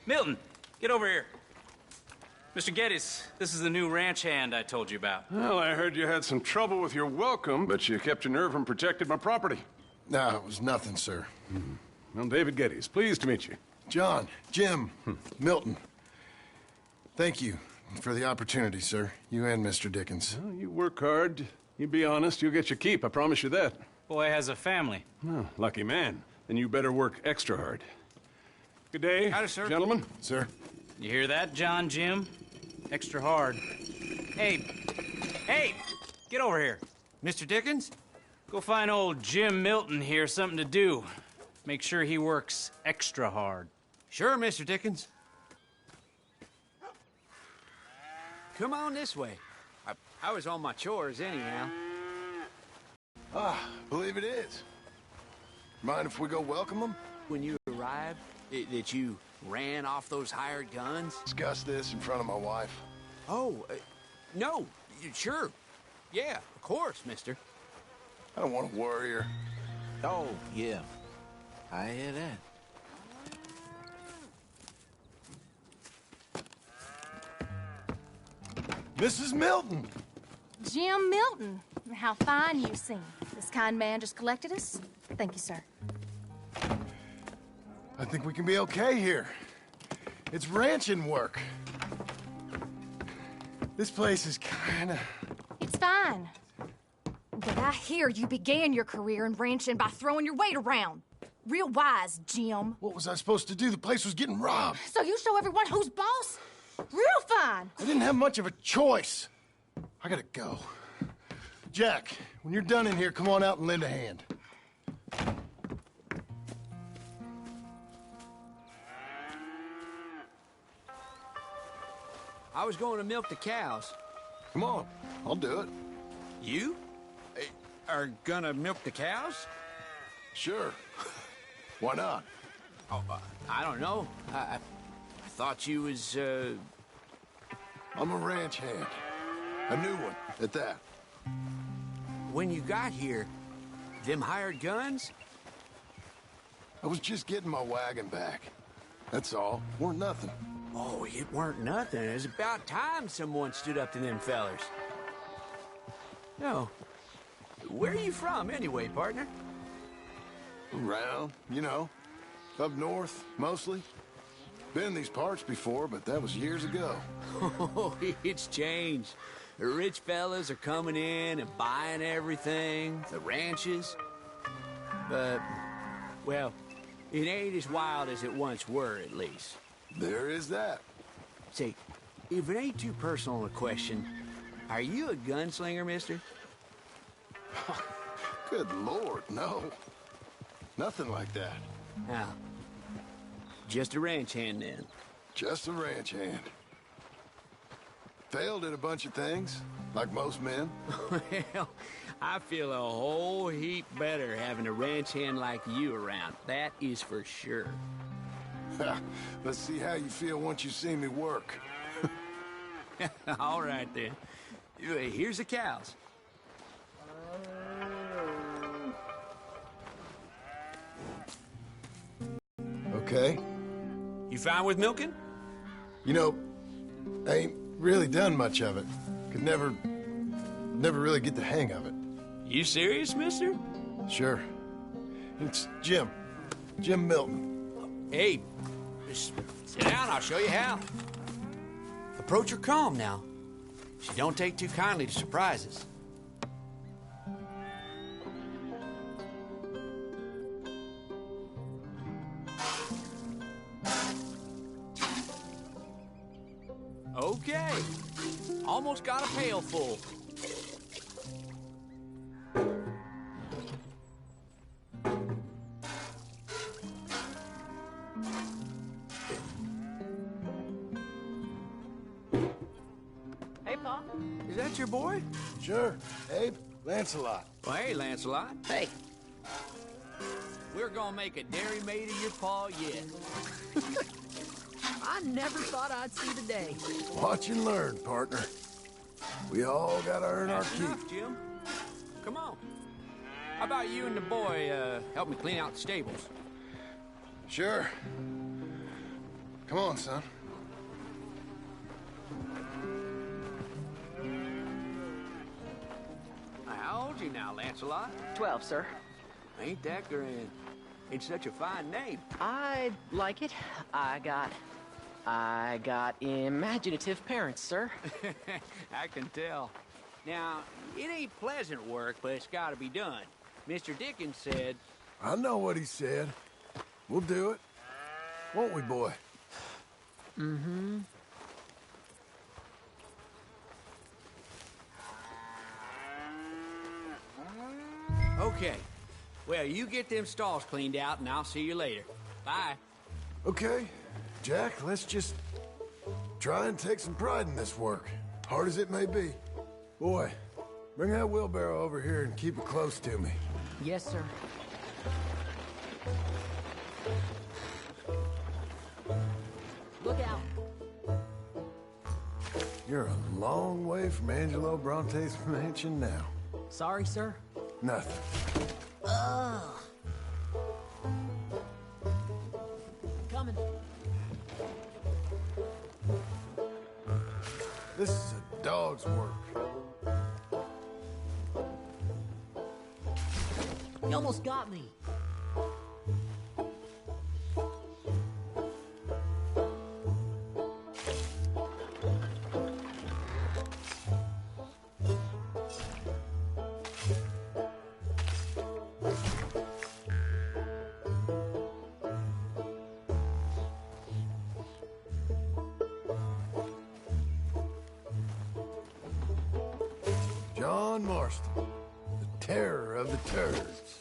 Milton, get over here. Mr. Geddes, this is the new ranch hand I told you about. Well, I heard you had some trouble with your welcome, but you kept your nerve and protected my property. No, it was nothing, sir. Well, David Geddes, pleased to meet you. John, Jim, Milton. Thank you for the opportunity, sir. You and Mr. Dickens. Well, you work hard. You be honest, you'll get your keep, I promise you that. Boy has a family. Oh, lucky man. Then you better work extra hard. Good day, Howdy, sir. Gentlemen. Sir? You hear that, John, Jim? Extra hard. Hey, get over here. Mr. Dickens? Go find old Jim Milton here something to do. Make sure he works extra hard. Sure, Mr. Dickens. Come on this way. I was on my chores anyhow. Believe it is. Mind if we go welcome them? When you arrived, that you ran off those hired guns? Discuss this in front of my wife. Oh, no, sure. Yeah, of course, mister. I don't want to worry her. Oh, yeah. I hear that. Mrs. Milton! Jim Milton. How fine you seem. This kind man just collected us. Thank you, sir. I think we can be okay here. It's ranching work. This place is kinda... It's fine. But I hear you began your career in ranching by throwing your weight around. Real wise, Jim. What was I supposed to do? The place was getting robbed. So you show everyone who's boss? Real fine. I didn't have much of a choice. I gotta go. Jack, when you're done in here, come on out and lend a hand. I was going to milk the cows. Come on, I'll do it. You? Are gonna milk the cows? Sure. Why not? Oh, I don't know. I thought you was, I'm a ranch hand. A new one, at that. When you got here, them hired guns? I was just getting my wagon back. That's all. Weren't nothing. Oh, it weren't nothing. It was about time someone stood up to them fellers. No. Where are you from, anyway, partner? Around, you know. Up north, mostly. Been in these parts before, but that was years ago. Oh, it's changed. The rich fellas are coming in and buying everything, the ranches. But, well, it ain't as wild as it once were, at least. There is that. Say, if it ain't too personal a question, are you a gunslinger, mister? Good Lord, no. Nothing like that. Now, just a ranch hand, then. Just a ranch hand. Failed at a bunch of things, like most men. Well, I feel a whole heap better having a ranch hand like you around. That is for sure. Let's see how you feel once you see me work. All right, then. Here's the cows. Okay. You fine with milking? You know, I ain't really done much of it. Could never really get the hang of it. You serious, mister? Sure. It's Jim. Jim Milton. Hey, just sit down, I'll show you how. Approach her calm now. She don't take too kindly to surprises. Okay. Almost got a pail full. Hey, Pa. Is that your boy? Sure. Abe, Lancelot. Well, hey, Lancelot. Hey. We're gonna make a dairy maid of your paw yet. I never thought I'd see the day. Watch and learn, partner. We all gotta earn our That's keep. enough, Jim. Come on. How about you and the boy help me clean out the stables? Sure. Come on, son. How old you now, Lancelot? 12, sir. Ain't that grand? It's such a fine name. I like it. I got imaginative parents, sir. I can tell. Now, it ain't pleasant work, but it's gotta be done. Mr. Dickens said... I know what he said. We'll do it. Won't we, boy? Mm-hmm. Okay. Well, you get them stalls cleaned out, and I'll see you later. Bye. Okay, Jack, let's just try and take some pride in this work, hard as it may be. Boy, bring that wheelbarrow over here and keep it close to me. Yes, sir. Look out. You're a long way from Angelo Bronte's mansion now. Sorry, sir. Nothing. Coming. This is a dog's work. You almost got me. John Marston, the terror of the turds.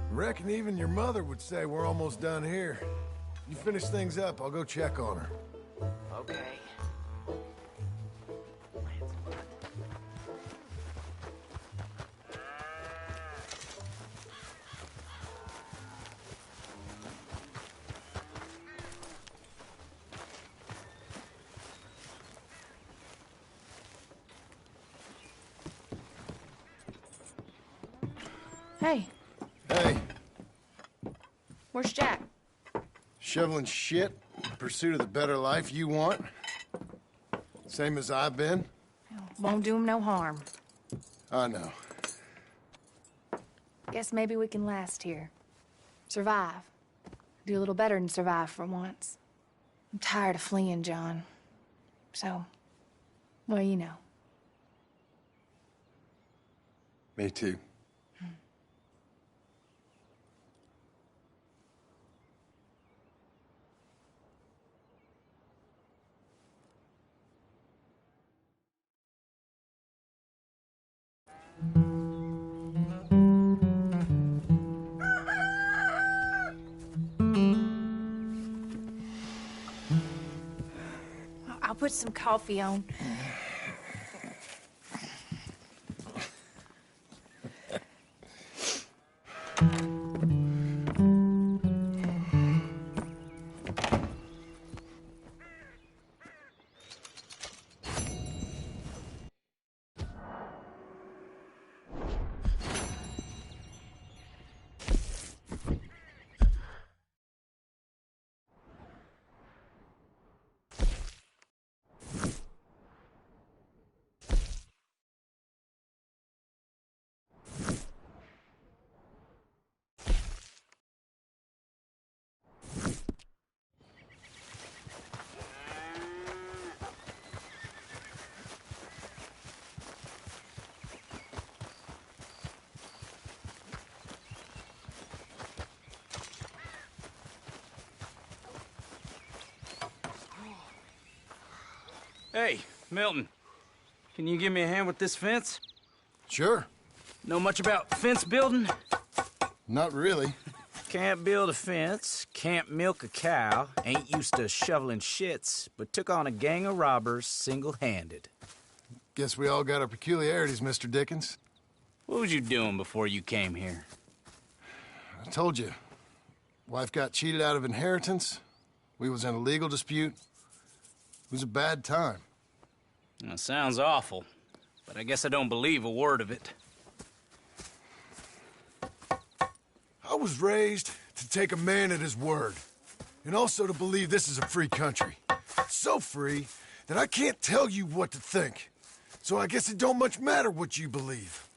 Reckon even your mother would say we're almost done here. You finish things up, I'll go check on her. Okay. Hey, Hey, where's Jack? shoveling shit in pursuit of the better life you want? Same as I've been? Won't do him no harm. I know. Guess maybe we can last here. Survive. Do a little better than survive for once. I'm tired of fleeing, John. So, well, you know. Me too. I'll put some coffee on. Hey, Milton. Can you give me a hand with this fence? Sure. Know much about fence building? Not really. Can't build a fence, can't milk a cow, ain't used to shoveling shits, but took on a gang of robbers single-handed. Guess we all got our peculiarities, Mr. Dickens. What was you doing before you came here? I told you. Wife got cheated out of inheritance. We was in a legal dispute. It was a bad time. That sounds awful, but I guess I don't believe a word of it. I was raised to take a man at his word, and also to believe this is a free country. So free that I can't tell you what to think. So I guess it don't much matter what you believe.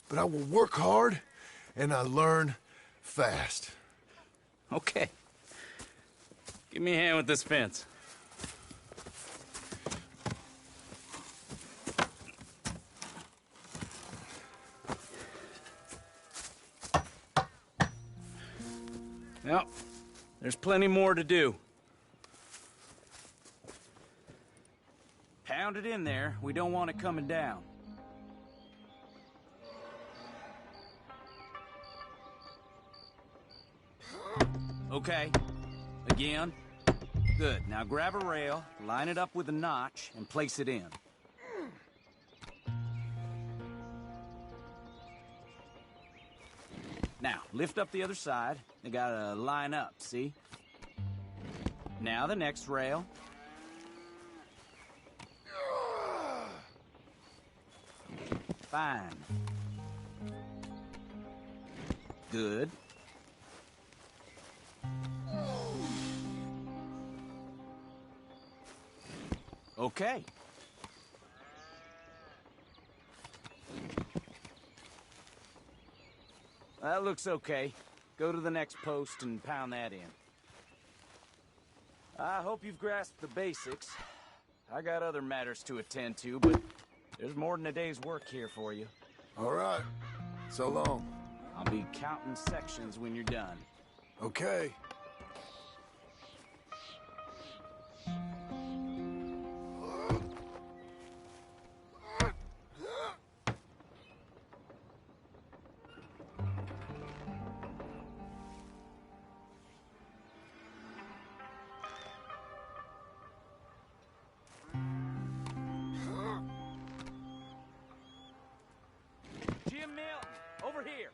But I will work hard, and I learn fast. Okay. Give me a hand with this fence. Well, there's plenty more to do. Pound it in there. We don't want it coming down. Okay. Again. Good. Now grab a rail, line it up with a notch, and place it in. Now, lift up the other side. They gotta line up, see? Now the next rail. Fine. Good. Okay. That looks okay. Go to the next post and pound that in. I hope you've grasped the basics. I got other matters to attend to, but there's more than a day's work here for you. All right. So long. I'll be counting sections when you're done. Okay. Jim Milton, over here.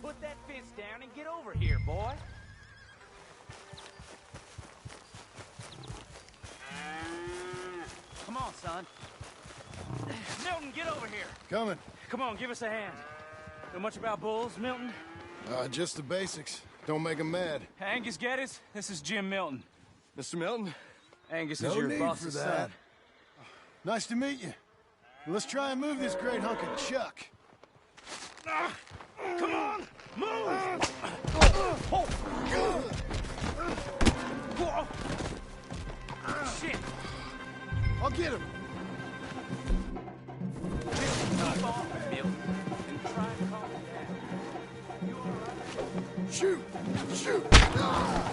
Put that fence down and get over here, boy. Come on, son. Milton, get over here. Coming. Come on, give us a hand. Know much about bulls, Milton? Just the basics. Don't make 'em mad. Angus Geddes, this is Jim Milton. Mr. Milton? Angus No is your need boss's for that. son. Nice to meet you. Let's try and move this great hunk of chuck. Come on, move! Shit! I'll get him. Keep off, Milton, and try and calm him down. You all right? Shoot! Shoot! Ah!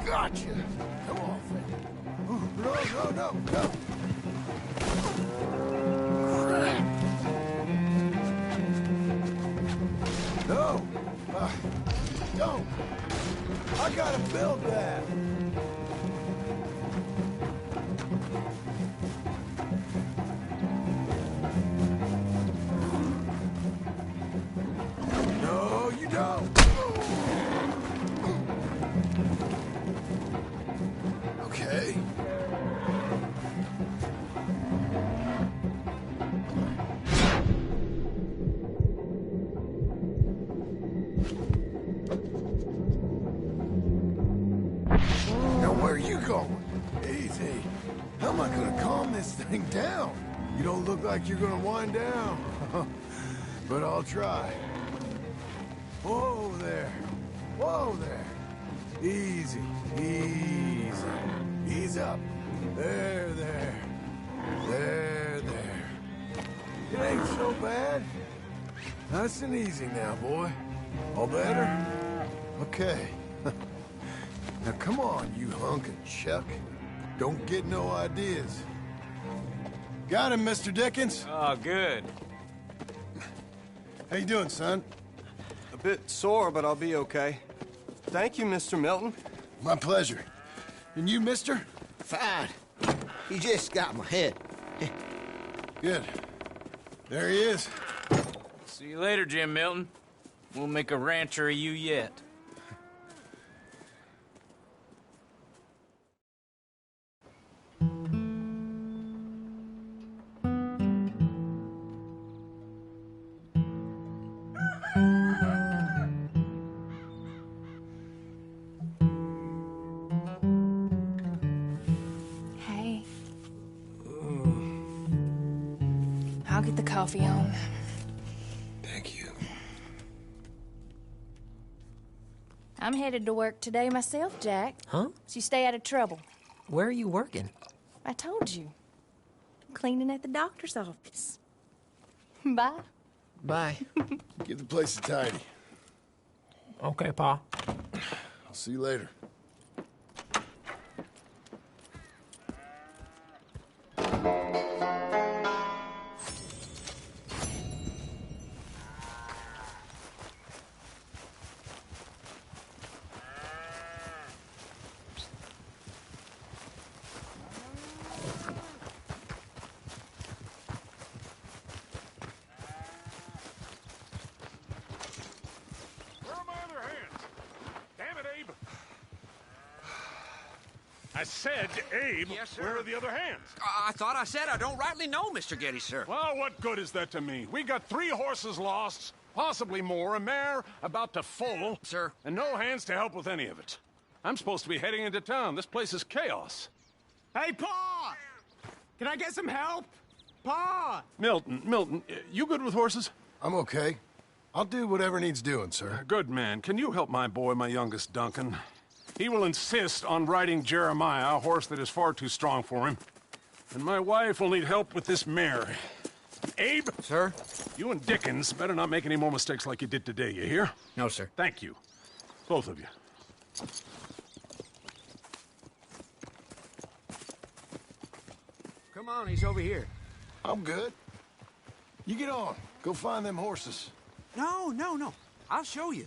Gotcha! Come on, Freddy. Ooh, no. Crap. No! Don't! I gotta build that! No, you don't! Okay. Now where are you going? Easy. How am I gonna calm this thing down? You don't look like you're gonna wind down. But I'll try. Whoa there. Whoa there. Easy. Easy. Ease up. There. There. It ain't so bad. Nice and easy now, boy. All better? Okay. Now come on, you hunk of chuck. Don't get no ideas. Got him, Mr. Dickens. Oh, good. How you doing, son? A bit sore, but I'll be okay. Thank you, Mr. Milton. My pleasure. And you, mister? Fine. You just got my head. Good. There he is. See you later, Jim Milton. We'll make a rancher of you yet. Hey. I'll get the coffee on. Thank you. I'm headed to work today myself, Jack. Huh? So you stay out of trouble. Where are you working? I told you. I'm cleaning at the doctor's office. Bye. Bye. Give the place a tidy. Okay, Pa. I'll see you later. Where are my other hands? Damn it, Abe. I said, Abe, Yes, sir. where are the other hands? I thought I said I don't rightly know, Mr. Getty, sir. Well, what good is that to me? We got 3 horses lost, possibly more, a mare about to foal. Sir. And no hands to help with any of it. I'm supposed to be heading into town. This place is chaos. Hey, Pa! Can I get some help? Pa! Milton, you good with horses? I'm okay. I'll do whatever needs doing, sir. Good man. Can you help my boy, my youngest Duncan? He will insist on riding Jeremiah, a horse that is far too strong for him. And my wife will need help with this mare. Abe? Sir? You and Dickens better not make any more mistakes like you did today, you hear? No, sir. Thank you. Both of you. Come on, he's over here. I'm good. You get on. Go find them horses. No. I'll show you.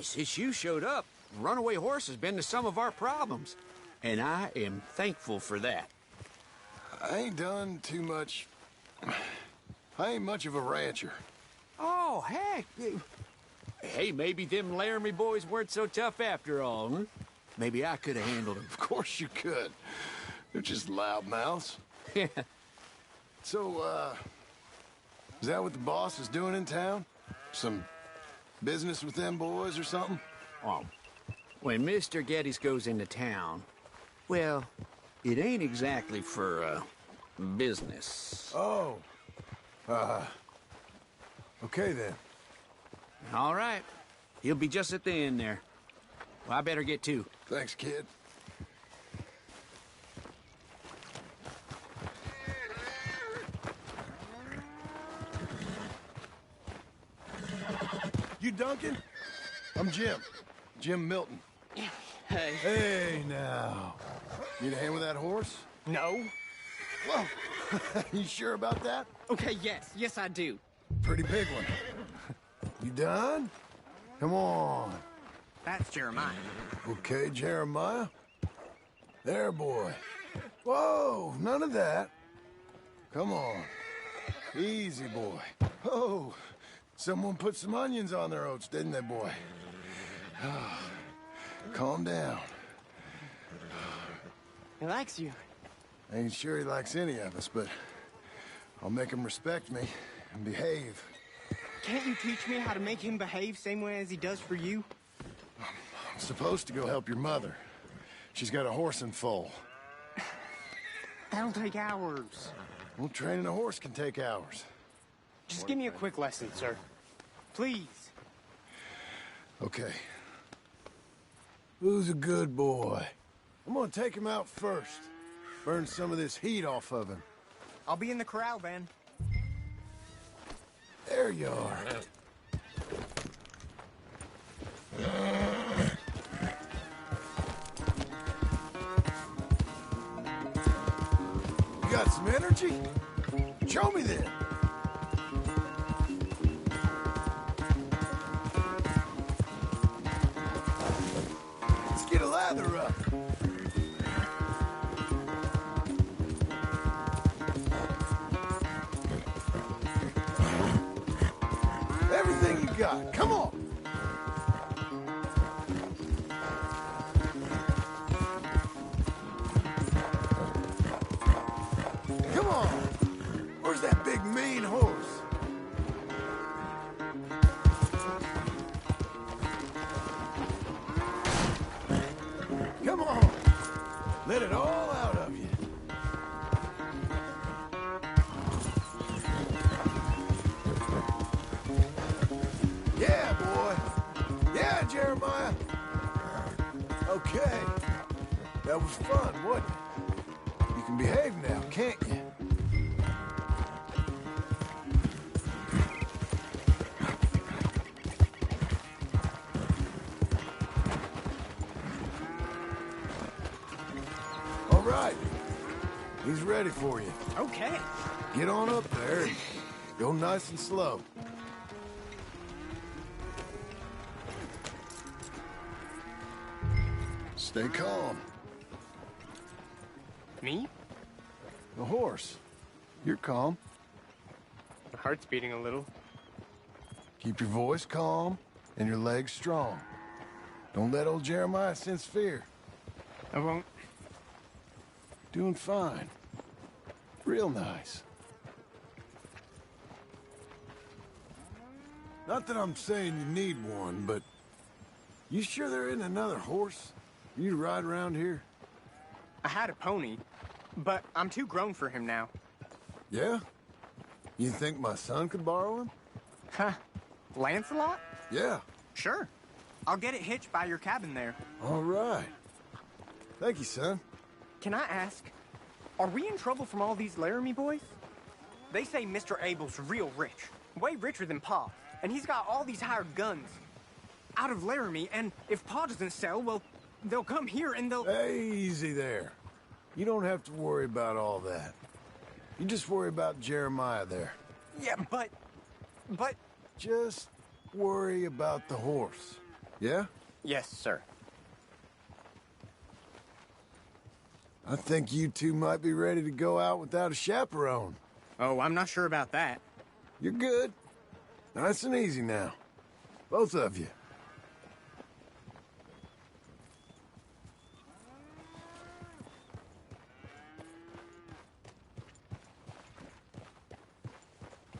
Since you showed up, runaway horse has been to some of our problems. And I am thankful for that. I ain't done too much. I ain't much of a rancher. Oh, heck. Hey, maybe them Laramie boys weren't so tough after all, huh? Maybe I could have handled them. Of course you could. They're just loudmouths. Yeah. So, is that what the boss is doing in town? Some business with them boys or something? Well, when Mr. Geddes goes into town, well, it ain't exactly for, business. Oh. Okay then. All right. He'll be just at the end there. Well, I better get to. Thanks, kid. You Duncan? I'm Jim. Jim Milton. Hey. Hey, now. Need a hand with that horse? No? Whoa. You sure about that? Okay, yes, I do. Pretty big one. You done? Come on. That's Jeremiah. Okay, Jeremiah. There, boy. Whoa, none of that. Come on. Easy, boy. Oh, someone put some onions on their oats, didn't they, boy? Calm down. He likes you. I ain't sure he likes any of us, but I'll make him respect me and behave. Can't you teach me how to make him behave same way as he does for you? I'm supposed to go help your mother. She's got a horse in foal. That'll take hours. Well, training a horse can take hours. Just give me a quick lesson, sir. Please. Okay. Who's a good boy? I'm gonna take him out first. Burn some of this heat off of him. I'll be in the corral then. There you are. You got some energy? Show me then. Let's get a lather up. got. Come on. Come on. Where's that big mean horse? Come on. Let it all out of you. Yeah, boy. Yeah, Jeremiah. Okay. That was fun, wasn't it? You can behave now, can't you? All right. He's ready for you. Okay. Get on up there and go nice and slow. Stay calm. Me? The horse. You're calm. My heart's beating a little. Keep your voice calm and your legs strong. Don't let old Jeremiah sense fear. I won't. Doing fine. Real nice. Not that I'm saying you need one, but you sure there isn't another horse for you to ride around here? I had a pony, but I'm too grown for him now. Yeah? You think my son could borrow him? Huh. Lancelot? Yeah. Sure. I'll get it hitched by your cabin there. All right. Thank you, son. Can I ask, are we in trouble from all these Laramie boys? They say Mr. Abel's real rich, way richer than Pa, and he's got all these hired guns out of Laramie, and if Pa doesn't sell, well, they'll come here and they'll... Easy there. You don't have to worry about all that. You just worry about Jeremiah there. Yeah, but... Just worry about the horse. Yeah? Yes, sir. I think you two might be ready to go out without a chaperone. Oh, I'm not sure about that. You're good. Nice and easy now. Both of you.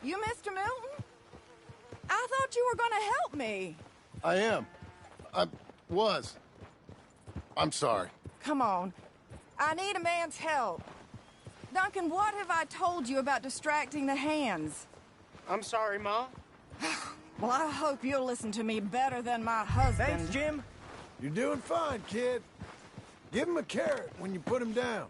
You Mr. Milton? I thought you were gonna help me. I am. I'm sorry. Come on. I need a man's help. Duncan, what have I told you about distracting the hands? I'm sorry, Ma. Well, I hope you'll listen to me better than my husband. Thanks, Jim. You're doing fine, kid. Give him a carrot when you put him down.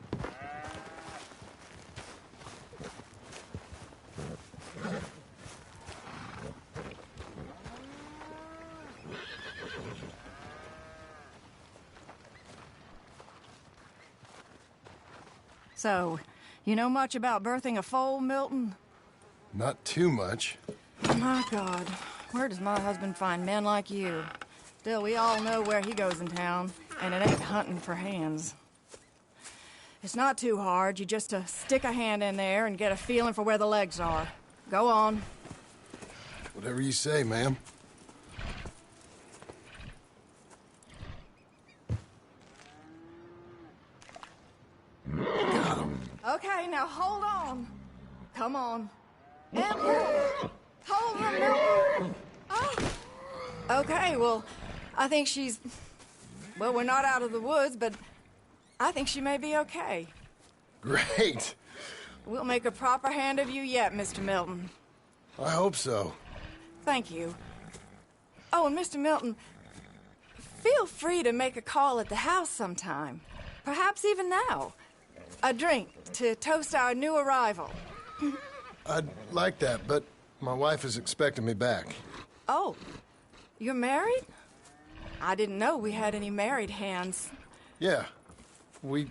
So, you know much about birthing a foal, Milton? Not too much. My God, where does my husband find men like you? Still, we all know where he goes in town, and it ain't hunting for hands. It's not too hard. You just stick a hand in there and get a feeling for where the legs are. Go on. Whatever you say, ma'am. Okay, now hold on. Come on. And hold. Hold them, Milton. Oh. Okay, well, I think she's... Well, we're not out of the woods, but I think she may be okay. Great. We'll make a proper hand of you yet, Mr. Milton. I hope so. Thank you. Oh, and Mr. Milton, feel free to make a call at the house sometime. Perhaps even now. A drink to toast our new arrival. I'd like that, but my wife is expecting me back. Oh, you're married? I didn't know we had any married hands. Yeah. We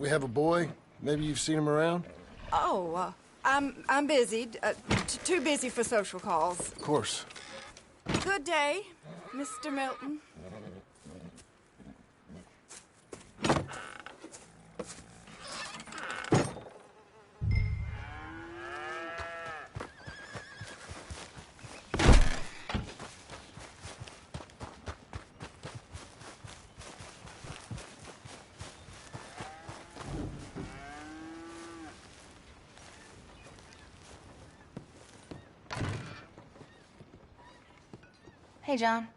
have a boy. Maybe you've seen him around? Oh, I'm busy. Too busy for social calls. Of course. Good day, Mr. Milton. Hey, John.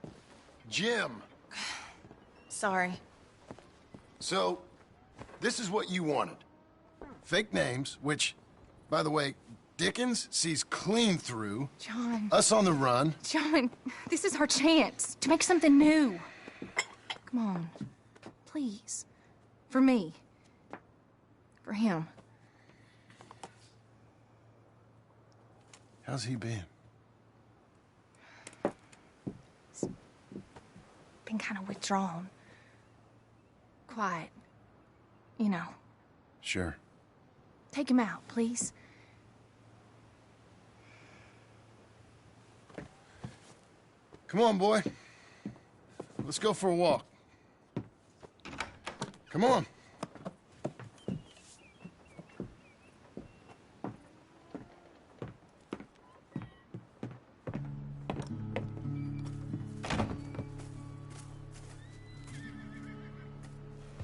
Jim. Sorry. So, this is what you wanted. Fake names, which, by the way, Dickens sees clean through. John. Us on the run. John, this is our chance to make something new. Come on. Please. For me. For him. How's he been? He's been kind of withdrawn. Quiet. You know. Sure. Take him out, please. Come on, boy. Let's go for a walk. Come on.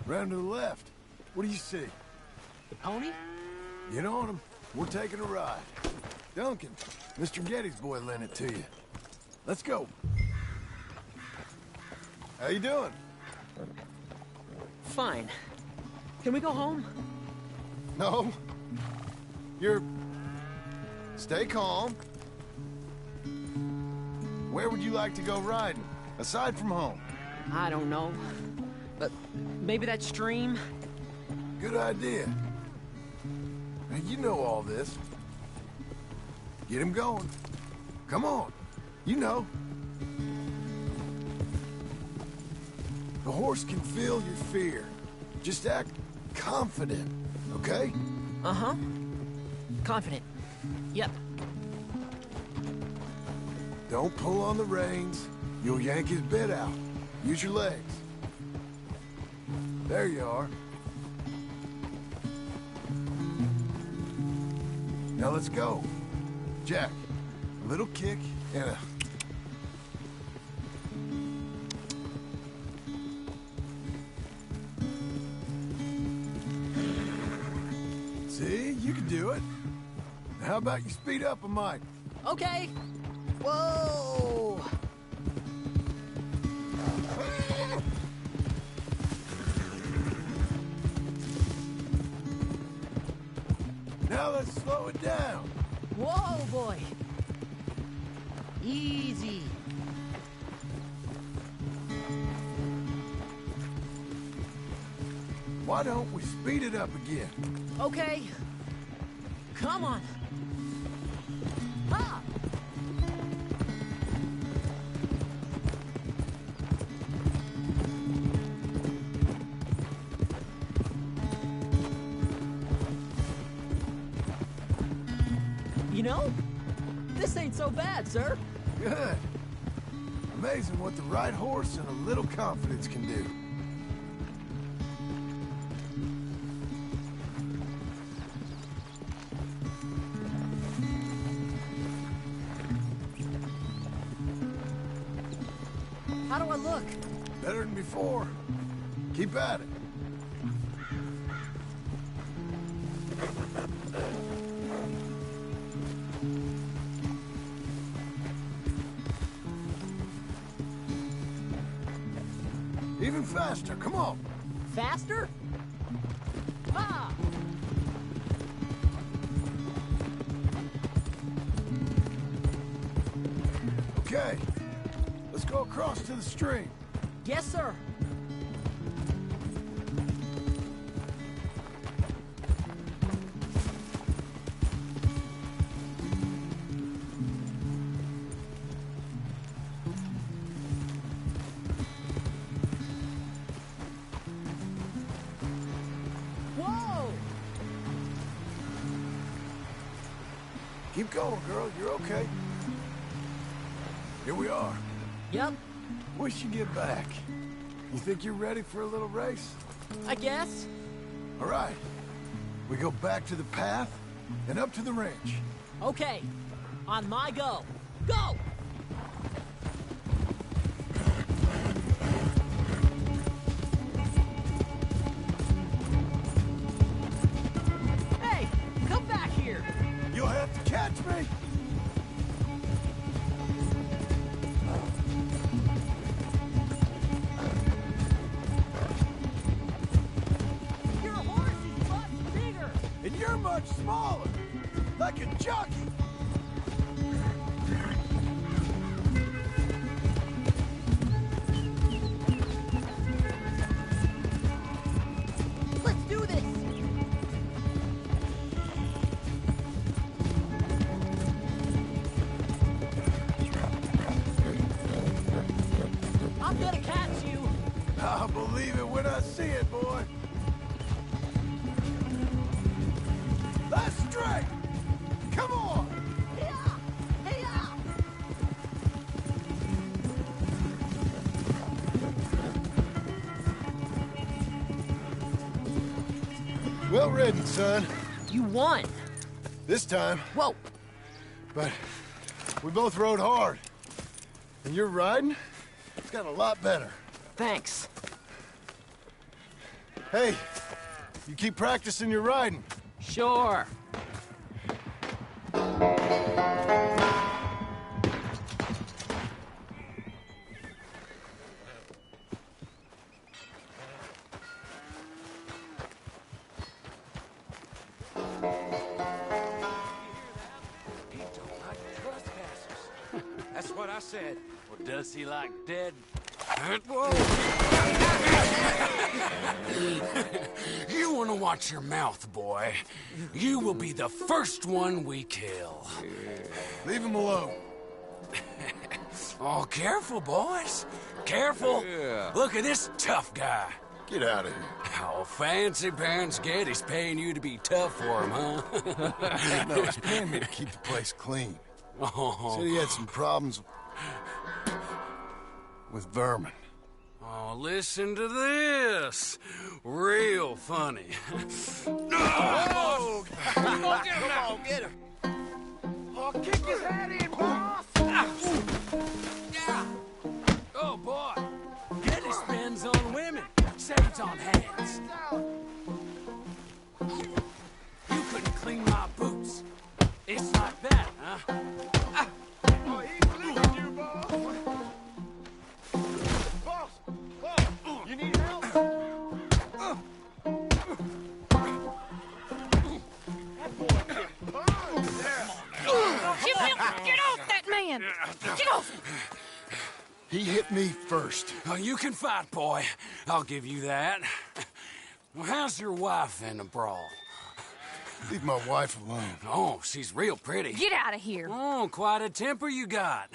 Round to the left. What do you see? The pony? Get on him. We're taking a ride. Duncan, Mr. Getty's boy lent it to you. Let's go. How you doing? Fine. Can we go home? No. You're... Stay calm. Where would you like to go riding, aside from home? I don't know. But maybe that stream? Good idea. Now, you know all this. Get him going. Come on. You know. The horse can feel your fear. Just act confident, okay? Uh-huh. Confident. Yep. Don't pull on the reins. You'll yank his bit out. Use your legs. There you are. Now let's go. Jack, a little kick and a... See, you can do it. How about you speed up a mite? Okay. Whoa! Now let's slow it down. Whoa, boy. Easy. Why don't we speed it up again? Okay. Come on. Ah! You know, this ain't so bad, sir. Good. Amazing what the right horse and a little confidence can do. How do I look? Better than before. Keep at it. Even faster, come on. Faster? Ah! Okay, let's go across to the stream. Yes, sir. Whoa! Keep going, girl, you're okay. Here we are. Yep, We should get back. You think you're ready for a little race? I guess. All right. We go back to the path and up to the ranch. Okay, on my go. Go! Hey, come back here. You'll have to catch me. hauler, like a jockey. Let's do this! I'm gonna catch you! I'll believe it when I see it, boy. That's straight! Come on! Well ridden, son. You won! This time. Whoa! But we both rode hard. And your riding, it's got a lot better. Thanks. Hey, you keep practicing your riding. Sure. That's what I said. Well, does he like dead? Whoa! You want to watch your mouth, boy. You will be the first one we kill. Leave him alone. Oh, careful, boys. Careful. Look at this tough guy. Get out of here. Oh, fancy pants Getty's paying you to be tough for him, huh? No, he's paying me to keep the place clean. Oh. Said he had some problems with vermin. Oh, listen to this. Real funny. Oh! Come on, get her! I'll kick his head in, boss! Oh, boy. Getty spends on women, saves on hands. You couldn't clean my boots. It's like that, huh? Oh, he's licking you, boss! Boss, you need help? Get off that man! Get off! He hit me first. Oh, you can fight, boy. I'll give you that. Well, how's your wife in the brawl? Leave my wife alone. Oh, she's real pretty. Get out of here! Oh, quite a temper you got.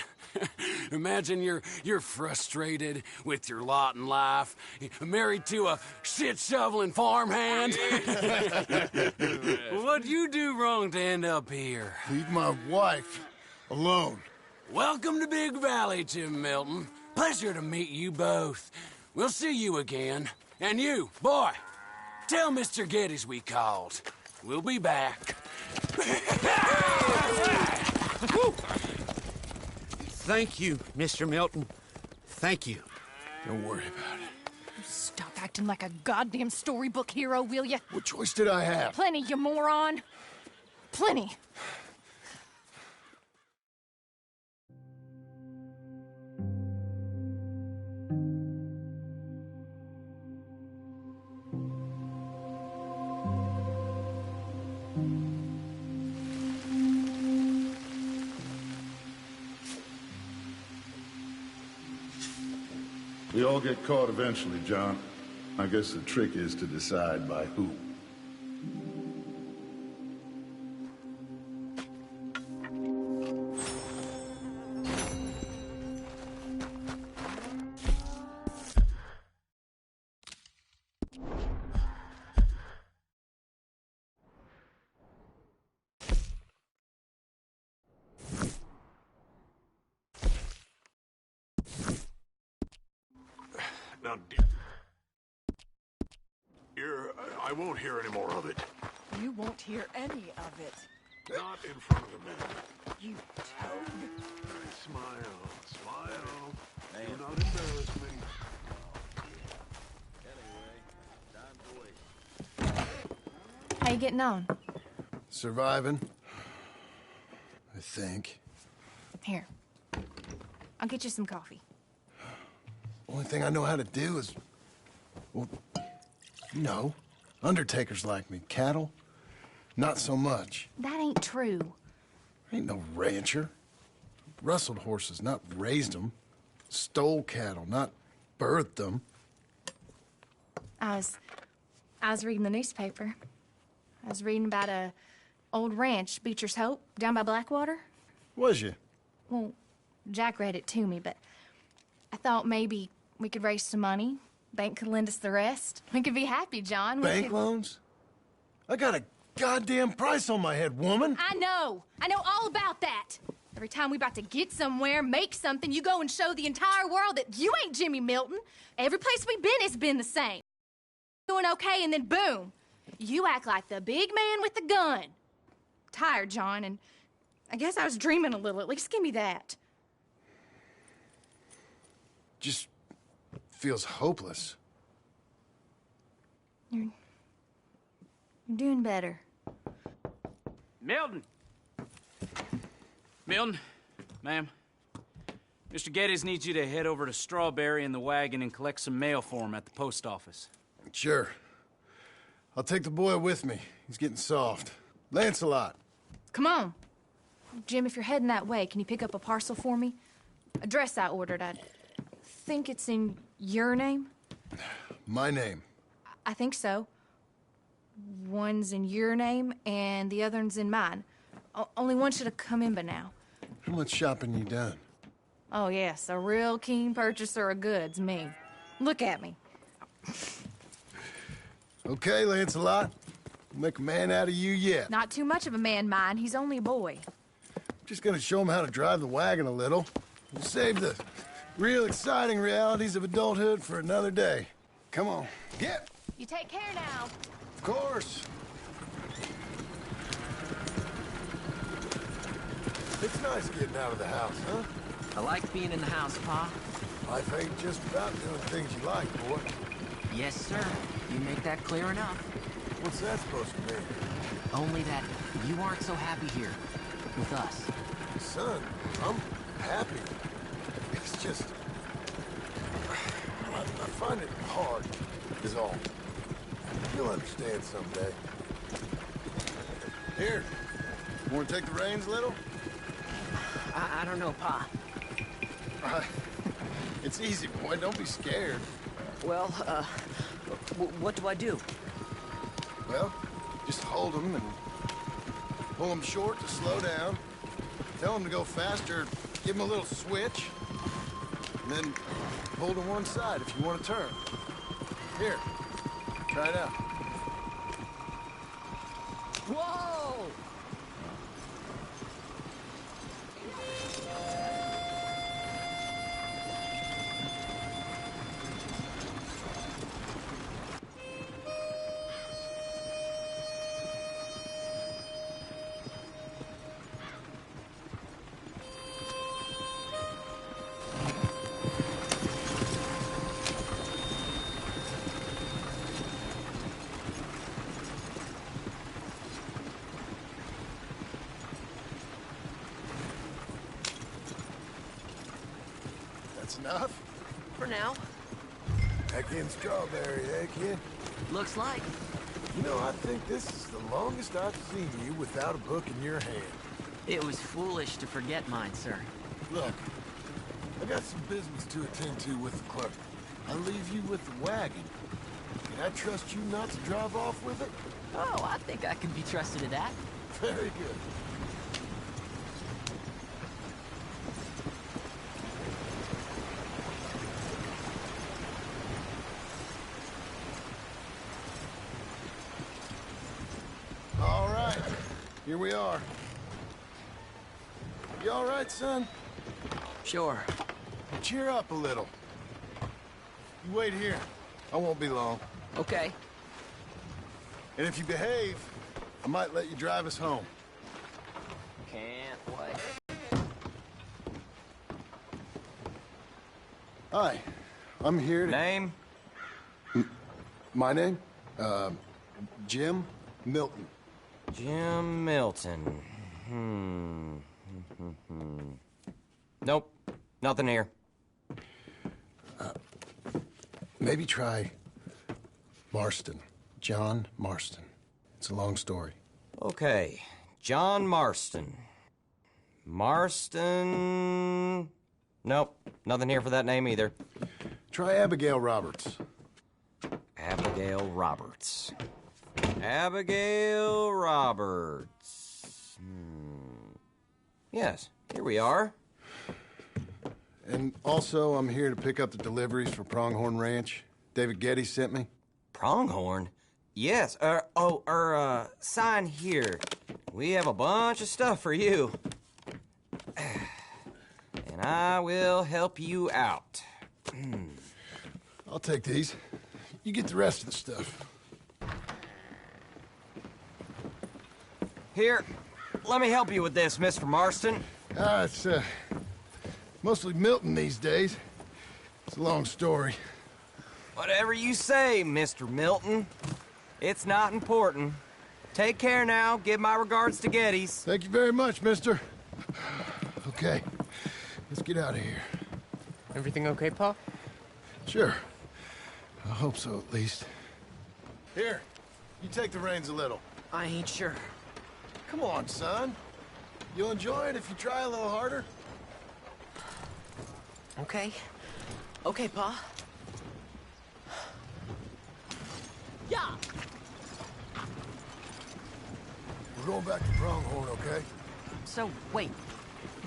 Imagine you're frustrated with your lot in life, married to a shit-shoveling farmhand. What'd you do wrong to end up here? Leave my wife alone. Welcome to Big Valley, Jim Milton. Pleasure to meet you both. We'll see you again. And you, boy, tell Mr. Geddes we called. We'll be back. Thank you, Mr. Milton. Thank you. Don't worry about it. Stop acting like a goddamn storybook hero, will ya? What choice did I have? Plenty, you moron. Plenty. We all get caught eventually, John. I guess the trick is to decide by who. Now, I won't hear any more of it. You won't hear any of it. Not in front of the men. You toad. Smile, smile. Do not embarrass me. How you getting on? Surviving. I think. Here. I'll get you some coffee. Only thing I know how to do is... Well, you know, undertakers like me. Cattle, Not so much. That ain't true. Ain't no rancher. Rustled horses, not raised them. Stole cattle, not birthed them. I was reading the newspaper. I was reading about a old ranch, Beecher's Hope, down by Blackwater. Was you? Well, Jack read it to me, but I thought maybe we could raise some money. Bank could lend us the rest. We could be happy, John. Bank loans? I got a goddamn price on my head, woman. I know all about that. Every time we about to get somewhere, make something, you go and show the entire world that you ain't Jimmy Milton. Every place we've been, it's been the same. Doing okay, and then boom, you act like the big man with the gun. Tired, John, and I guess I was dreaming a little. At least give me that. Just feels hopeless. You're doing better. Milton! Milton, ma'am. Mr. Geddes needs you to head over to Strawberry in the wagon and collect some mail for him at the post office. Sure. I'll take the boy with me. He's getting soft. Lancelot. Come on. Jim, if you're heading that way, can you pick up a parcel for me? A dress I ordered. I think it's in your name? My name. I think so. One's in your name, and the other one's in mine. Only one should have come in by now. How much shopping you done? Oh, yes, a real keen purchaser of goods, me. Look at me. Okay, Lancelot. We'll make a man out of you yet. Not too much of a man, mine. He's only a boy. Just gonna show him how to drive the wagon a little. We'll save the real exciting realities of adulthood for another day. Come on, get! You take care now. Of course. It's nice getting out of the house, huh? I like being in the house, Pa. Life ain't just about doing things you like, boy. Yes, sir. You make that clear enough. What's that supposed to mean? Only that you aren't so happy here with us. Son, I'm happy. It's just... I find it hard, is all. You'll understand someday. Here, want to take the reins a little? I don't know, Pa. It's easy, boy. Don't be scared. Well, what do I do? Well, just hold them and pull them short to slow down. Tell them to go faster, give them a little switch. And then pull to one side if you want to turn. Here, try it out. Whoa! That's enough? For now. Back in Strawberry, eh, kid? Looks like. You know, I think this is the longest I've seen you without a book in your hand. It was foolish to forget mine, sir. Look, I got some business to attend to with the clerk. I'll leave you with the wagon. Can I trust you not to drive off with it? Oh, I think I can be trusted to that. Very good. All right, here we are. You all right, son? Sure. Cheer up a little. You wait here. I won't be long. Okay. And if you behave, I might let you drive us home. Can't wait. Hi, I'm here to... Name? My name? Jim Milton. Jim Milton. Nope, nothing here. Maybe try Marston. John Marston. It's a long story. Okay, John Marston. Marston... Nope, nothing here for that name either. Try Abigail Roberts. Abigail Roberts. Abigail Roberts. Yes, here we are. And also, I'm here to pick up the deliveries for Pronghorn Ranch. David Getty sent me. Pronghorn? Yes, sign here. We have a bunch of stuff for you. And I will help you out. I'll take these. You get the rest of the stuff. Here, let me help you with this, Mr. Marston. It's, mostly Milton these days. It's a long story. Whatever you say, Mr. Milton. It's not important. Take care now. Give my regards to Geddes. Thank you very much, mister. Okay, let's get out of here. Everything okay, Pa? Sure. I hope so, at least. Here, you take the reins a little. I ain't sure. Come on, son. You'll enjoy it if you try a little harder. Okay. Okay, Pa. Yeah! We're going back to Pronghorn, okay? So, wait.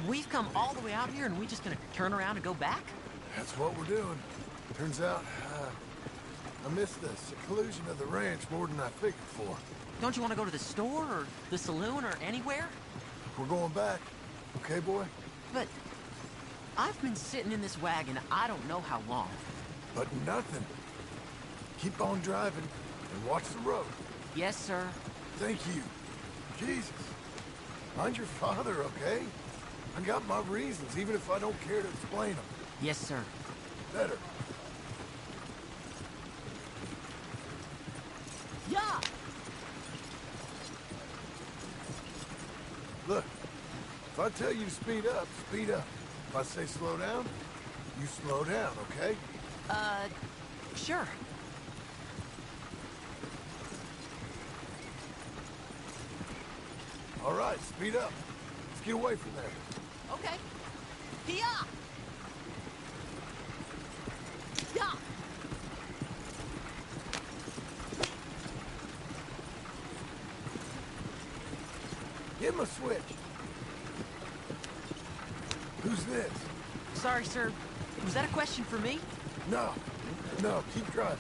We've come all the way out here and we just gonna turn around and go back? That's what we're doing. Turns out, I missed the seclusion of the ranch more than I figured for. Don't you want to go to the store or the saloon or anywhere? We're going back. Okay, boy? But I've been sitting in this wagon I don't know how long. But nothing. Keep on driving and watch the road. Yes, sir. Thank you. Jesus. Mind your father, okay? I got my reasons, even if I don't care to explain them. Yes, sir. Better. Yeah! Look, if I tell you to speed up, speed up. If I say slow down, you slow down, okay? Sure. All right, speed up. Let's get away from there. Okay. Yeah! Yeah! Give him a switch. Who's this? Sorry, sir. Was that a question for me? No. No, keep driving.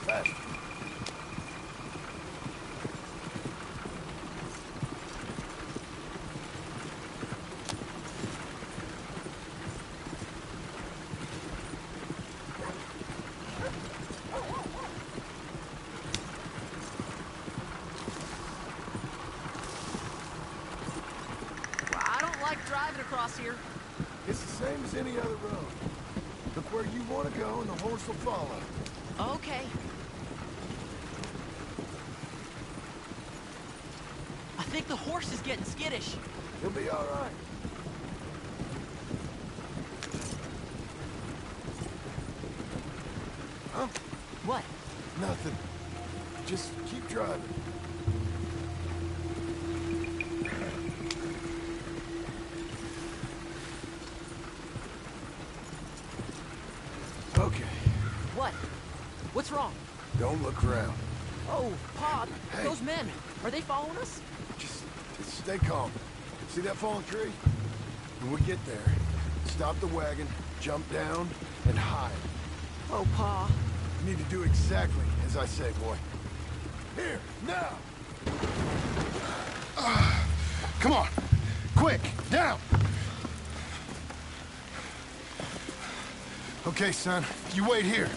Faster. Driving across here. It's the same as any other road. Look where you want to go and the horse will follow. Okay. I think the horse is getting skittish. He'll be all right. Huh? What? Nothing. Just keep driving. Okay. What? What's wrong? Don't look around. Oh, Pa, Hey. those men, are they following us? Just stay calm. See that fallen tree? When we get there, stop the wagon, jump down, and hide. Oh, Pa. You need to do exactly as I say, boy. Here, now! Come on! Quick, down! Okay, son, you wait here.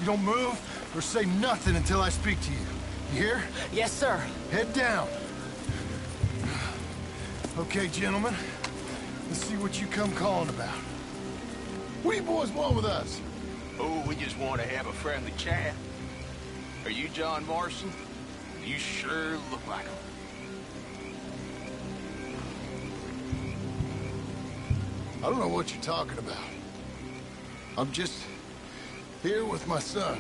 You don't move or say nothing until I speak to you. You hear? Yes, sir. Head down. Okay, gentlemen. Let's see what you come calling about. What do you boys want with us? Oh, we just want to have a friendly chat. Are you John Marston? You sure look like him. I don't know what you're talking about. I'm just here with my son.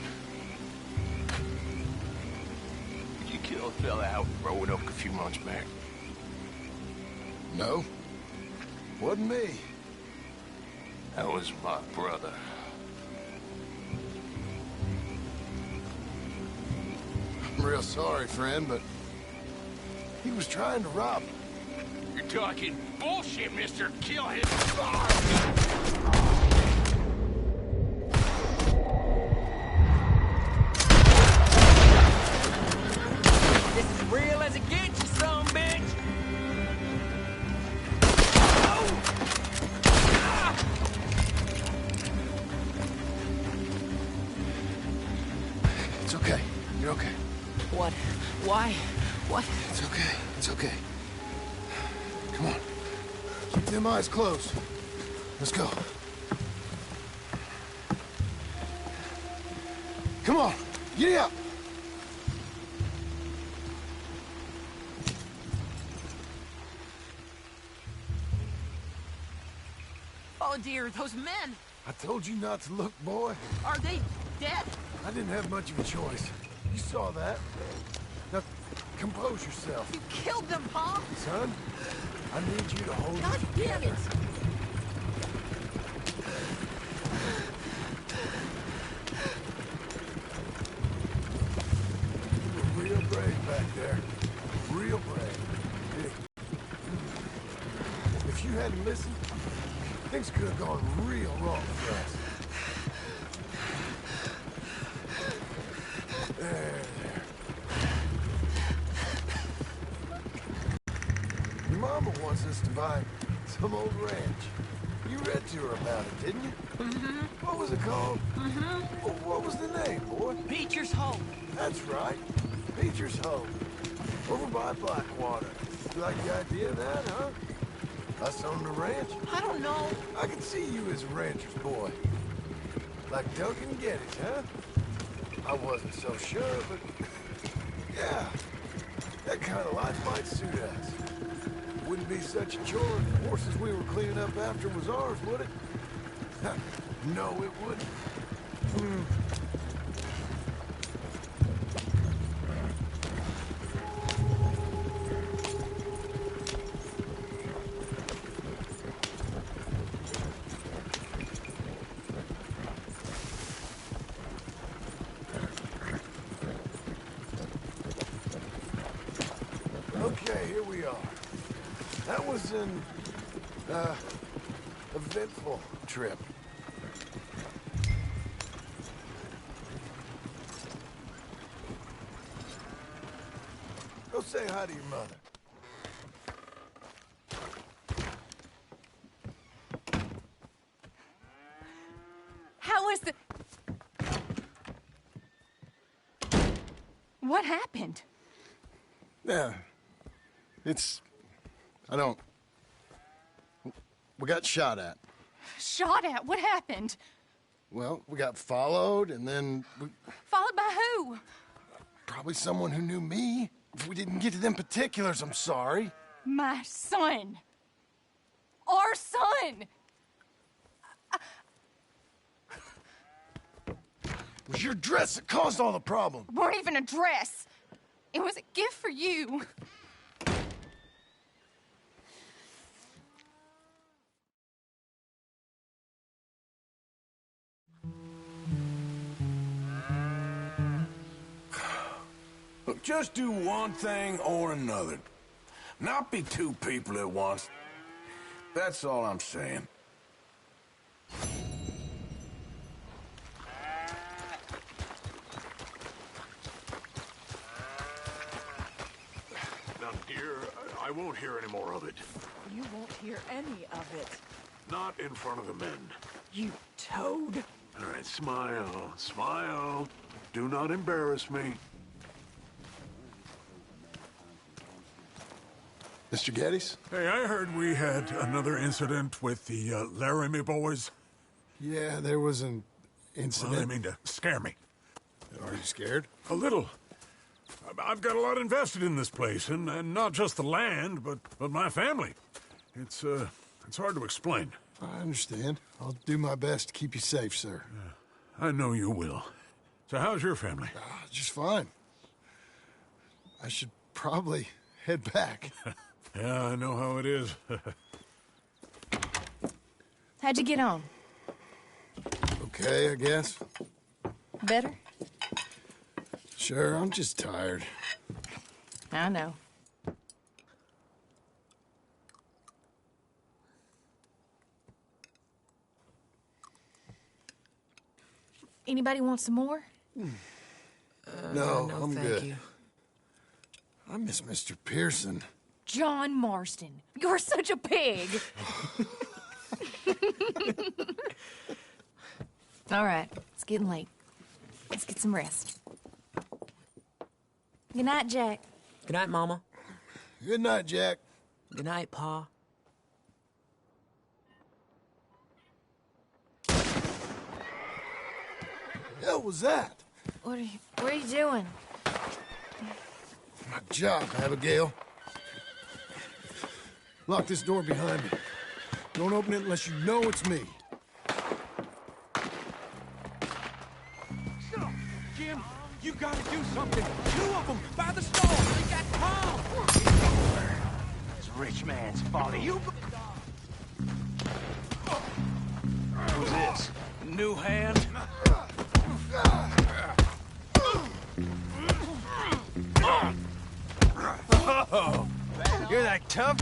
You killed a fella out in Roanoke a few months back. No. Wasn't me. That was my brother. I'm real sorry, friend, but he was trying to rob me. You're talking bullshit, mister. Kill his father. This is real as it gets, you son of a bitch! It's okay. You're okay. What? Why? What? It's okay. It's okay. Come on. Keep them eyes closed. Let's go. Come on. Giddy up. Oh dear, those men! I told you not to look, boy. Are they dead? I didn't have much of a choice. You saw that. Now, compose yourself. You killed them, Pa! Son, I need you to hold God it damn together. it! You were real brave back there. Real brave. If you hadn't listened, things could have gone real wrong for us. There. Your mama wants us to buy some old ranch. You read to her about it, didn't you? Mm-hmm. What was it called? Mm-hmm. Oh, what was the name, boy? Beecher's Hope. That's right. Beecher's Hope. Over by Blackwater. You like the idea of that, huh? Us on the ranch? I don't know. I can see you as a rancher's boy. Like Duncan Geddes, huh? I wasn't so sure, but... yeah. That kind of life might suit us. Wouldn't be such a chore if the horses we were cleaning up after was ours, would it? No, it wouldn't. Okay, here we are. That was an, eventful trip. Go say hi to your mother. How was the... What happened? Yeah. I don't... We got shot at. Shot at? What happened? Well, we got followed, and then Followed by who? probably someone who knew me. If we didn't get to them particulars, I'm sorry. My son. Our son. It was your dress that caused all the problem. Weren't even a dress. It was a gift for you. Look, just do one thing or another. Not be two people at once. That's all I'm saying. Now, dear, I won't hear any more of it. You won't hear any of it. Not in front of the men. You toad. All right, smile, smile. Do not embarrass me. Mr. Geddes? Hey, I heard we had another incident with the Laramie boys. Yeah, there was an incident. Well, I mean to scare me. Are you scared? A little. I've got a lot invested in this place, and not just the land, but my family. It's hard to explain. I understand. I'll do my best to keep you safe, sir. I know you will. So how's your family? Just fine. I should probably head back. Yeah, I know how it is. How'd you get on? Okay, I guess. Better? Sure, I'm just tired. I know. Anybody want some more? No, no, I'm thank good. you. I miss Mr. Pearson. John Marston, you're such a pig. All right, it's getting late. Let's get some rest. Good night, Jack. Good night, Mama. Good night, Jack. Good night, Pa. Hell was that? What are you doing? My job, Abigail. Lock this door behind me. Don't open it unless you know it's me. Stop! Jim, you gotta do something. 2 of them by the stall. They got Tom. It's a rich man's fault. You... Who's this? New hand? Oh, you're that tough?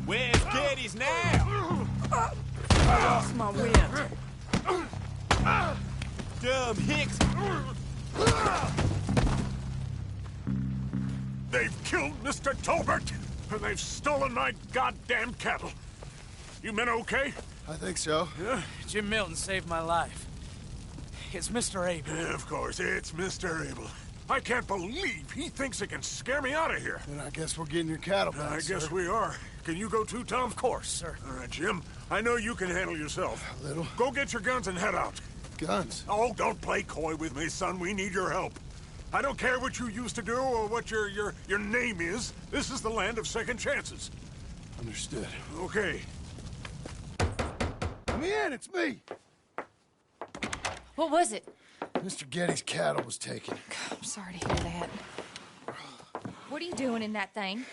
Where's Geddes now? Lost my wind. Dumb Hicks. They've killed Mr. Tolbert, and they've stolen my goddamn cattle. You men okay? I think so. Yeah? Jim Milton saved my life. It's Mr. Abel. Yeah, of course, it's Mr. Abel. I can't believe he thinks he can scare me out of here. Then I guess we're getting your cattle back, I guess sir. we are. Can you go too, Tom? Of course, sir. All right, Jim. I know you can handle yourself. A little. Go get your guns and head out. Guns? Oh, don't play coy with me, son. We need your help. I don't care what you used to do or what your name is. This is the land of second chances. Understood. Okay. Let me in, it's me! What was it? Mr. Geddes' cattle was taken. I'm sorry to hear that. What are you doing in that thing?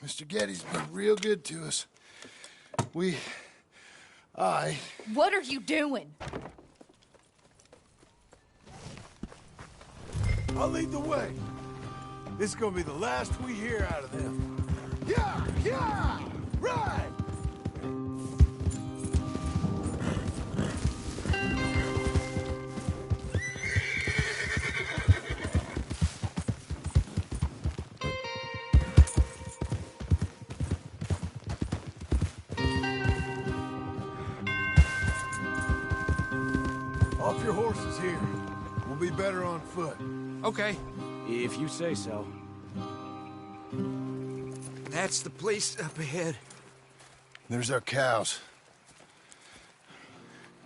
Mr. Geddes been real good to us. What are you doing? I'll lead the way. This is gonna be the last we hear out of them. Yeah! Yeah! Right! Off your horses here. We'll be better on foot. Okay, if you say so. That's the place up ahead. There's our cows.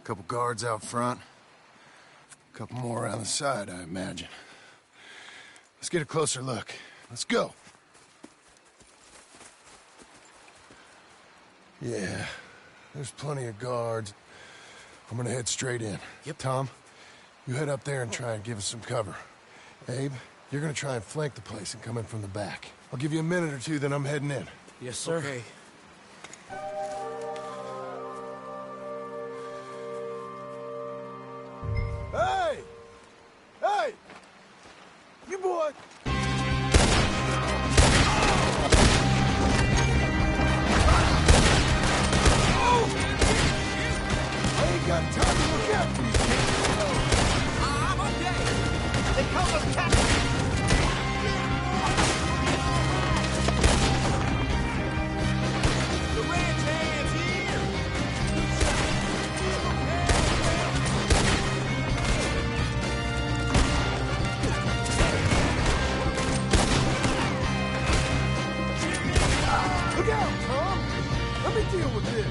A couple guards out front. A couple more around the side, I imagine. Let's get a closer look. Let's go. Yeah, there's plenty of guards. I'm gonna head straight in. Yep. Tom, you head up there and try and give us some cover. Abe, you're gonna try and flank the place and come in from the back. I'll give you a minute or two, then I'm heading in. Yes, sir. Okay. Hey! Hey! You boy! I ain't got time to look out for these kids. I'm okay. They call us captain. The ranch hand's here. Look out, Tom! Let me deal with this.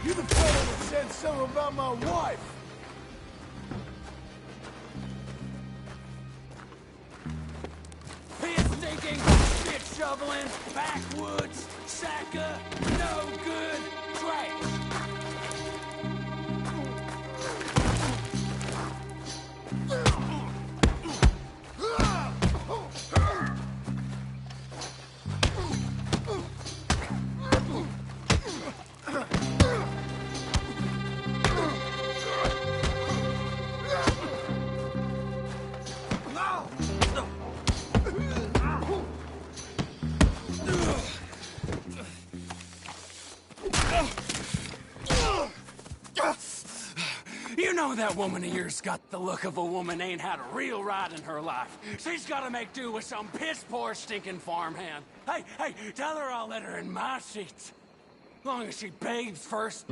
You the fellow that said something about my wife. Piss stinking, shit shoveling, backwoods, sacker, no good trash. You know that woman of yours got the look of a woman ain't had a real ride in her life. She's gotta make do with some piss-poor stinking farmhand. Hey, tell her I'll let her in my sheets. Long as she bathes first.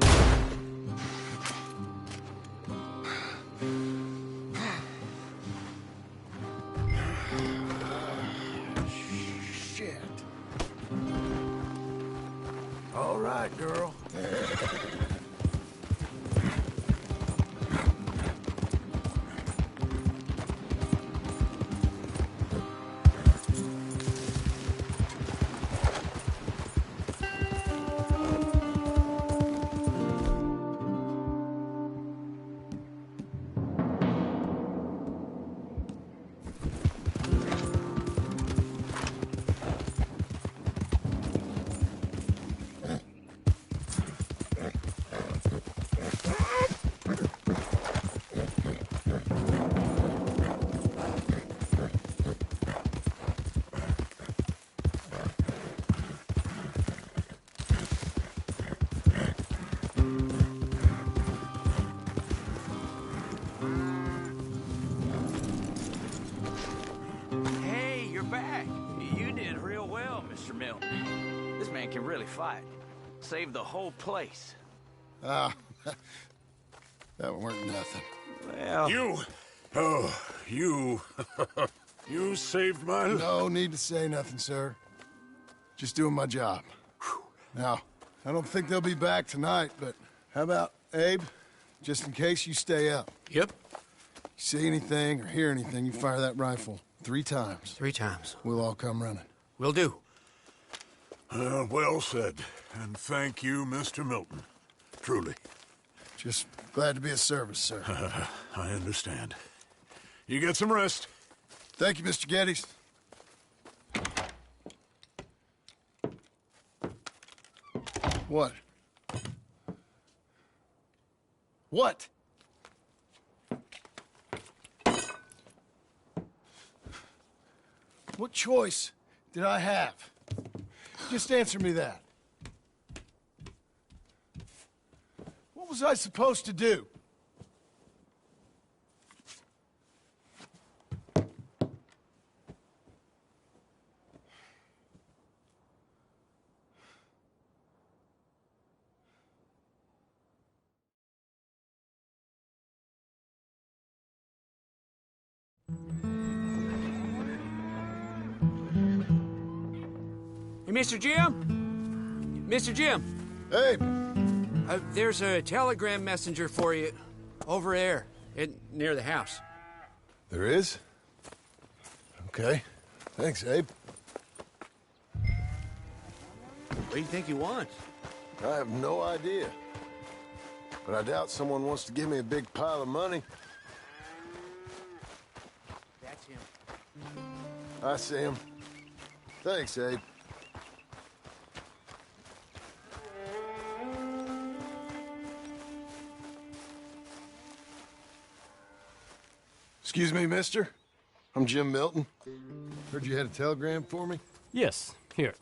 Shit. All right, girl. Hey, you're back. You did real well, Mr. Milton. This man can really fight. Saved the whole place. Ah, that weren't nothing. Well... You... Oh, you... you saved my life. No need to say nothing, sir. Just doing my job. Now, I don't think they'll be back tonight, but how about Abe? Just in case you stay up. Yep. See anything or hear anything, you fire that rifle 3 times. 3 times. We'll all come running. Will do. Well said. And thank you, Mr. Milton. Truly. Just glad to be of service, sir. I understand. You get some rest. Thank you, Mr. Geddes. What? What? What choice did I have? Just answer me that. What was I supposed to do? Hey, Mr. Jim? Mr. Jim? Hey. There's a telegram messenger for you over there, near the house. There is? Okay. Thanks, Abe. What do you think he wants? I have no idea. But I doubt someone wants to give me a big pile of money. That's him. I see him. Thanks, Abe. Excuse me, mister. I'm Jim Milton. Heard you had a telegram for me? Yes. Here.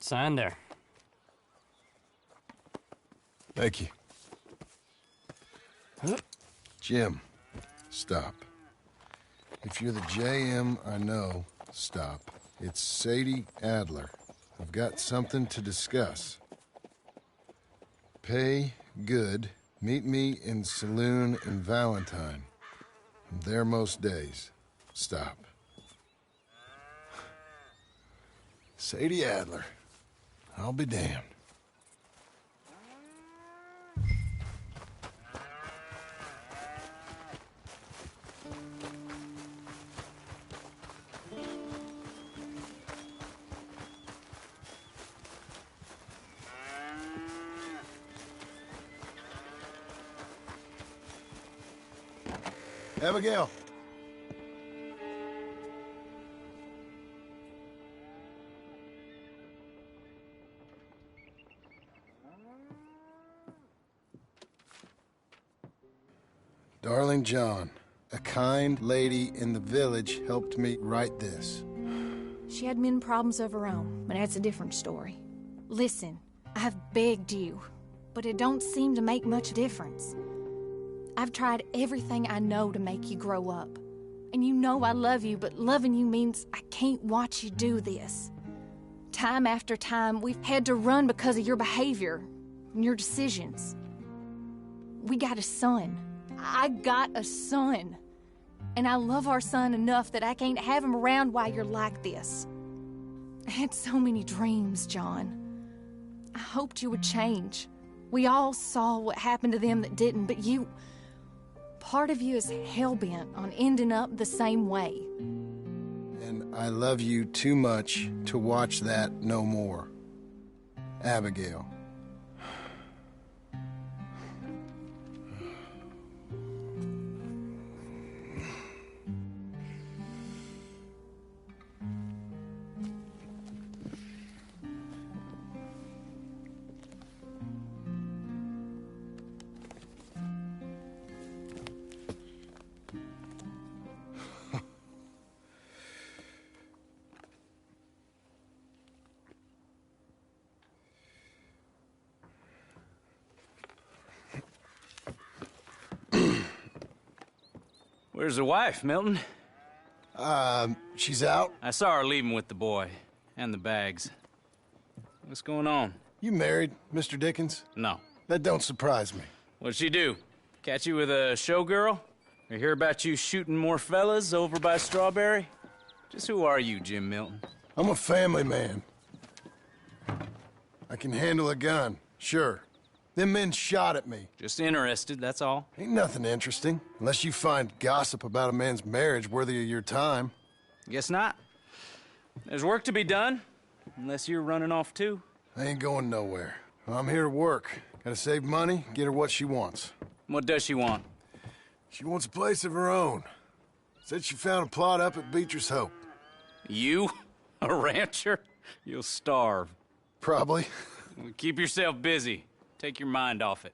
Sign there. Thank you. Jim, stop. If you're the JM I know, stop. It's Sadie Adler. I've got something to discuss. Pay good. Meet me in saloon in Valentine. I'm there most days. Stop. Sadie Adler. I'll be damned. Abigail. Darling John, a kind lady in the village helped me write this. She had men problems of her own, but that's a different story. Listen, I've begged you, but it don't seem to make much difference. I've tried everything I know to make you grow up. And you know I love you, but loving you means I can't watch you do this. Time after time, we've had to run because of your behavior and your decisions. We got a son. I got a son. And I love our son enough that I can't have him around while you're like this. I had so many dreams, John. I hoped you would change. We all saw what happened to them that didn't, but you... Part of you is hell-bent on ending up the same way. And I love you too much to watch that no more. Abigail. Where's the wife, Milton? She's out. I saw her leaving with the boy. And the bags. What's going on? You married, Mr. Dickens? No. That don't surprise me. What'd she do? Catch you with a showgirl? Or hear about you shooting more fellas over by Strawberry? Just who are you, Jim Milton? I'm a family man. I can handle a gun, sure. Them men shot at me. Just interested, that's all. Ain't nothing interesting, unless you find gossip about a man's marriage worthy of your time. Guess not. There's work to be done, unless you're running off too. I ain't going nowhere. I'm here to work. Gotta save money, get her what she wants. What does she want? She wants a place of her own. Said she found a plot up at Beecher's Hope. You? A rancher? You'll starve. Probably. Keep yourself busy. Take your mind off it.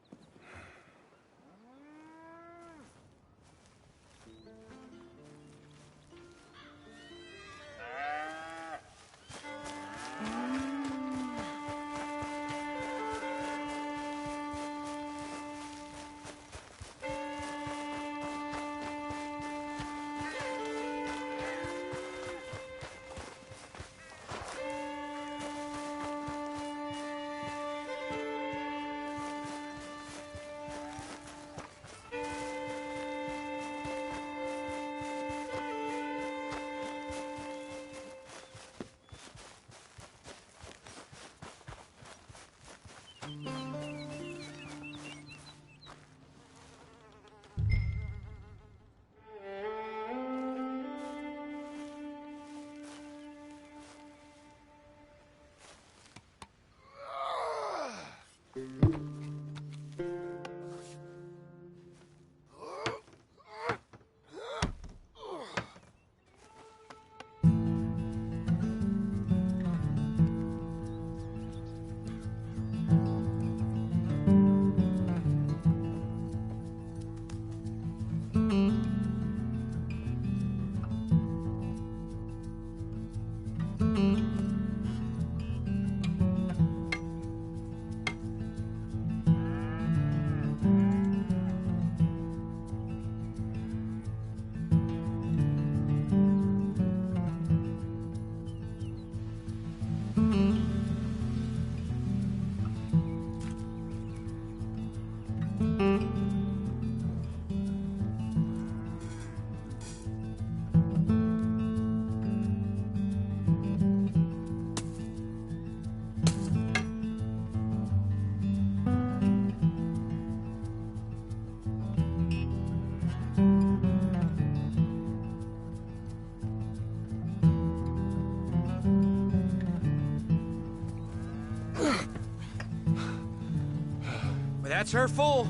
That's her full.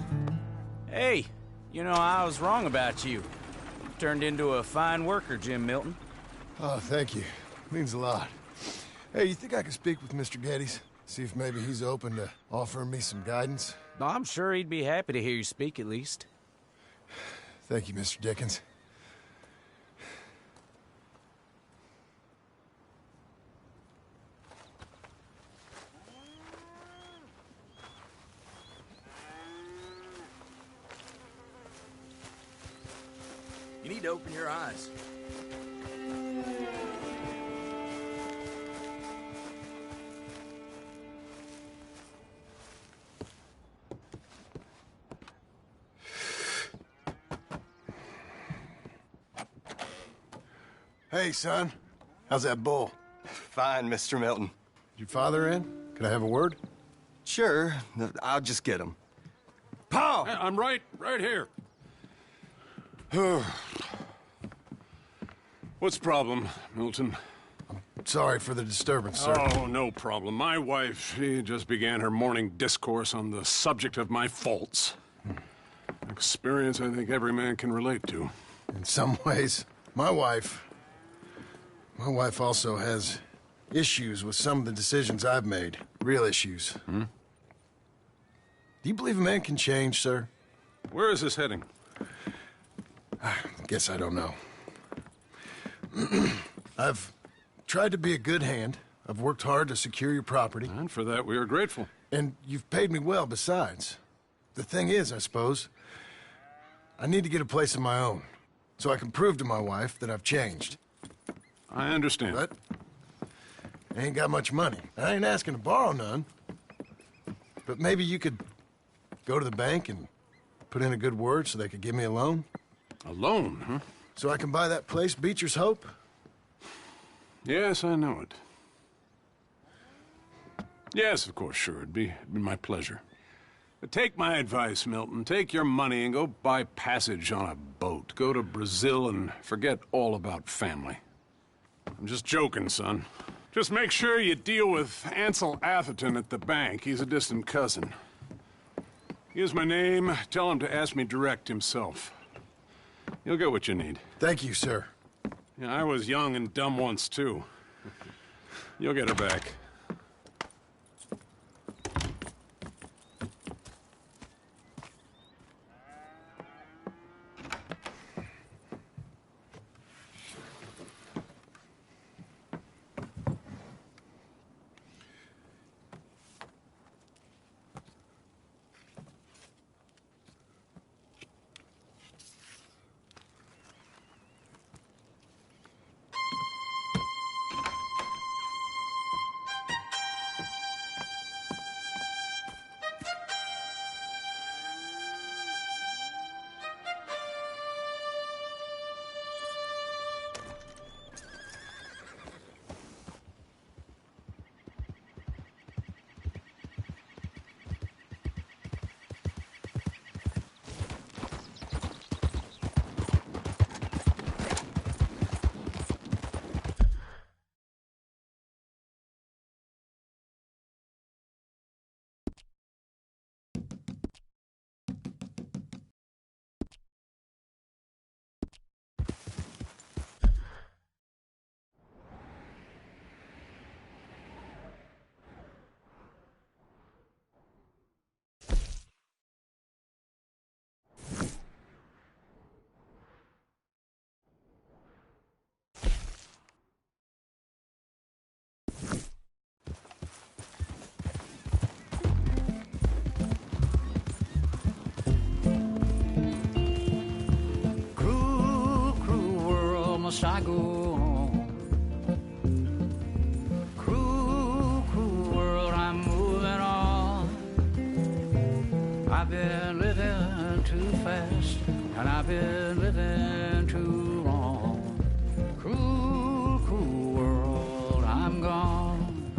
Hey, you know, I was wrong about you. Turned into a fine worker, Jim Milton. Oh, thank you. Means a lot. Hey, you think I could speak with Mr. Geddes? See if maybe he's open to offering me some guidance? I'm sure he'd be happy to hear you speak, at least. Thank you, Mr. Dickens. You need to open your eyes. Hey, son. How's that bull? Fine, Mr. Milton. Your father in? Could I have a word? Sure. I'll just get him. Pa! Hey, I'm right here. What's the problem, Milton? Sorry for the disturbance, sir. Oh, no problem. My wife, she just began her morning discourse on the subject of my faults. Experience I think every man can relate to. In some ways, my wife also has issues with some of the decisions I've made. Real issues. Hmm? Do you believe a man can change, sir? Where is this heading? I guess I don't know. I've tried to be a good hand. I've worked hard to secure your property. And for that, we are grateful. And you've paid me well, besides. The thing is, I suppose, I need to get a place of my own, so I can prove to my wife that I've changed. I understand. But I ain't got much money. I ain't asking to borrow none. But maybe you could go to the bank and put in a good word so they could give me a loan? A loan, huh? So I can buy that place, Beecher's Hope? Yes, I know it. Yes, of course, sure. It'd be my pleasure. But take my advice, Milton. Take your money and go buy passage on a boat. Go to Brazil and forget all about family. I'm just joking, son. Just make sure you deal with Ansel Atherton at the bank. He's a distant cousin. Here's my name. Tell him to ask me direct himself. You'll get what you need. Thank you, sir. Yeah, I was young and dumb once, too. You'll get her back. Must I go on? Cruel, cruel world, I'm moving on. I've been living too fast, and I've been living too long. Cruel, cruel world, I'm gone.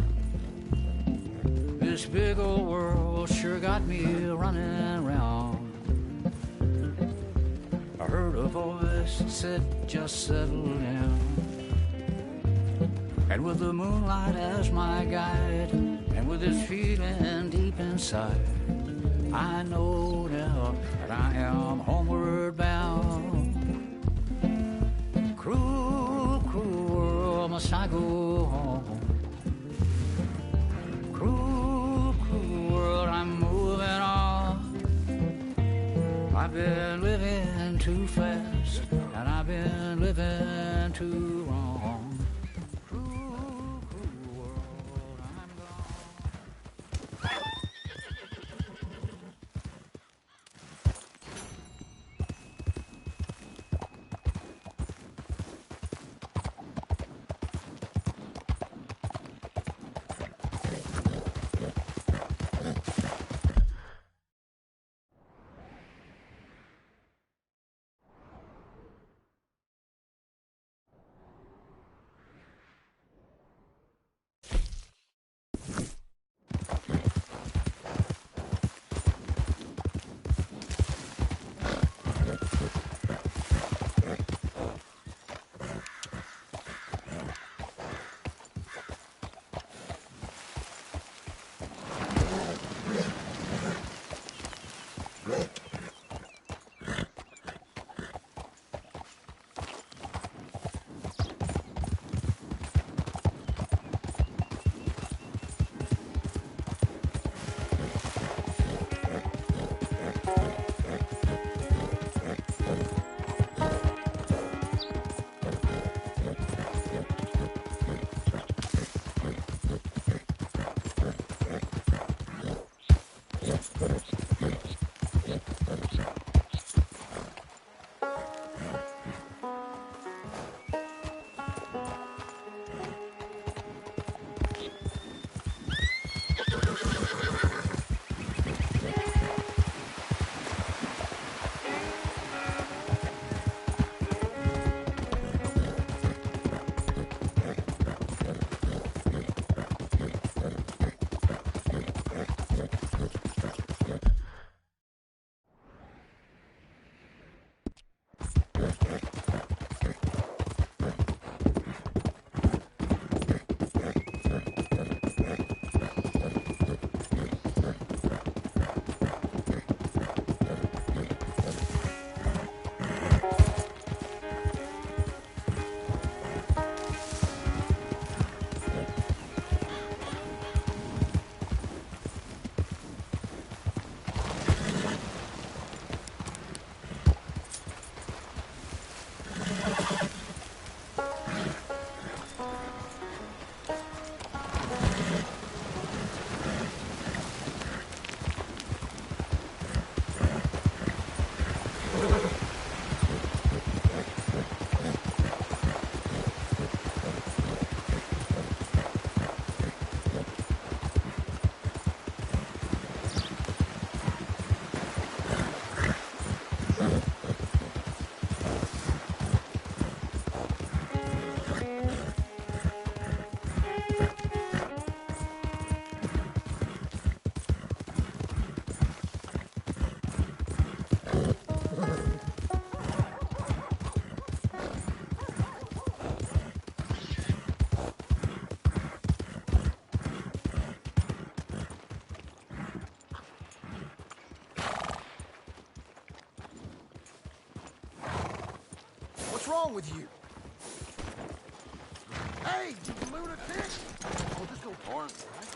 This big old world sure got me running around. I heard a voice that said, just settle down. And with the moonlight as my guide, and with this feeling deep inside, I know now that I am homeward bound. must I go home? Cruel, cruel world, I'm moving on. I've been living too fast, and I've been living too wrong. Cruel, cruel world, I'm gone. What's wrong with you? Hey, you lunatic! Oh, this no porn, right?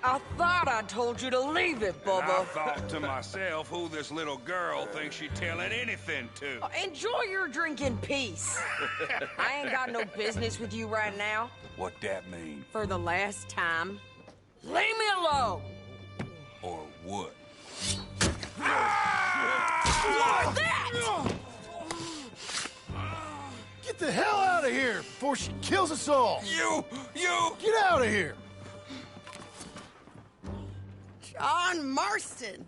I thought I told you to leave it, And I Bubba. thought to myself who this little girl thinks she's telling anything to. Enjoy your drink in peace. I ain't got no business with you right now. What that mean? For the last time, leave me alone. Or what? What's that? Get the hell out of here before she kills us all! You! Get out of here! John Marston.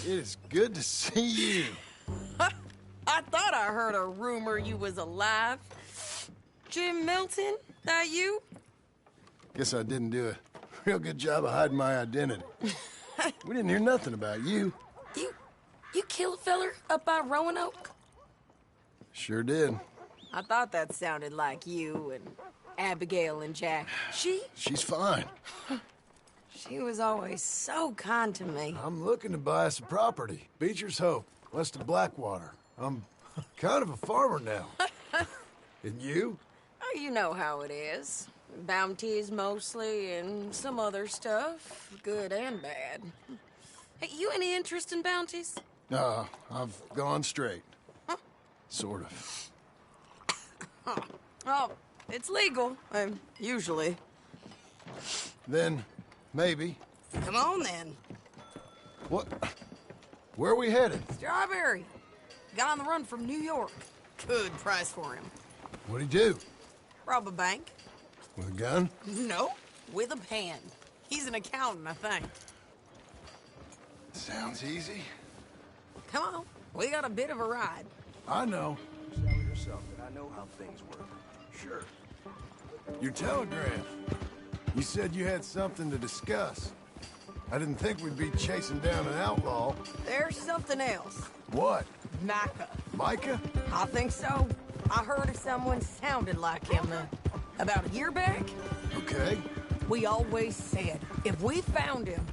It is good to see you. I thought I heard a rumor you was alive. Jim Milton, that you? Guess I didn't do a real good job of hiding my identity. We didn't hear nothing about you. You kill a feller up by Roanoke? Sure did. I thought that sounded like you and Abigail and Jack. She's fine. She was always so kind to me. I'm looking to buy us a property. Beecher's Hope, west of Blackwater. I'm kind of a farmer now. And you? Oh, you know how it is. Bounties mostly, and some other stuff, good and bad. Hey, you any interest in bounties? I've gone straight. Huh? Sort of. Oh, it's legal, usually. Then, maybe. Come on, then. What? Where are we headed? Strawberry. Guy on the run from New York. Good price for him. What'd he do? Rob a bank. With a gun? No, with a pen. He's an accountant, I think. Sounds easy. Come on, we got a bit of a ride. I know. Tell yourself that I know how things work. Sure. Your telegram. You said you had something to discuss. I didn't think we'd be chasing down an outlaw. There's something else. What? Micah. Micah? I think so. I heard of someone sounded like him about a year back. Okay. We always said, if we found him...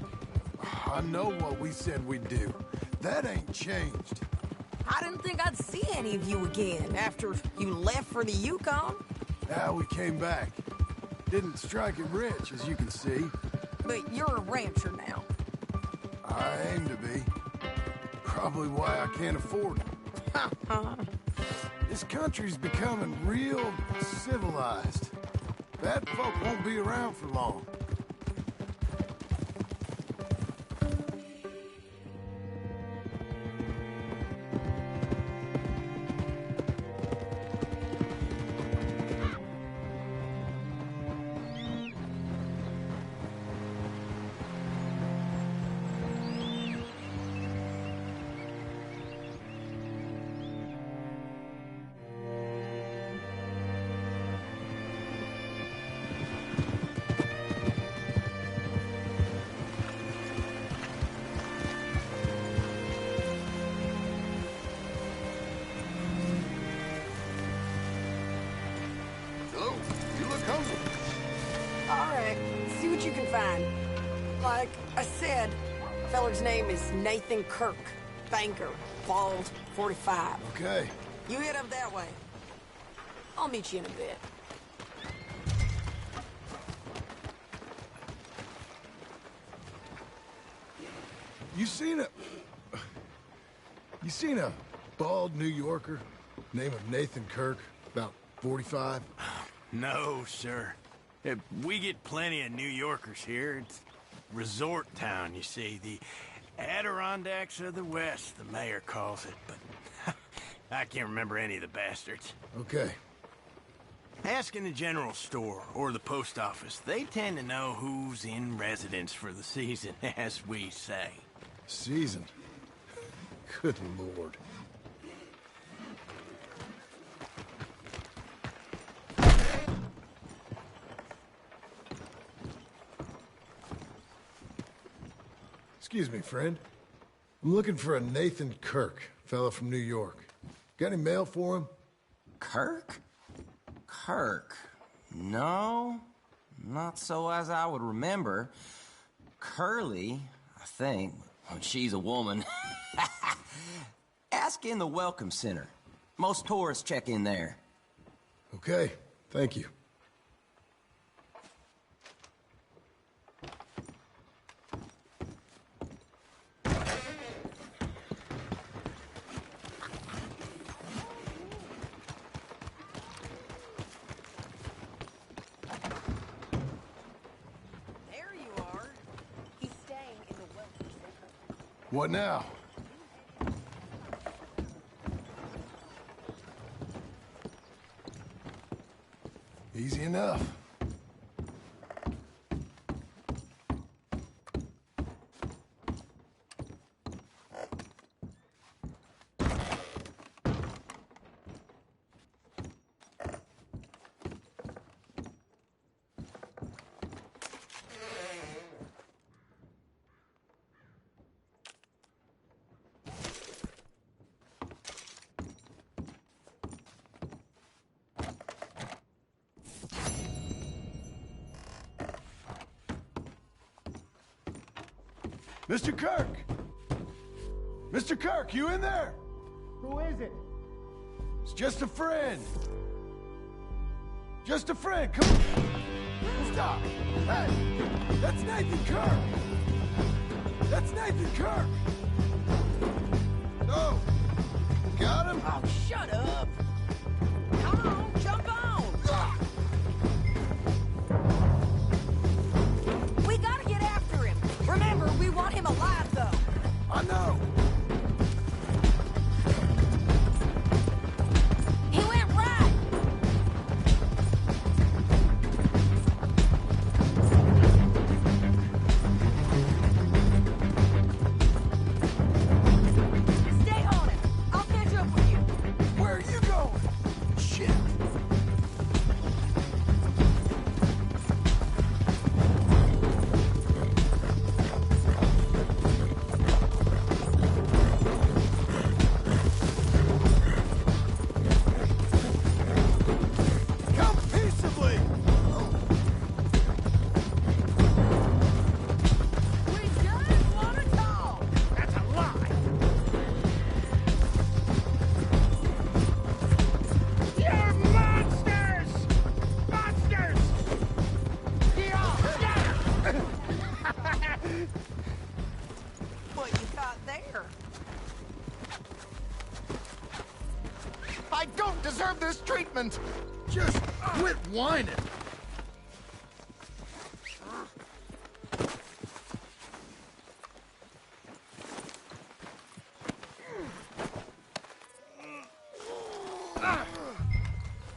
I know what we said we'd do. That ain't changed. I didn't think I'd see any of you again after you left for the Yukon. We came back. Didn't strike it rich, as you can see. But you're a rancher now. I aim to be. Probably why I can't afford it. This country's becoming real civilized. Bad folk won't be around for long. You can find. Like I said, feller's name is Nathan Kirk. Banker. Bald. 45. Okay. You head up that way. I'll meet you in a bit. You seen a bald New Yorker, name of Nathan Kirk, about 45? No, sir. We get plenty of New Yorkers here. It's resort town, you see. The Adirondacks of the West, the mayor calls it, but I can't remember any of the bastards. Okay. Ask in the general store or the post office. They tend to know who's in residence for the season, as we say. Season? Good Lord. Excuse me, friend. I'm looking for a Nathan Kirk, fella from New York. Got any mail for him? Kirk? Kirk? No, not so as I would remember. Curly, I think. Well, she's a woman. Ask in the Welcome Center. Most tourists check in there. Okay, thank you. What now? Easy enough. Mr. Kirk! Mr. Kirk, you in there? Who is it? It's just a friend. Just a friend, come on. Stop! Hey! That's Nathan Kirk! That's Nathan Kirk! Oh! Got him? Oh, shut up! Come on, jump on! We gotta get after him. Remember, we want him alive, though. I know! He went right! Stay on him. I'll catch up with you. Where are you going? Shit! Come peaceably! We just want to talk. That's a lie! You're monsters! Monsters! Get off! What you got there? I don't deserve this treatment! Just quit whining!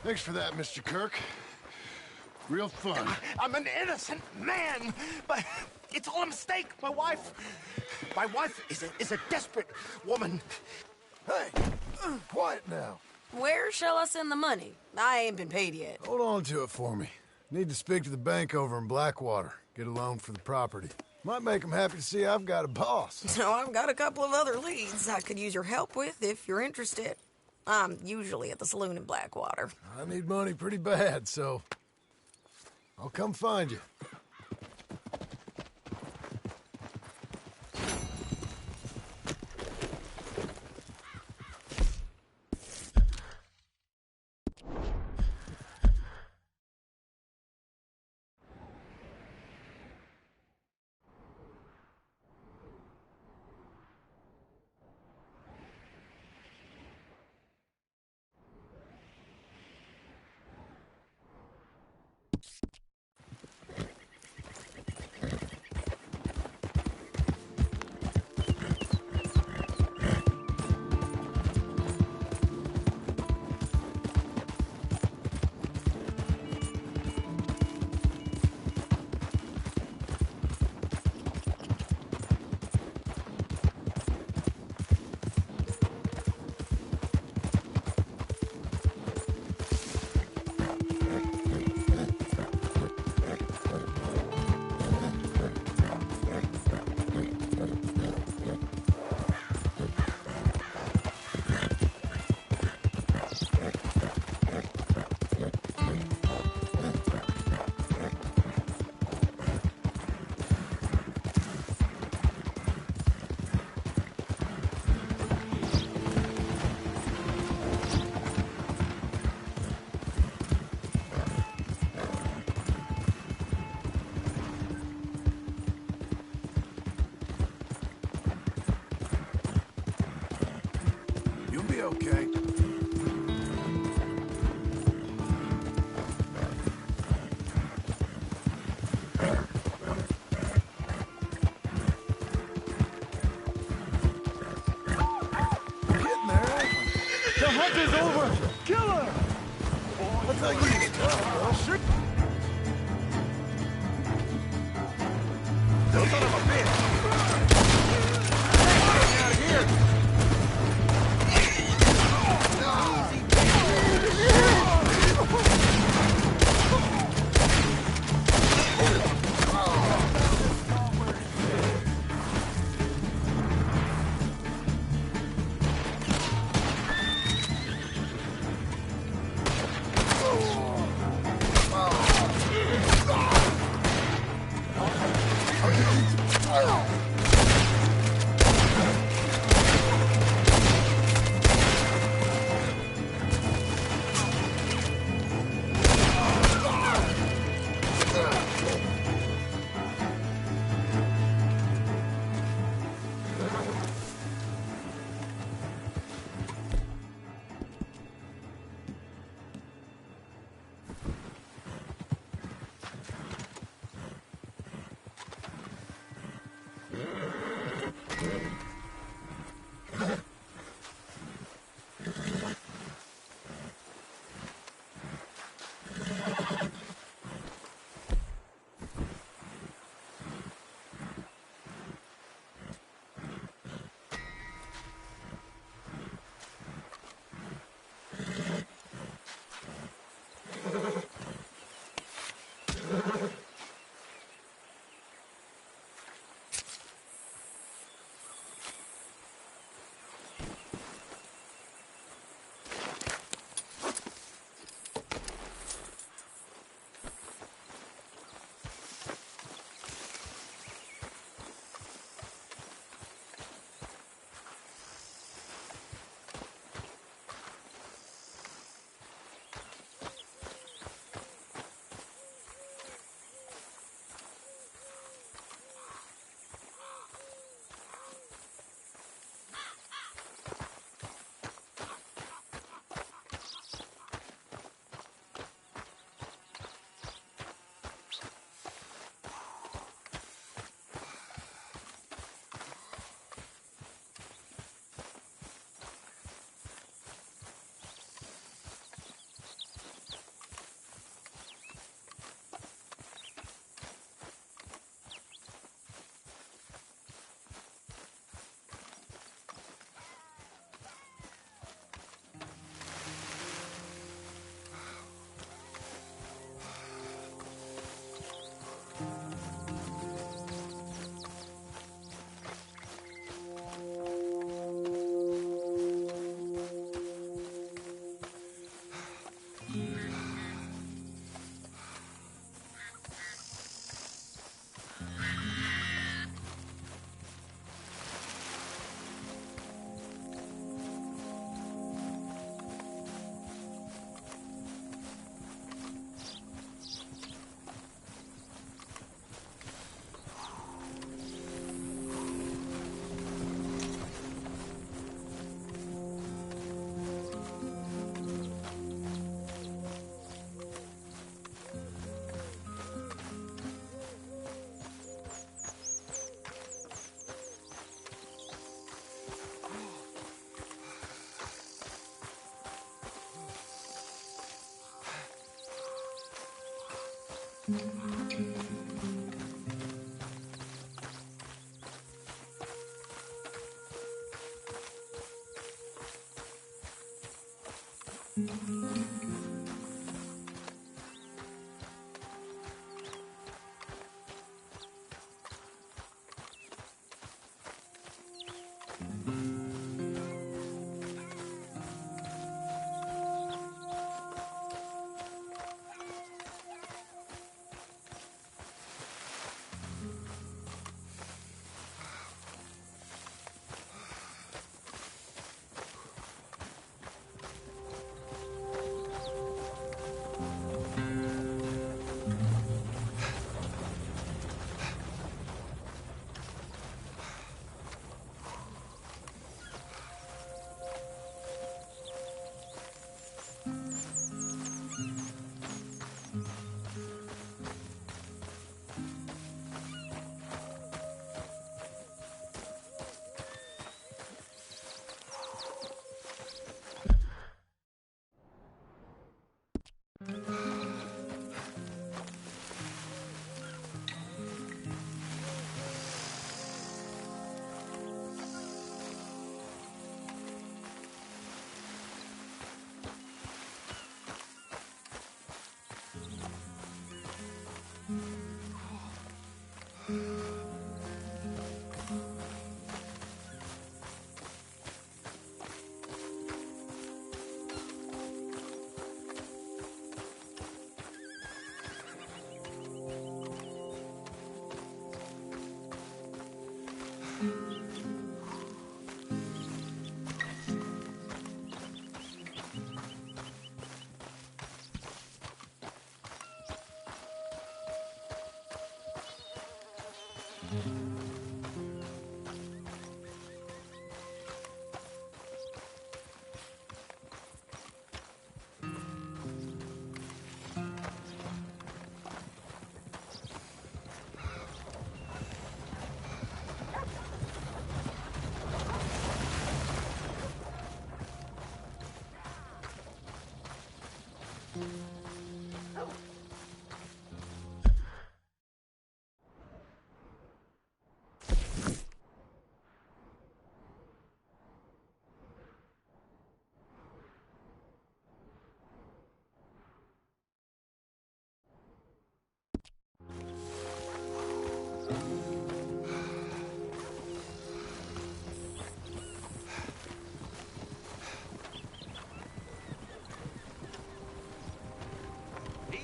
Thanks for that, Mr. Kirk. Real fun. I'm an innocent man, but it's all a mistake. My wife is a desperate woman. Hey, quiet now. Where shall I send the money? I ain't been paid yet. Hold on to it for me. Need to speak to the bank over in Blackwater. Get a loan for the property. Might make them happy to see I've got a boss. So I've got a couple of other leads I could use your help with if you're interested. I'm usually at the saloon in Blackwater. I need money pretty bad, so I'll come find you. Okay. The hunt is over! Kill her! What's that you tough, bro? Son of a bitch! Get out of here!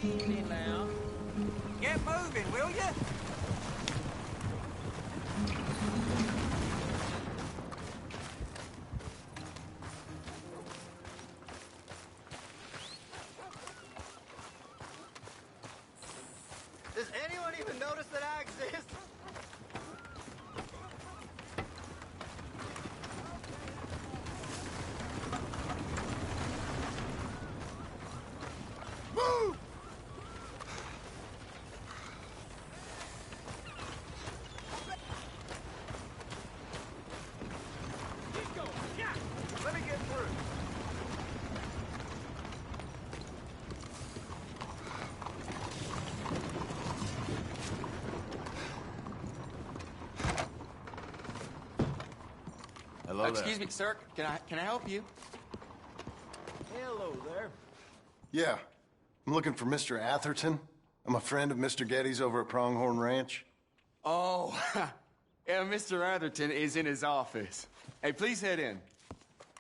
Easy now. Get moving, will you? Does anyone even notice that I exist? Move! Let me get through. Hello there. Excuse me, sir. Can I help you? Hello there. Yeah. I'm looking for Mr. Atherton. I'm a friend of Mr. Getty's over at Pronghorn Ranch. Oh, yeah, Mr. Atherton is in his office. Hey, please head in.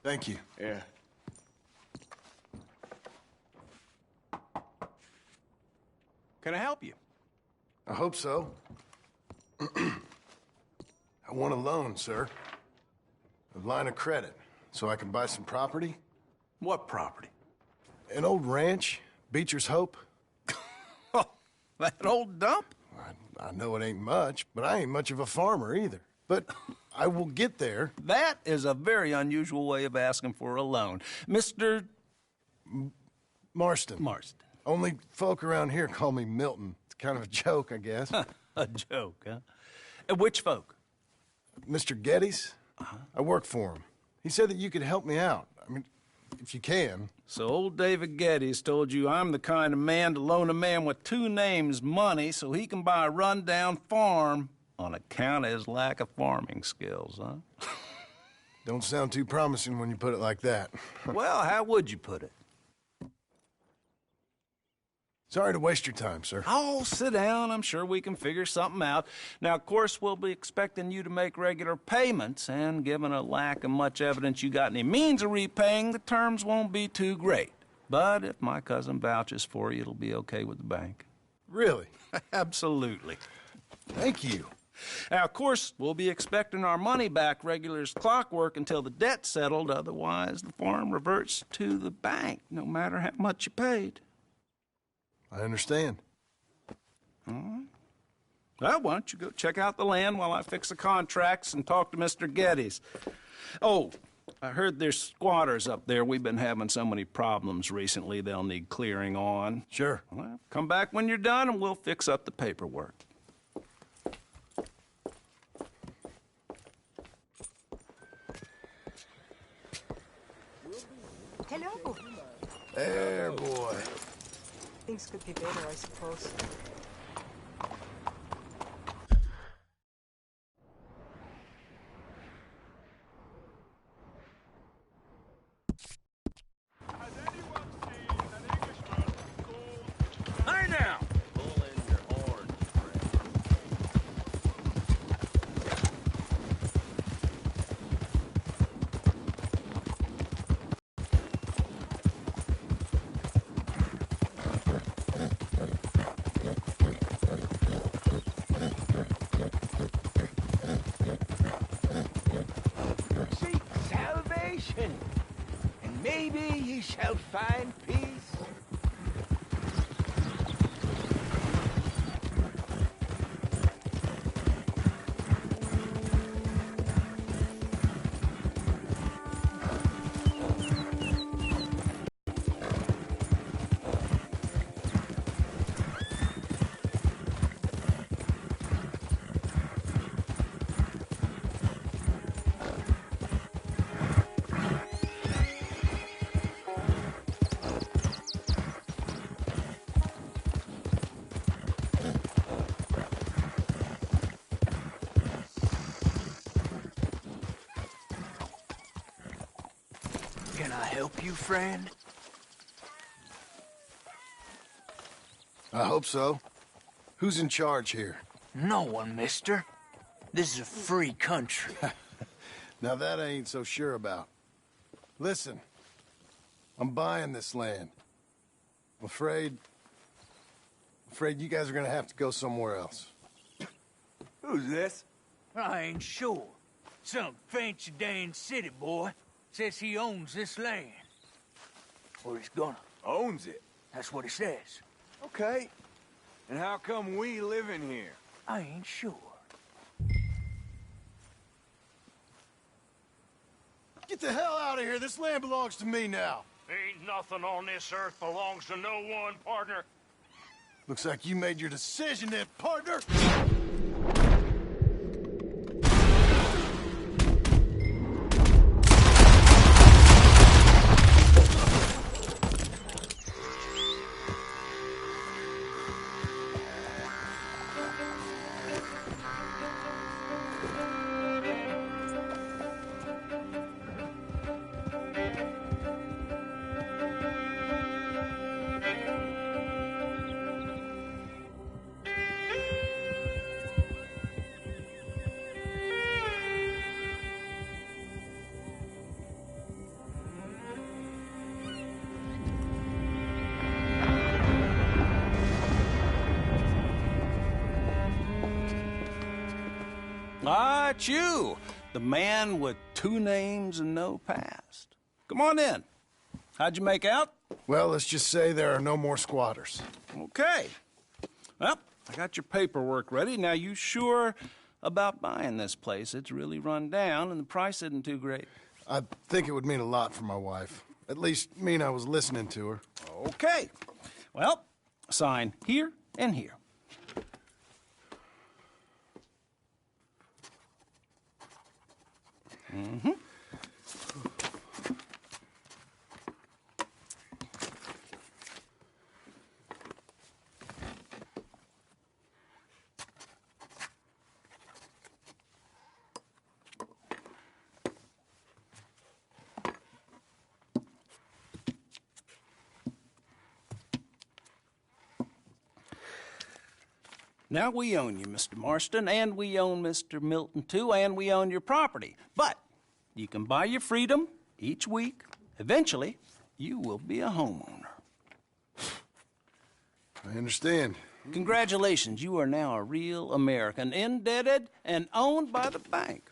Thank you. Yeah. Can I help you? I hope so. I want a loan, sir. A line of credit, so I can buy some property. What property? An old ranch, Beecher's Hope. That old dump? I know it ain't much, but I ain't much of a farmer either. But I will get there. That is a very unusual way of asking for a loan. Mr. Marston. Marston. Only folk around here call me Milton. It's kind of a joke, I guess. A joke, huh? Which folk? Mr. Getty's. I work for him. He said that you could help me out. I mean, if you can. So old David Geddes told you I'm the kind of man to loan a man with two names money so he can buy a rundown farm on account of his lack of farming skills, huh? Don't sound too promising when you put it like that. Well, how would you put it? Sorry to waste your time, sir. Oh, sit down. I'm sure we can figure something out. Now, of course, we'll be expecting you to make regular payments, and given a lack of much evidence you got any means of repaying, the terms won't be too great. But if my cousin vouches for you, it'll be okay with the bank. Really? Absolutely. Thank you. Now, of course, we'll be expecting our money back regular as clockwork until the debt's settled. Otherwise, the farm reverts to the bank, no matter how much you paid. I understand. All right. Well, why don't you go check out the land while I fix the contracts and talk to Mr. Geddes. Oh, I heard there's squatters up there. We've been having so many problems recently, they'll need clearing on. Sure. Well, come back when you're done and we'll fix up the paperwork. Hello. There, boy. Things could be better, I suppose. Hey now! Pull in your horn, Seek salvation, and maybe ye shall find peace. Can I help you, friend? I hope so. Who's in charge here? No one, mister. This is a free country. Now that I ain't so sure about. Listen, I'm buying this land. I'm afraid you guys are gonna have to go somewhere else. Who's this? I ain't sure. Some fancy Dan city boy says he owns this land. Or he's gonna. Owns it? That's what he says. Okay. And how come we live in here? I ain't sure. Get the hell out of here. This land belongs to me now. Ain't nothing on this earth belongs to no one, partner. Looks like you made your decision then, partner. Ah, it's you, the man with two names and no past. Come on in. How'd you make out? Well, let's just say there are no more squatters. Okay. Well, I got your paperwork ready. Now, you sure about buying this place? It's really run down, and the price isn't too great. I think it would mean a lot for my wife. At least mean I was listening to her. Okay. Well, sign here and here. Mm-hmm. Now, we own you, Mr. Marston, and we own Mr. Milton, too, and we own your property. But you can buy your freedom each week. Eventually, you will be a homeowner. I understand. Congratulations, you are now a real American, indebted and owned by the bank.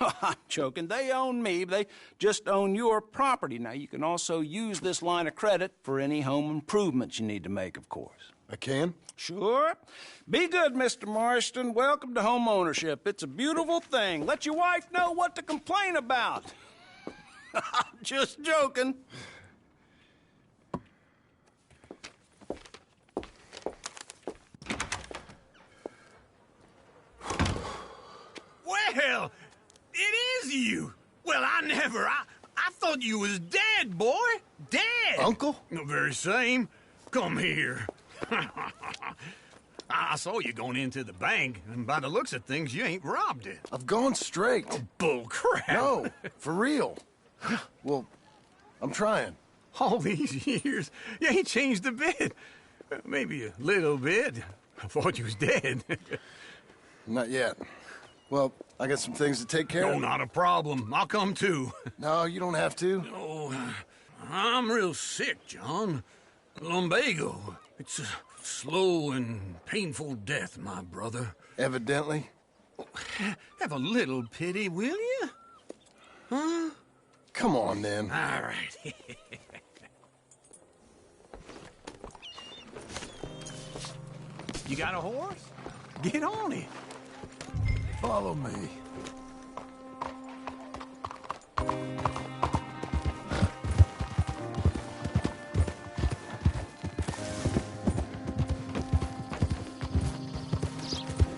I'm joking. They own me. They just own your property. Now, you can also use this line of credit for any home improvements you need to make, of course. I can? Sure. Be good, Mr. Marston. Welcome to home ownership. It's a beautiful thing. Let your wife know what to complain about. I'm just joking. Well, it is you. Well, I thought you was dead, boy. Dead. Uncle? The very same. Come here. I saw you going into the bank, and by the looks of things, you ain't robbed it. I've gone straight. Oh, bull crap. No, for real. Well, I'm trying. All these years, you ain't changed a bit. Maybe a little bit. I thought you was dead. Not yet. Well, I got some things to take care of. No, not a problem. I'll come too. No, you don't have to. No, I'm real sick, John. Lumbago. It's a slow and painful death, my brother. Evidently. Have a little pity, will you? Huh? Come on, then. All right. You got a horse? Get on it. Follow me.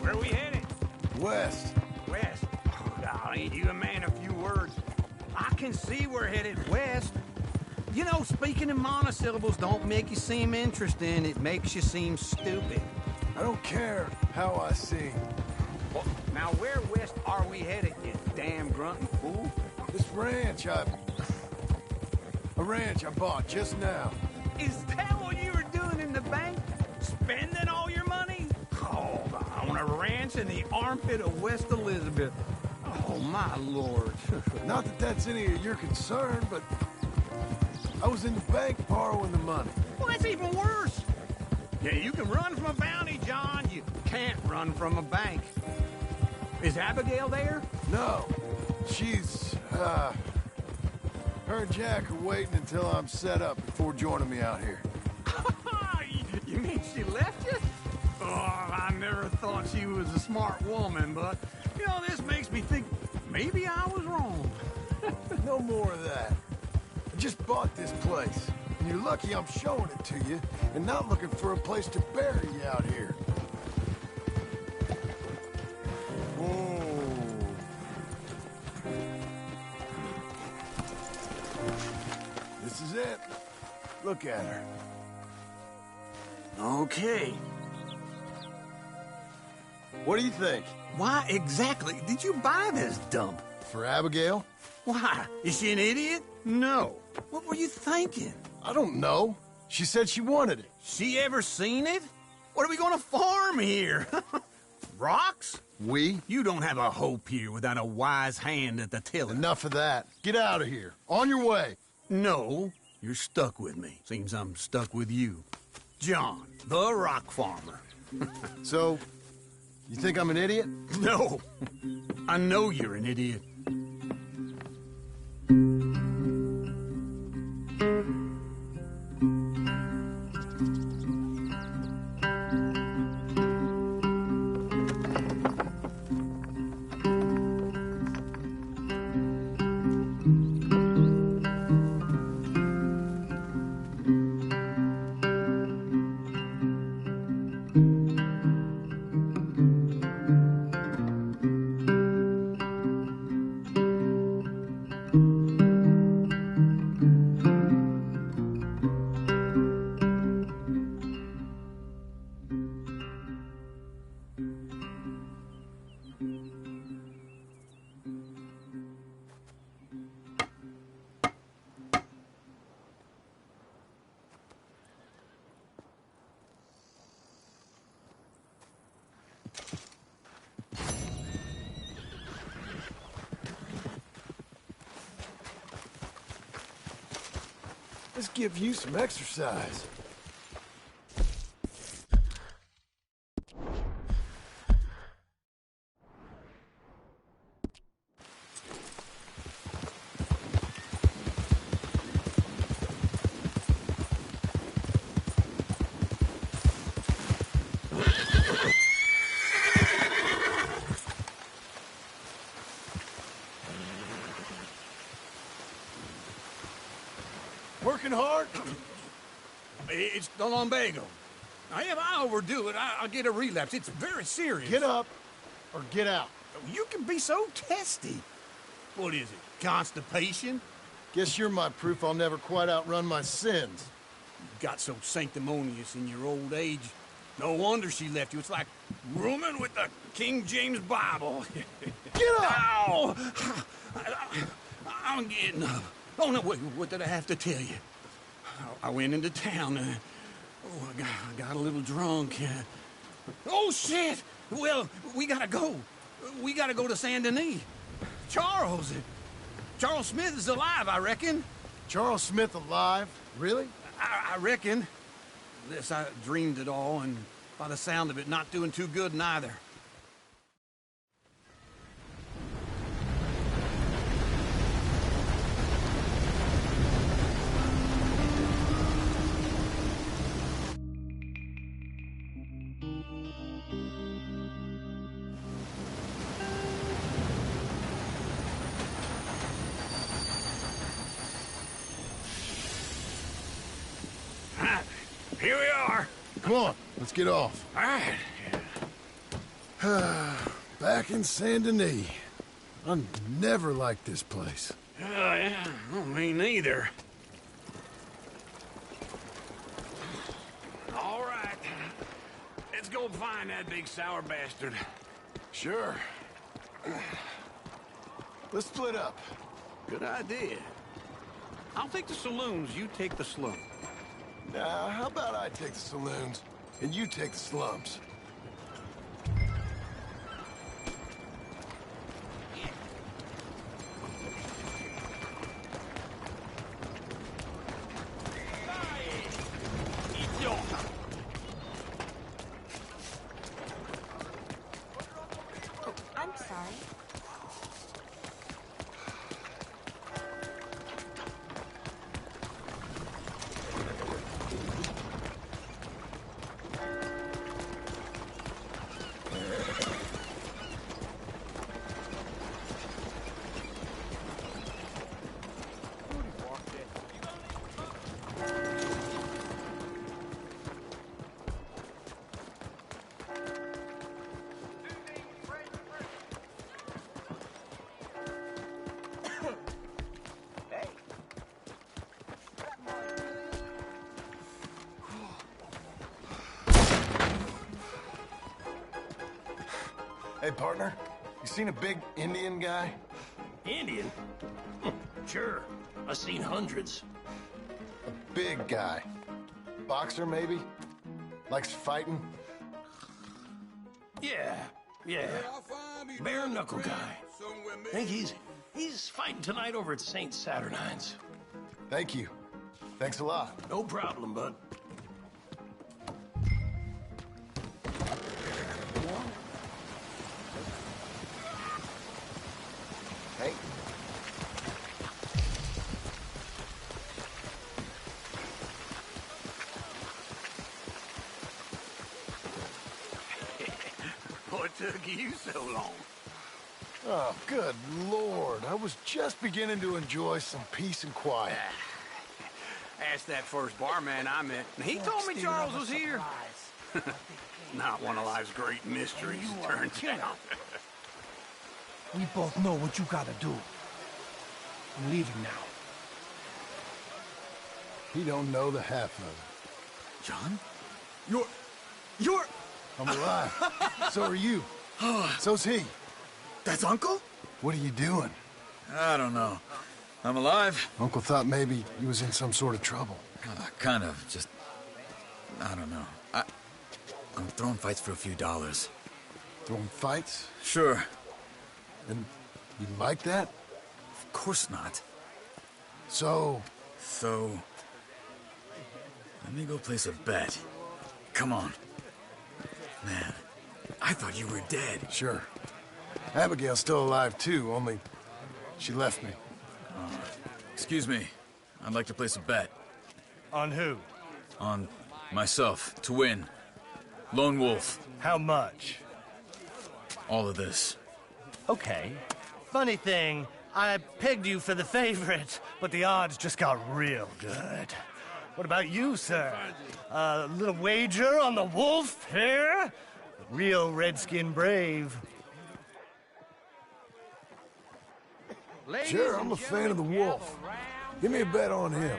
Where are we headed? West. West? Oh, ain't you a man of few words? I can see we're headed west. You know, speaking in monosyllables don't make you seem interesting. It makes you seem stupid. I don't care how I sing. Well, now, where west are we headed, you damn grunting fool? This ranch I bought just now. Is that what you were doing in the bank? Spending all your money? Oh, on a ranch in the armpit of West Elizabeth. Oh, my lord. Not that that's any of your concern, but I was in the bank borrowing the money. Well, that's even worse. Yeah, you can run from a bounty, John. You can't run from a bank. Is Abigail there? No. She's, her and Jack are waiting until I'm set up before joining me out here. You mean she left you? Oh, I never thought she was a smart woman, but, you know, this makes me think maybe I was wrong. No more of that. I just bought this place, and you're lucky I'm showing it to you and not looking for a place to bury you out here. This is it. Look at her. Okay. What do you think? Why exactly did you buy this dump? For Abigail? Why? Is she an idiot? No. What were you thinking? I don't know. She said she wanted it. She ever seen it? What are we gonna farm here? Rocks? We? You don't have a hope here without a wise hand at the tiller. Enough of that. Get out of here. On your way. No, you're stuck with me. Seems I'm stuck with you. John, the rock farmer. So, you think I'm an idiot? No. I know you're an idiot. Let's give you some exercise. Working hard? It's the lumbago. Now, if I overdo it, I'll get a relapse. It's very serious. Get up or get out. You can be so testy. What is it, constipation? Guess you're my proof I'll never quite outrun my sins. You got so sanctimonious in your old age. No wonder she left you. It's like rooming with the King James Bible. Get up! Ow! I'm getting up. Oh, no, wait, what did I have to tell you? I went into town. I got a little drunk. Oh, shit! Well, we gotta go. We gotta go to Saint Denis. Charles Smith is alive, I reckon. Charles Smith alive? Really? I reckon. This, I dreamed it all, and by the sound of it, not doing too good neither. Here we are. Come on, let's get off. All right. Back in Saint Denis. I never liked this place. Yeah, well, me neither. All right. Let's go find that big sour bastard. Sure. Let's split up. Good idea. I'll take the saloons, you take the slum. Now, how about I take the saloons, and you take the slums? I'm sorry. Hey, partner, you seen a big Indian guy? Indian? Sure. I've seen hundreds. A big guy. Boxer, maybe? Likes fighting? Yeah. Bare knuckle guy. Think he's fighting tonight over at St. Saturnine's. Thank you. Thanks a lot. No problem, bud. Hey. What took you so long? Oh, good Lord. I was just beginning to enjoy some peace and quiet. Asked that first barman I met, and he told me Charles was here. Not one of life's great mysteries, turns out. We both know what you gotta do. I'm leaving now. He don't know the half of it. John? You're... I'm alive. So are you. So's he. That's Uncle? What are you doing? I don't know. I'm alive. Uncle thought maybe he was in some sort of trouble. Kind of. Just... I don't know. I'm throwing fights for a few dollars. Throwing fights? Sure. And you like that? Of course not. So, let me go place a bet. Come on. Man, I thought you were dead. Sure. Abigail's still alive, too, only she left me. Excuse me. I'd like to place a bet. On who? On myself, to win. Lone Wolf. How much? All of this. Okay. Funny thing, I pegged you for the favorite, but the odds just got real good. What about you, sir? A little wager on the wolf here? Real redskin brave. Sure, I'm a fan of the wolf. Give me a bet on him.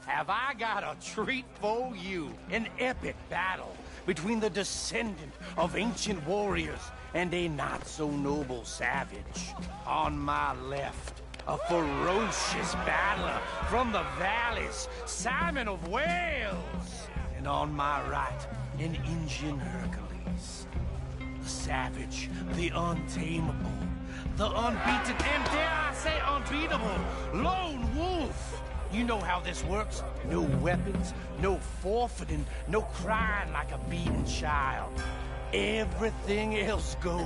Have I got a treat for you? An epic battle between the descendant of ancient warriors and a not-so-noble savage. On my left, a ferocious battler from the valleys, Simon of Wales. And on my right, an Indian Hercules. The savage, the untamable, the unbeaten, and dare I say unbeatable, Lone Wolf. You know how this works. No weapons, no forfeiting, no crying like a beaten child. Everything else goes.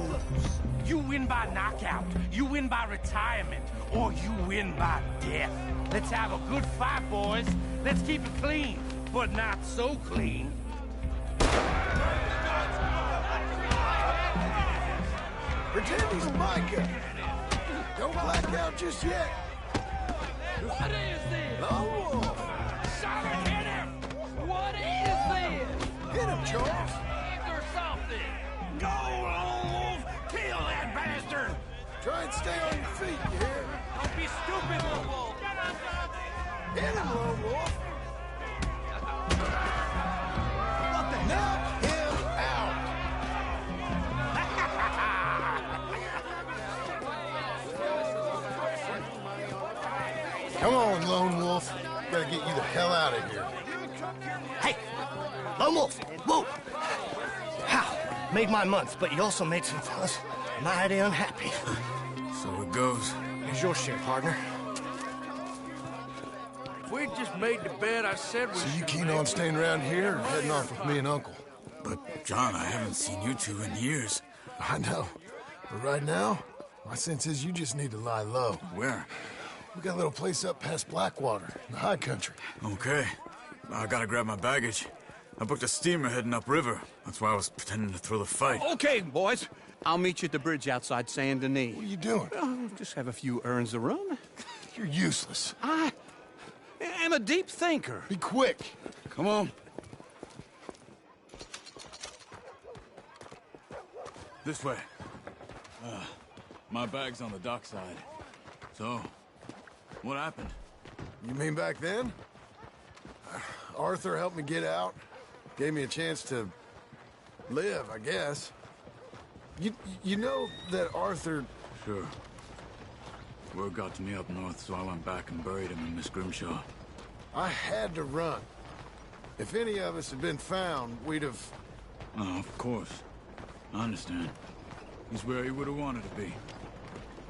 You win by knockout, you win by retirement, or you win by death. Let's have a good fight, boys. Let's keep it clean, but not so clean. Pretend he's Micah. Don't black out just yet. What is this? Lone Wolf. Someone hit him! What is this? Hit him, Charles. Or something. Go, Lone Wolf! Kill that bastard! Try and stay on your feet, you hear? Don't be stupid, Lone Wolf! Hit him, Lone Wolf. Knock him out. Come on, Lone Wolf. Gotta get you the hell out of here. Hey, Lone Wolf, whoa! How? Made my month, but you also made some fellas mighty unhappy. So it goes. Here's your share, partner. If we just made the bet I said we So you keen on staying around here or heading off with me and Uncle? But, John, I haven't seen you two in years. I know. But right now, my sense is you just need to lie low. Where? We got a little place up past Blackwater, in the high country. Okay. I gotta grab my baggage. I booked a steamer heading upriver. That's why I was pretending to throw the fight. Okay, boys. I'll meet you at the bridge outside Saint Denis. What are you doing? Just have a few errands to run. You're useless. I am a deep thinker. Be quick. Come on. This way. My bag's on the dockside. So, what happened? You mean back then? Arthur helped me get out. Gave me a chance to live, I guess. You know that Arthur... Sure. Word got to me up north, so I went back and buried him in Miss Grimshaw. I had to run. If any of us had been found, we'd have... Oh, of course. I understand. He's where he would have wanted to be.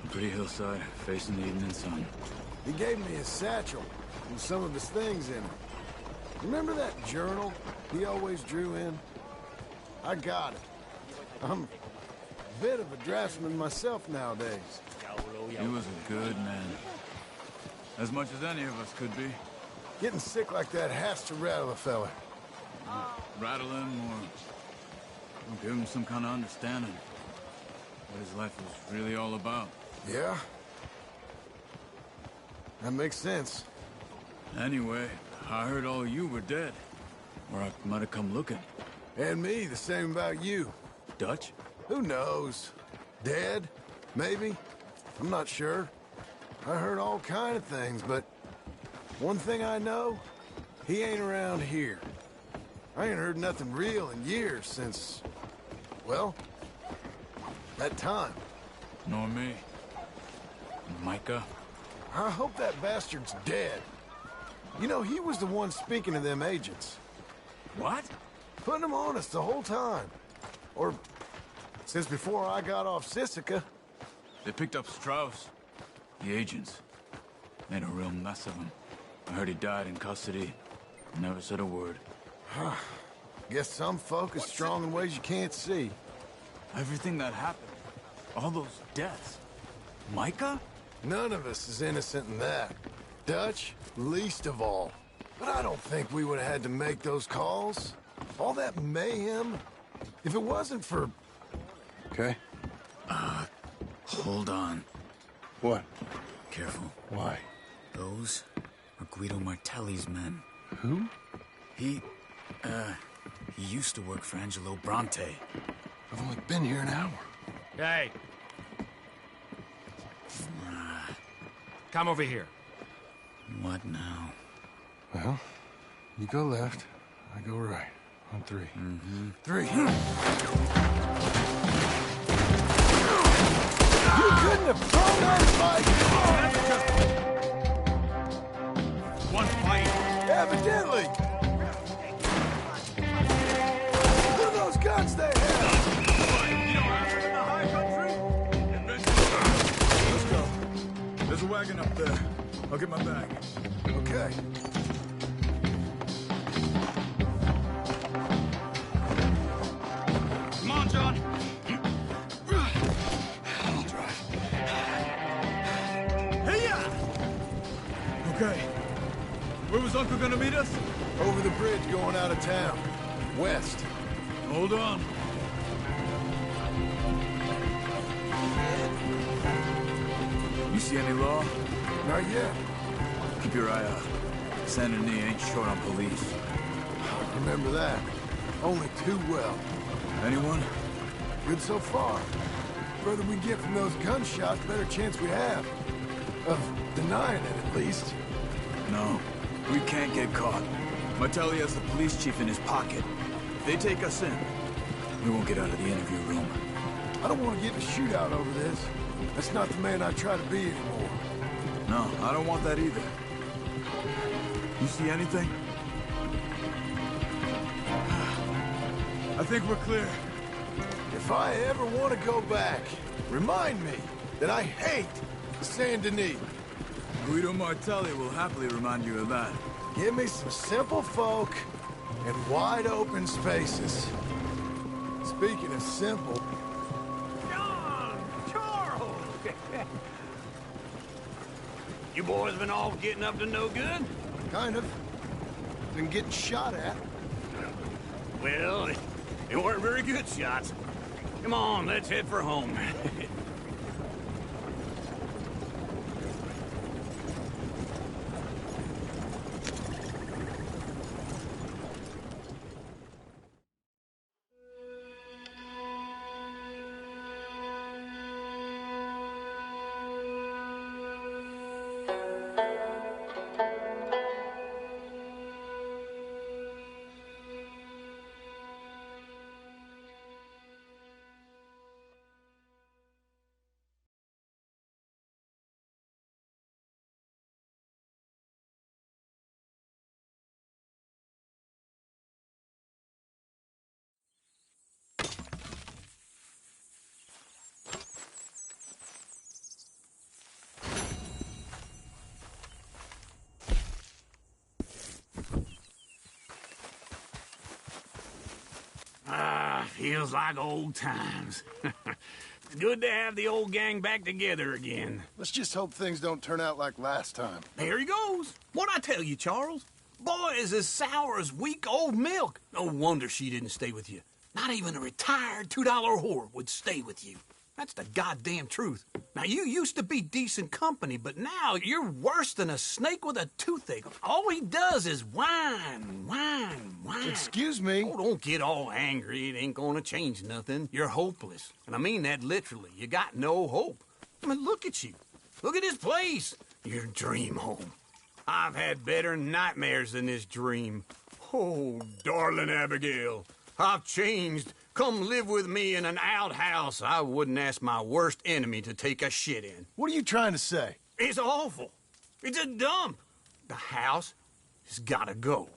A pretty hillside, facing the evening sun. He gave me his satchel with some of his things in it. Remember that journal he always drew in? I got it. I'm a bit of a draftsman myself nowadays. He was a good man. As much as any of us could be. Getting sick like that has to rattle a fella. Rattle him or give him some kind of understanding. What his life was really all about. Yeah? That makes sense. Anyway, I heard all you were dead. Or I might have come looking. And me, the same about you. Dutch? Who knows? Dead? Maybe? I'm not sure. I heard all kind of things, but one thing I know, he ain't around here. I ain't heard nothing real in years since, well, that time. Nor me. And Micah? I hope that bastard's dead. You know, he was the one speaking to them agents. What? Putting them on us the whole time. Or Since before I got off Sisika. They picked up Strauss. The agents. Made a real mess of him. I heard he died in custody. Never said a word. Guess some folk are strong in ways you can't see. Everything that happened. All those deaths. Micah? None of us is innocent in that. Dutch, least of all. But I don't think we would have had to make those calls. All that mayhem. If it wasn't for... Okay? Hold on. What? Careful. Why? Those are Guido Martelli's men. Who? He used to work for Angelo Bronte. I've only been here an hour. Hey. Come over here. What now? Well, you go left, I go right. On 3. Mm-hmm. 3. You couldn't have thrown that fight! One fight. Evidently! Look at those guns they have! Let's go. There's a wagon up there. I'll get my bag. Okay. Come on, John. I'll drive. Hey-ya! Okay. Where was Uncle gonna meet us? Over the bridge going out of town. West. Hold on. You see any law? Not yet. Keep your eye out. Saint Denis ain't short on police. Remember that. Only too well. Anyone? Good so far. Further we get from those gunshots, better chance we have. Of denying it, at least. No. We can't get caught. Martelli has the police chief in his pocket. If they take us in, we won't get out of the interview room. I don't want to get in a shootout over this. That's not the man I try to be anymore. No, I don't want that either. You see anything? I think we're clear. If I ever want to go back, remind me that I hate Saint Denis. Guido Martelli will happily remind you of that. Give me some simple folk and wide open spaces. Speaking of simple... John! Charles! You boys been all getting up to no good? Kind of. Been getting shot at. Well, they weren't very good shots. Come on, let's head for home. Feels like old times. It's good to have the old gang back together again. Let's just hope things don't turn out like last time. There he goes. What'd I tell you, Charles? Boy is as sour as weak old milk. No wonder she didn't stay with you. Not even a retired $2 whore would stay with you. That's the goddamn truth. Now, you used to be decent company, but now you're worse than a snake with a toothache. All he does is whine, whine, whine. Excuse me? Oh, don't get all angry. It ain't gonna change nothing. You're hopeless. And I mean that literally. You got no hope. I mean, look at you. Look at this place. Your dream home. I've had better nightmares than this dream. Oh, darling Abigail, I've changed. Come live with me in an outhouse I wouldn't ask my worst enemy to take a shit in. What are you trying to say? It's awful. It's a dump. The house has gotta go.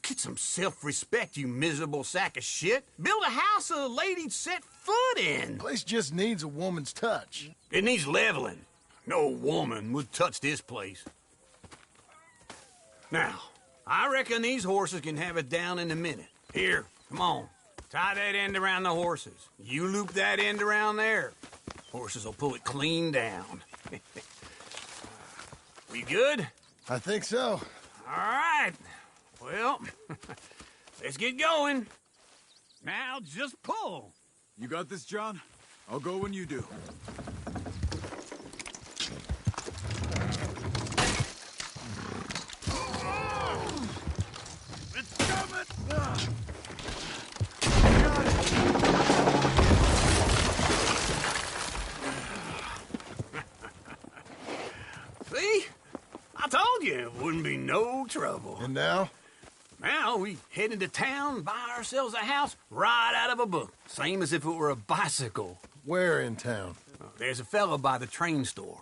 Get some self-respect, you miserable sack of shit. Build a house a lady'd set foot in. Place just needs a woman's touch. It needs leveling. No woman would touch this place. Now, I reckon these horses can have it down in a minute. Here, come on. Tie that end around the horses. You loop that end around there. Horses will pull it clean down. We good? I think so. All right. Well, let's get going. Now, just pull. You got this, John? I'll go when you do. It's coming! See? I told you it wouldn't be no trouble. And now? Now we head into town, buy ourselves a house right out of a book. Same as if it were a bicycle. Where in town? There's a fellow by the train store.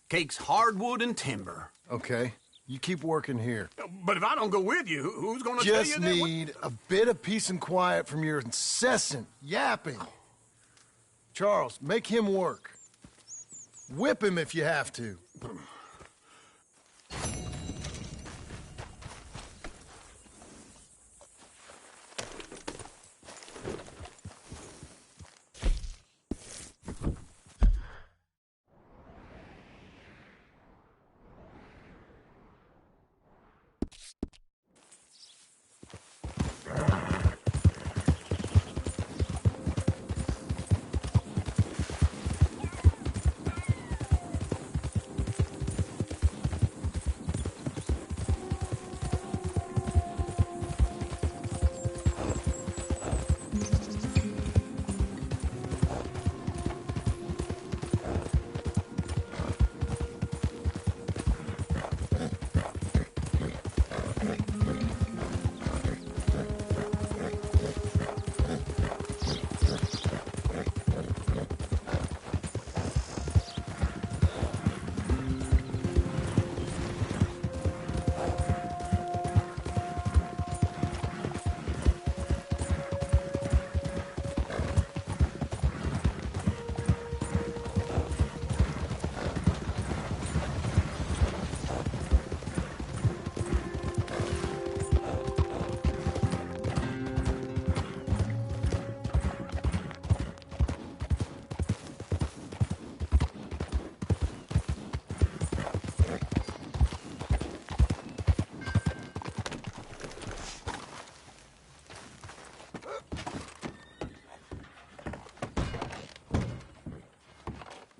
Cakes hardwood and timber. Okay. You keep working here. But if I don't go with you, who's going to tell you Just that? need a bit of peace and quiet from your incessant yapping. Charles, make him work. Whip him if you have to.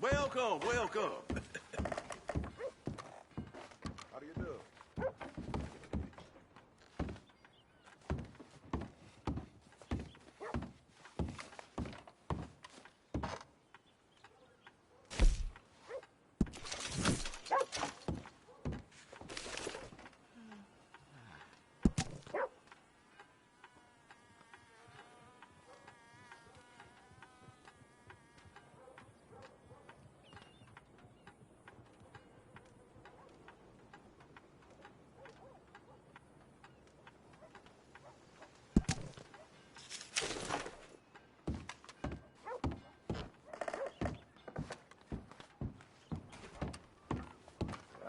Welcome, welcome. How do you do?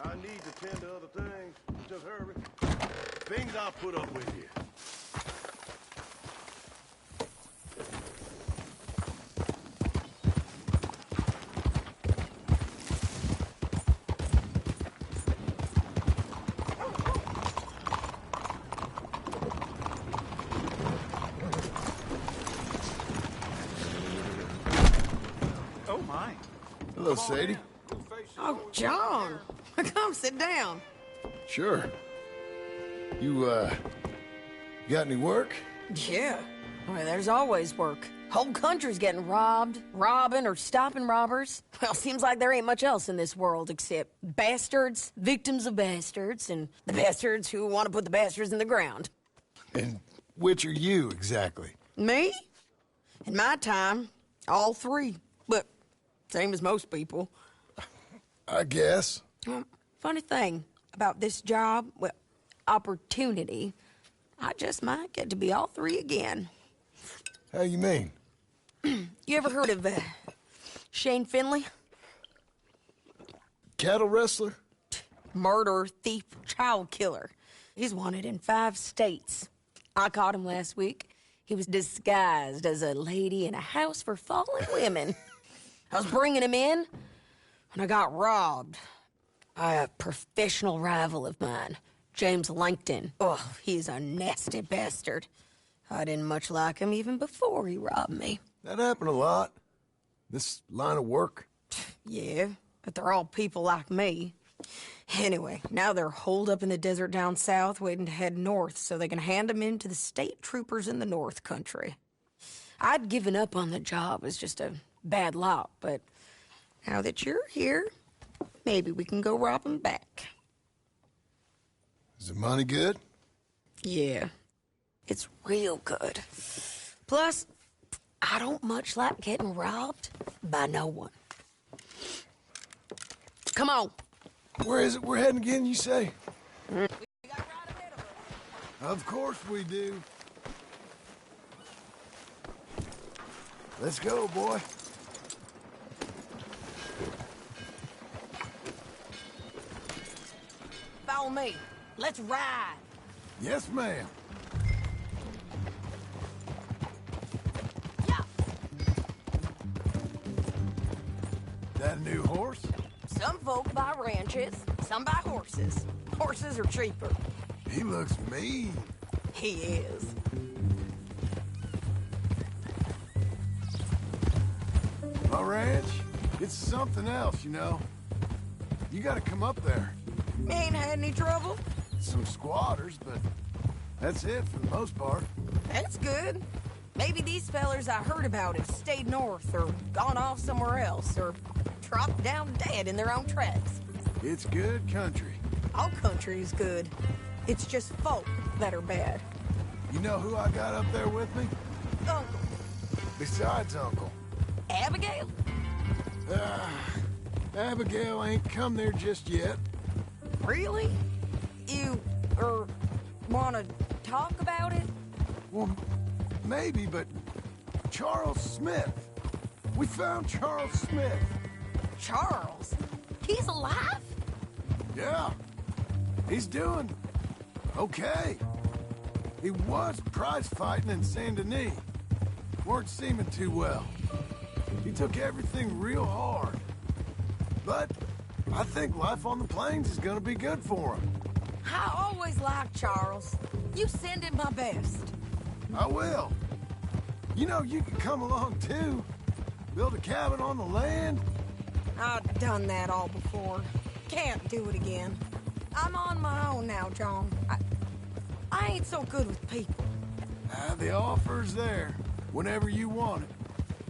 I need to tend to other things. Just hurry. Things I'll put up with you. Oh, my. Hello, Sadie. Oh, John. Come sit down. Sure. You got any work? Yeah. Well, there's always work. Whole country's getting robbed, robbing, or stopping robbers. Well, seems like there ain't much else in this world except bastards, victims of bastards, and the bastards who want to put the bastards in the ground. And which are you, exactly? Me? In my time, all three. But same as most people. I guess. Funny thing about this job, well, opportunity, I just might get to be all three again. How you mean? You ever heard of Shane Finley? Cattle wrestler? Murderer, thief, child killer. He's wanted in 5 states. I caught him last week. He was disguised as a lady in a house for fallen women. I was bringing him in when I got robbed by a professional rival of mine, James Langton. Oh, he's a nasty bastard. I didn't much like him even before he robbed me. That happened a lot. This line of work. Yeah, but they're all people like me. Anyway, now they're holed up in the desert down south waiting to head north so they can hand them in to the state troopers in the north country. I'd given up on the job as just a bad lot, but now that you're here, maybe we can go rob them back. Is the money good? Yeah, it's real good. Plus, I don't much like getting robbed by no one. Come on. Where is it we're heading again, you say? Of course we do. Let's go, boy. Follow me. Let's ride. Yes, ma'am. That a new horse? Some folk buy ranches, some buy horses. Horses are cheaper. He looks mean. He is. My ranch, it's something else, you know. You gotta come up there. Ain't had any trouble? Some squatters, but that's it for the most part. That's good. Maybe these fellers I heard about have stayed north or gone off somewhere else or dropped down dead in their own tracks. It's good country. All country is good. It's just folk that are bad. You know who I got up there with me? Uncle. Besides Uncle. Abigail? Abigail ain't come there just yet. Really? You, wanna talk about it? Well, maybe, but Charles Smith. We found Charles Smith. Charles? He's alive? Yeah. He's doing okay. He was prize fighting in Saint Denis. Weren't seeming too well. He took everything real hard. But I think life on the plains is gonna be good for him. I always liked Charles. You send him my best. I will. You know, you can come along too. Build a cabin on the land. I've done that all before. Can't do it again. I'm on my own now, John. I ain't so good with people. The offer's there, whenever you want it.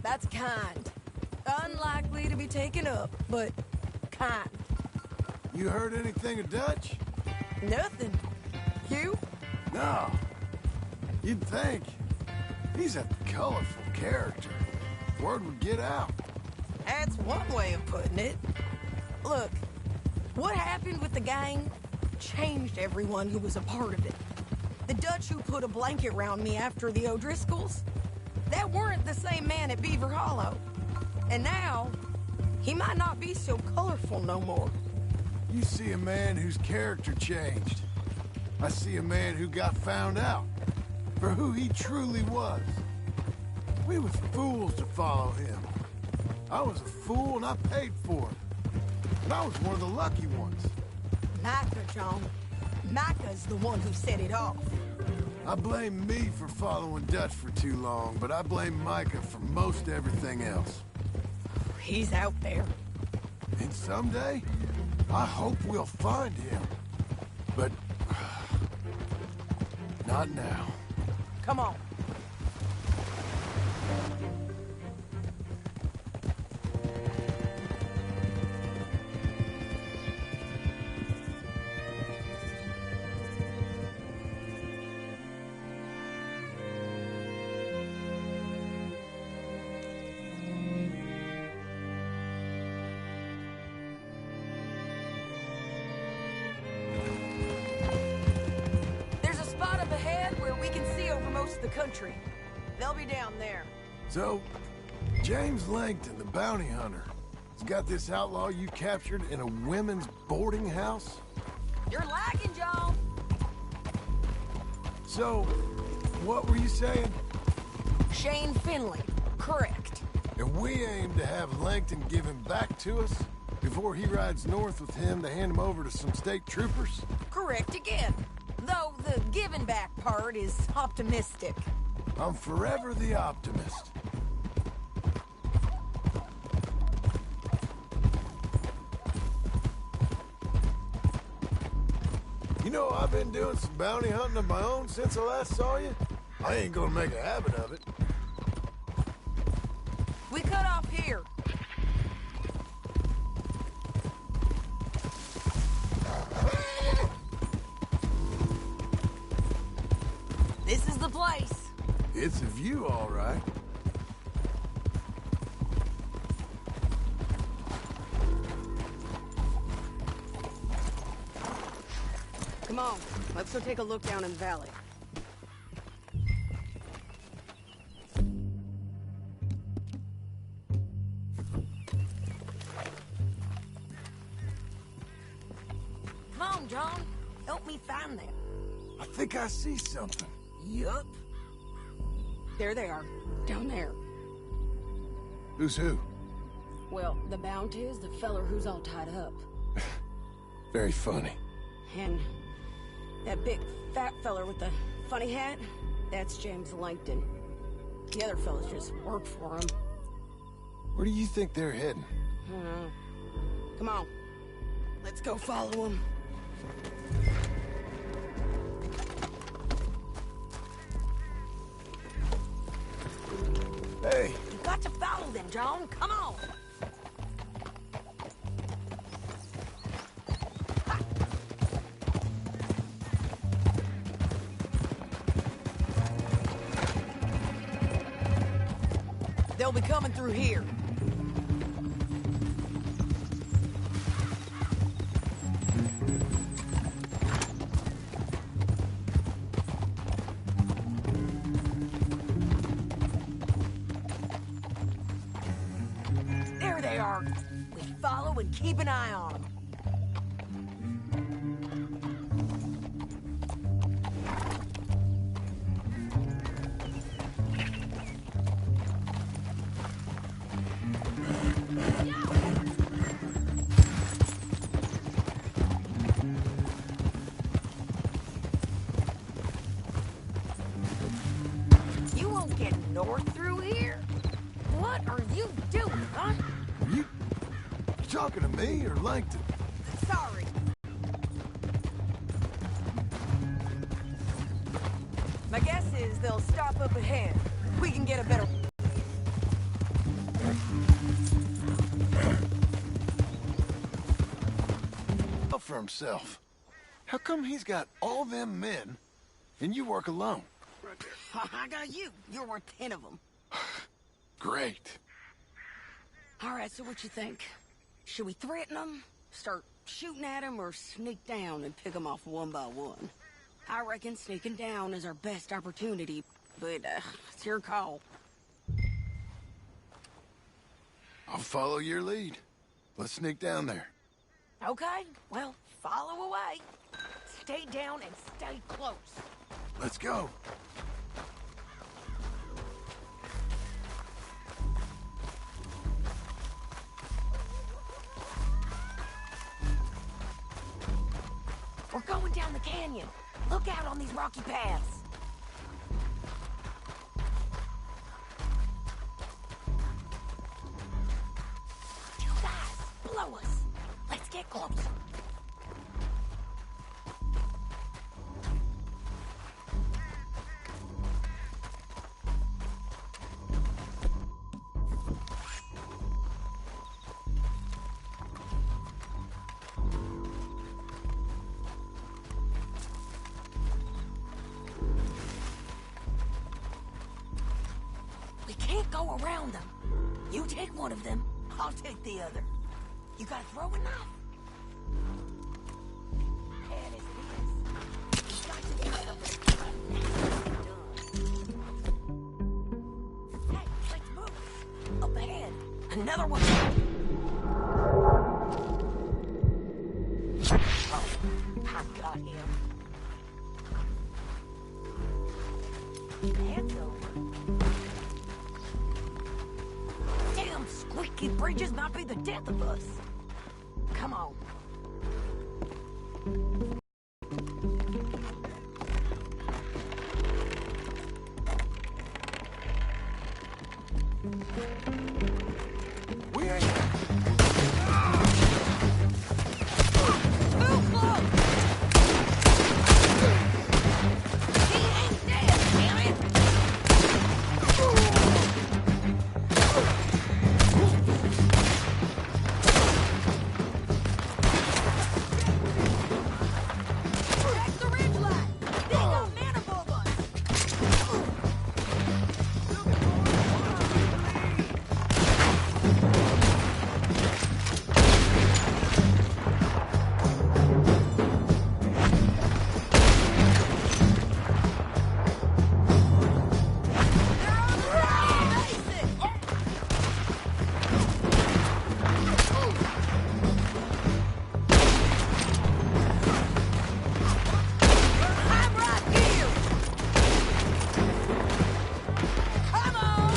That's kind. Unlikely to be taken up, but kind. You heard anything of Dutch? Nothing. You? No. You'd think. He's a colorful character. Word would get out. That's one way of putting it. Look, what happened with the gang changed everyone who was a part of it. The Dutch who put a blanket around me after the O'Driscolls, that weren't the same man at Beaver Hollow. And now, he might not be so colorful no more. You see a man whose character changed. I see a man who got found out for who he truly was. We was fools to follow him. I was a fool and I paid for it. But I was one of the lucky ones. Micah, John. Micah's the one who set it off. I blame me for following Dutch for too long, but I blame Micah for most everything else. He's out there. And someday, I hope we'll find him. But not now. Come on. The country. They'll be down there. So, James Langton, the bounty hunter. He's got this outlaw you captured in a women's boarding house? You're lagging, John. So, what were you saying? Shane Finley. Correct. And we aim to have Langton give him back to us before he rides north with him to hand him over to some state troopers? Correct again. Though the giving back part is optimistic. I'm forever the optimist. You know, I've been doing some bounty hunting of my own since I last saw you. I ain't gonna make a habit of it. We cut off here. This is the place. It's a view, all right. Come on, let's go take a look down in the valley. Come on, John. Help me find them. I think I see something. Yup. There they are, down there. Who's who? Well, the bounty is the feller who's all tied up. Very funny. And that big fat feller with the funny hat, that's James Langton. The other fellas just work for him. Where do you think they're heading? Come on. Let's go follow them. Hey. You got to follow them, John. Come on. They'll be coming through here. There they are. We follow and keep an eye on them. You won't get north through here? What are you doing, huh? You talking to me or Langton? Sorry. My guess is they'll stop up ahead. We can get a better... For himself. How come he's got all them men and you work alone? I got you. You're worth 10 of them. Great. All right, so what you think? Should we threaten them, start shooting at them, or sneak down and pick them off one by one? I reckon sneaking down is our best opportunity, but it's your call. I'll follow your lead. Let's sneak down there. Okay, well, follow away. Stay down and stay close. Let's go. We're going down the canyon. Look out on these rocky paths. You guys, blow us. Let's get closer. We can't go around them. You take one of them, I'll take the other. You got a throwing knife? And as it is, we got to do something. Hey, let's move. Up another one! Oh, I got him. Hands over. Damn squeaky bridges might be the death of us. Come on. We ain't... Too close! He ain't dead, damn it! Check the ridgeline! They got men above us! I'm right here! Come on!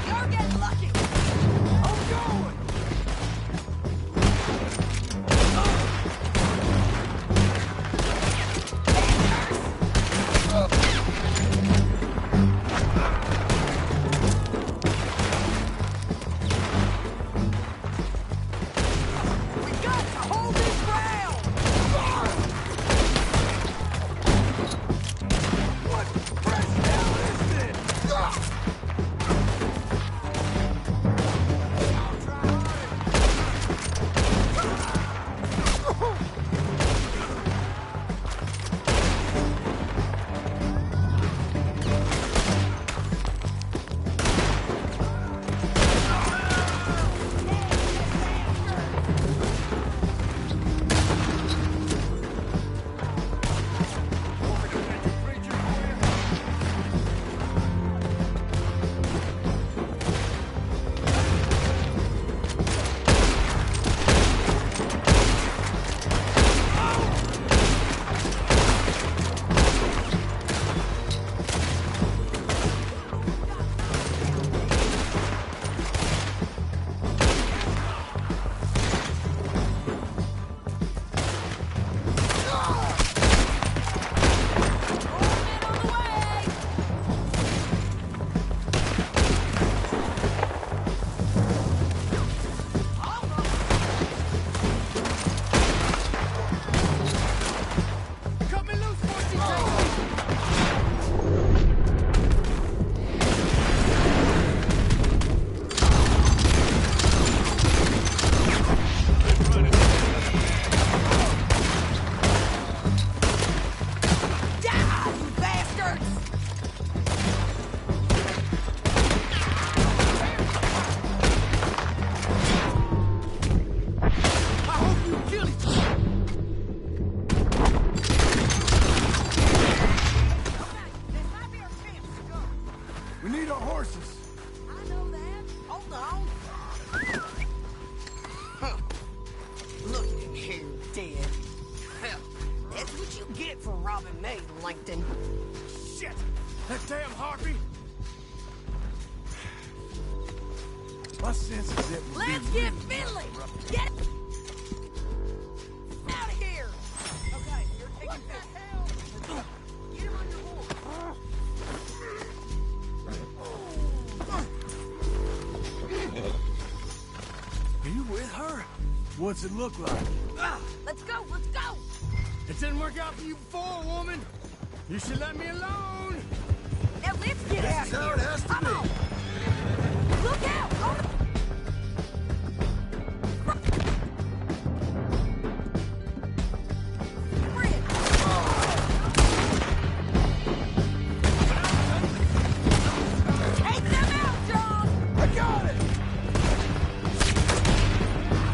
You're getting lucky! I'm going! We got to hold this ground! What fresh hell is this? Cut me loose, Morty! Die, you bastards! I hope you kill each other! We need our horses. I know that. Hold on. Huh. Look at him here, dead. Hell, that's what you get for robbing me, Langton. Shit! That damn harpy! My sense is it would Let's be get really fiddly! rough. Get out of here! Okay, you're taking what the hell? Get him on your horse. Are you with her? What's it look like? Let's go, let's go! It didn't work out for you before, woman. You should let me alone. Never let's get out of This is how here. it has to Come be. on. Look out! Take them out, John! I got it!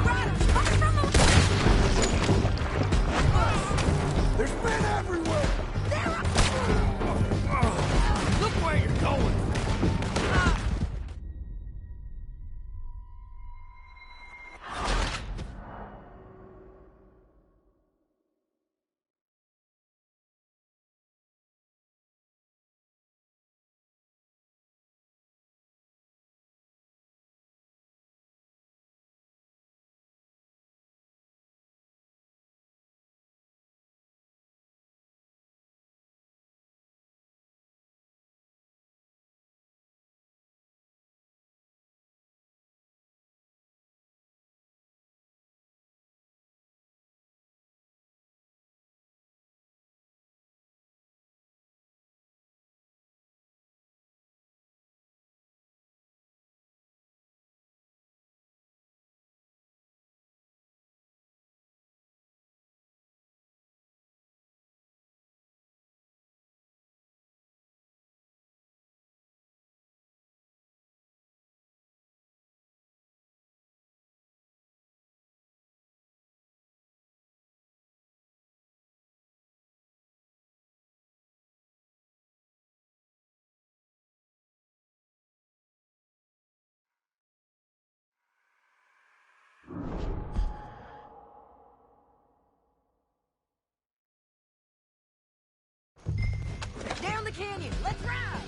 Riders, coming from the... There's men everywhere! Look where you're going! Down the canyon, let's ride!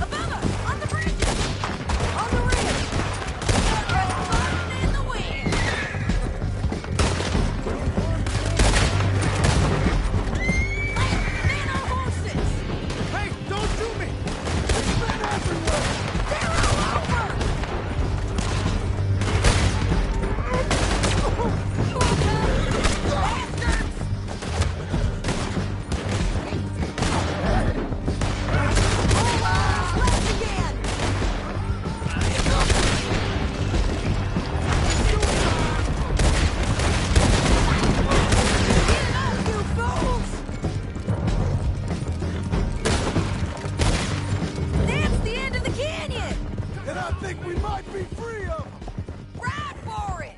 Above us, on the bridge! On the rim! Just floating in the wind! Man on horses! Hey, don't shoot me! There's men everywhere! They're all over! That's the end of the canyon! And I think we might be free of them! Ride for it!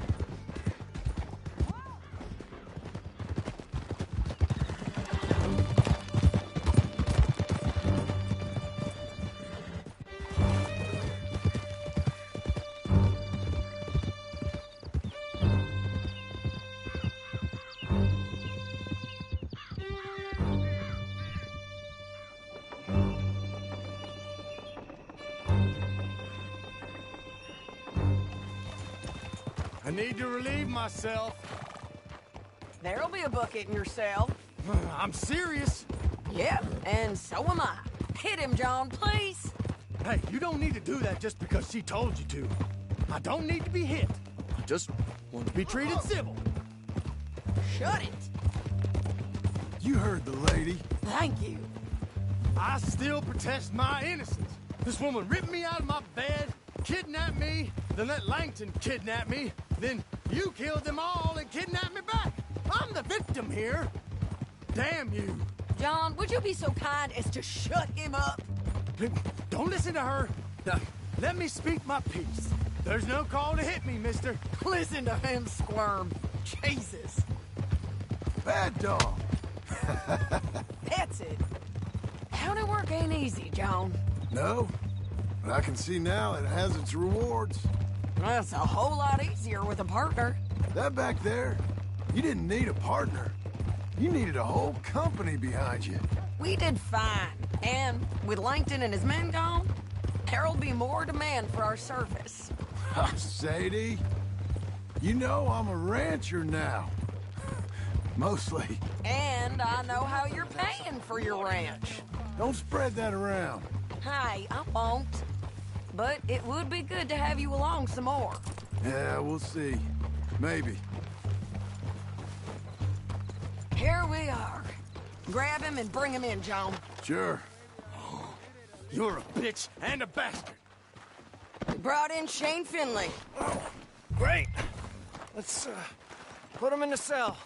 I need to relieve myself. There'll be a bucket in yourself. I'm serious. Yep, and so am I. Hit him, John, please. Hey, you don't need to do that just because she told you to. I don't need to be hit. I just want to be treated civil. Shut it. You heard the lady. Thank you. I still protest my innocence. This woman ripped me out of my bed, kidnapped me, then let Langton kidnap me, then you killed them all and kidnapped me back. I'm the victim here. Damn you. John, would you be so kind as to shut him up? Don't listen to her. Let me speak my piece. There's no call to hit me, mister. Listen to him squirm. Jesus. Bad dog. That's it. County work ain't easy, John. No, but I can see now it has its rewards. That's a whole lot easier with a partner. That back there, you didn't need a partner. You needed a whole company behind you. We did fine. And with Langton and his men gone, there'll be more demand for our service. Sadie, you know I'm a rancher now. Mostly. And I know how you're paying for your ranch. Don't spread that around. Hey, I won't. But it would be good to have you along some more. Yeah, we'll see. Maybe. Here we are. Grab him and bring him in, John. Sure. You're a bitch and a bastard. We brought in Shane Finley. Great. Let's, put him in the cell.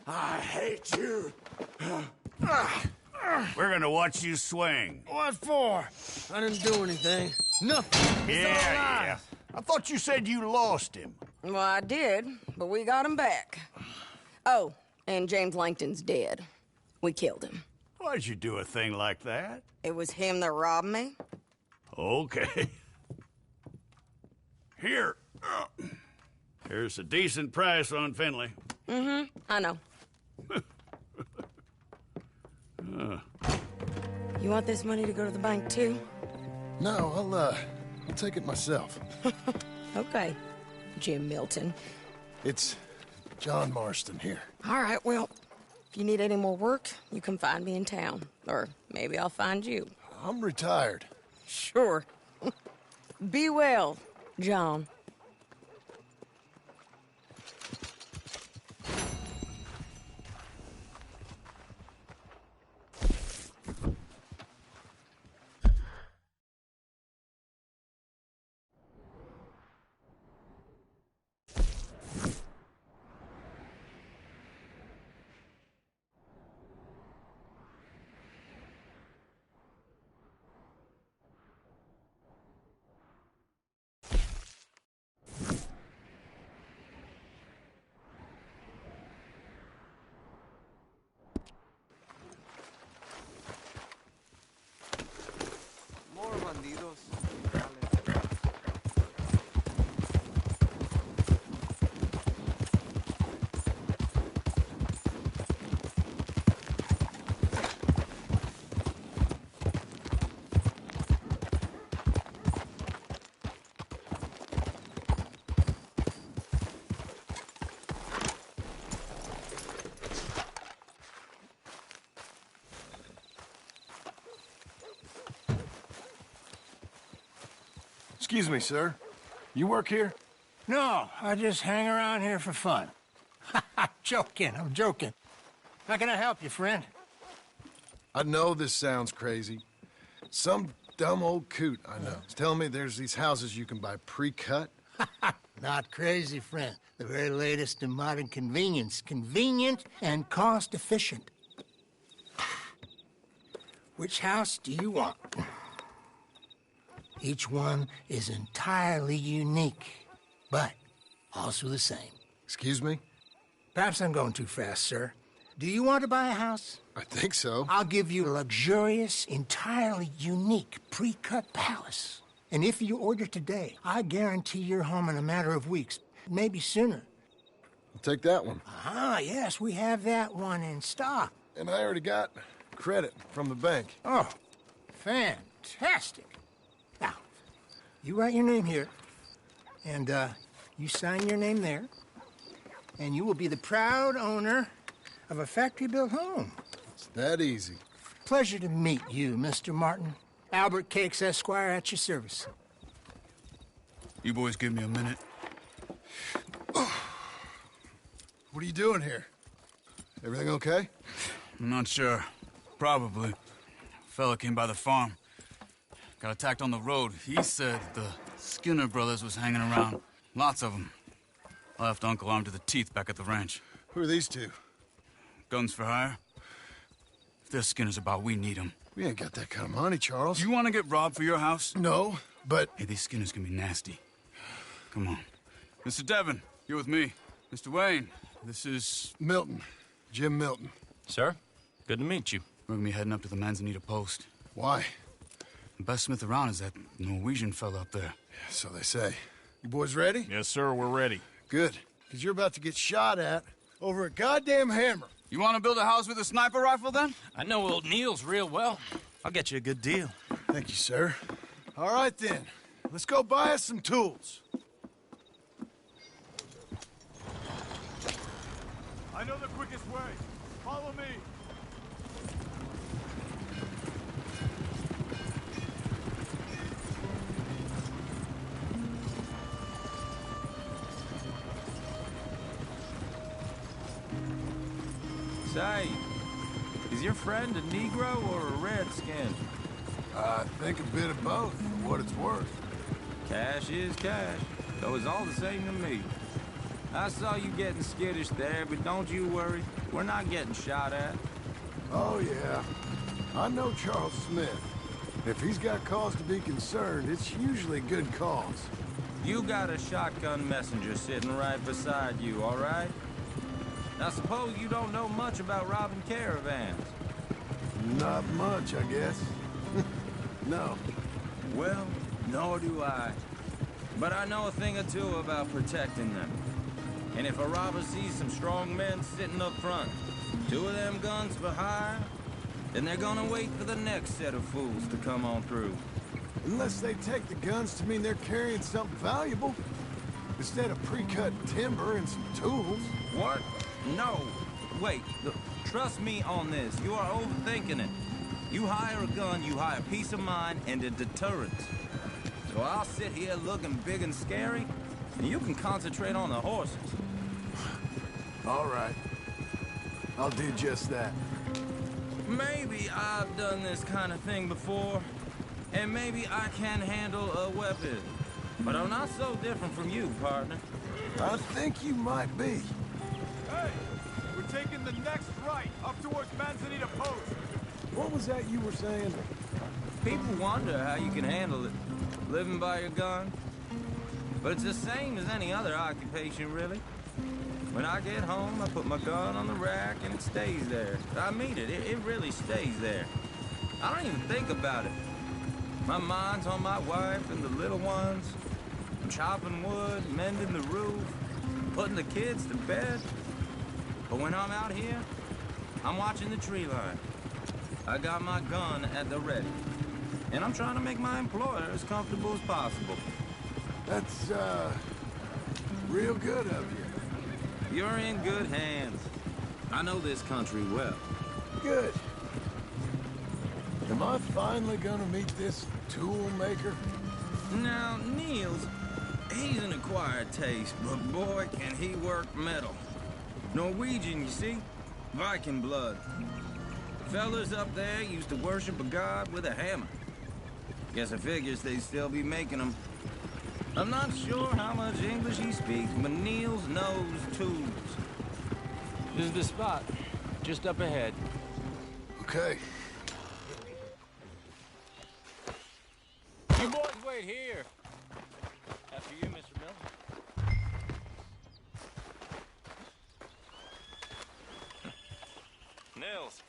I hate you. We're gonna watch you swing. What for? I didn't do anything. Nothing. Yeah. I thought you said you lost him. Well, I did, but we got him back. Oh, and James Langton's dead. We killed him. Why'd you do a thing like that? It was him that robbed me. Okay. Here. Here's a decent price on Finley. Mm-hmm, I know. You want this money to go to the bank, too? No, I'll take it myself. Okay, Jim Milton. It's John Marston here. All right, well, if you need any more work, you can find me in town. Or maybe I'll find you. I'm retired. Sure. Be well, John. Excuse me, sir. You work here? No, I just hang around here for fun. I'm joking. How can I help you, friend? I know this sounds crazy. Some dumb old coot I know is telling me there's these houses you can buy pre-cut. Not crazy, friend. The very latest in modern convenience. Convenient and cost-efficient. Which house do you want? Each one is entirely unique, but also the same. Excuse me? Perhaps I'm going too fast, sir. Do you want to buy a house? I think so. I'll give you a luxurious, entirely unique pre-cut palace. And if you order today, I guarantee you're home in a matter of weeks, maybe sooner. I'll take that one. Ah, yes, we have that one in stock. And I already got credit from the bank. Oh, fantastic. Now, you write your name here, and you sign your name there, and you will be the proud owner of a factory-built home. It's that easy. Pleasure to meet you, Mr. Martin. Albert Cakes, Esquire, at your service. You boys give me a minute. What are you doing here? Everything okay? I'm not sure. Probably. Fella came by the farm. Got attacked on the road. He said the Skinner brothers was hanging around. Lots of them. I left Uncle armed to the teeth back at the ranch. Who are these two? Guns for hire. If there's Skinner's about, we need them. We ain't got that kind of money, Charles. You want to get robbed for your house? No, but... Hey, these Skinners can be nasty. Come on. Mr. Devon, you're with me. Mr. Wayne, this is... Milton. Jim Milton. Sir, good to meet you. We're gonna be heading up to the Manzanita post. Why? The best smith around is that Norwegian fella up there. Yeah, so they say. You boys ready? Yes, sir, we're ready. Good, because you're about to get shot at over a goddamn hammer. You want to build a house with a sniper rifle, then? I know old Neil's real well. I'll get you a good deal. Thank you, sir. All right, then. Let's go buy us some tools. I know the quickest way. Follow me. Say, is your friend a Negro or a Redskin? I think a bit of both, for what it's worth. Cash is cash, though it's all the same to me. I saw you getting skittish there, but don't you worry. We're not getting shot at. Oh, yeah. I know Charles Smith. If he's got cause to be concerned, it's usually good cause. You got a shotgun messenger sitting right beside you, all right? Now suppose you don't know much about robbing caravans. Not much, I guess. No. Well, nor do I. But I know a thing or two about protecting them. And if a robber sees some strong men sitting up front, 2 of them guns for hire, then they're gonna wait for the next set of fools to come on through. Unless they take the guns to mean they're carrying something valuable. Instead of pre-cut timber and some tools. What? No. Wait, look, trust me on this. You are overthinking it. You hire a gun, you hire peace of mind and a deterrence. So I'll sit here looking big and scary, and you can concentrate on the horses. All right. I'll do just that. Maybe I've done this kind of thing before, and maybe I can handle a weapon. But I'm not so different from you, partner. I think you might be. Hey, we're taking the next right, up towards Manzanita Post. What was that you were saying? People wonder how you can handle it, living by your gun. But it's the same as any other occupation, really. When I get home, I put my gun on the rack and it stays there. I mean it, it really stays there. I don't even think about it. My mind's on my wife and the little ones. I'm chopping wood, mending the roof, putting the kids to bed. But when I'm out here, I'm watching the tree line. I got my gun at the ready. And I'm trying to make my employer as comfortable as possible. That's, real good of you. You're in good hands. I know this country well. Good. Am I finally gonna meet this tool maker? Now, Niels, he's an acquired taste, but boy, can he work metal. Norwegian, you see? Viking blood. Fellas up there used to worship a god with a hammer. Guess I figures they'd still be making them. I'm not sure how much English he speaks, but Niels knows tools. This is the spot, just up ahead. Okay. You boys wait here. After you, Mr. Miller. Nils.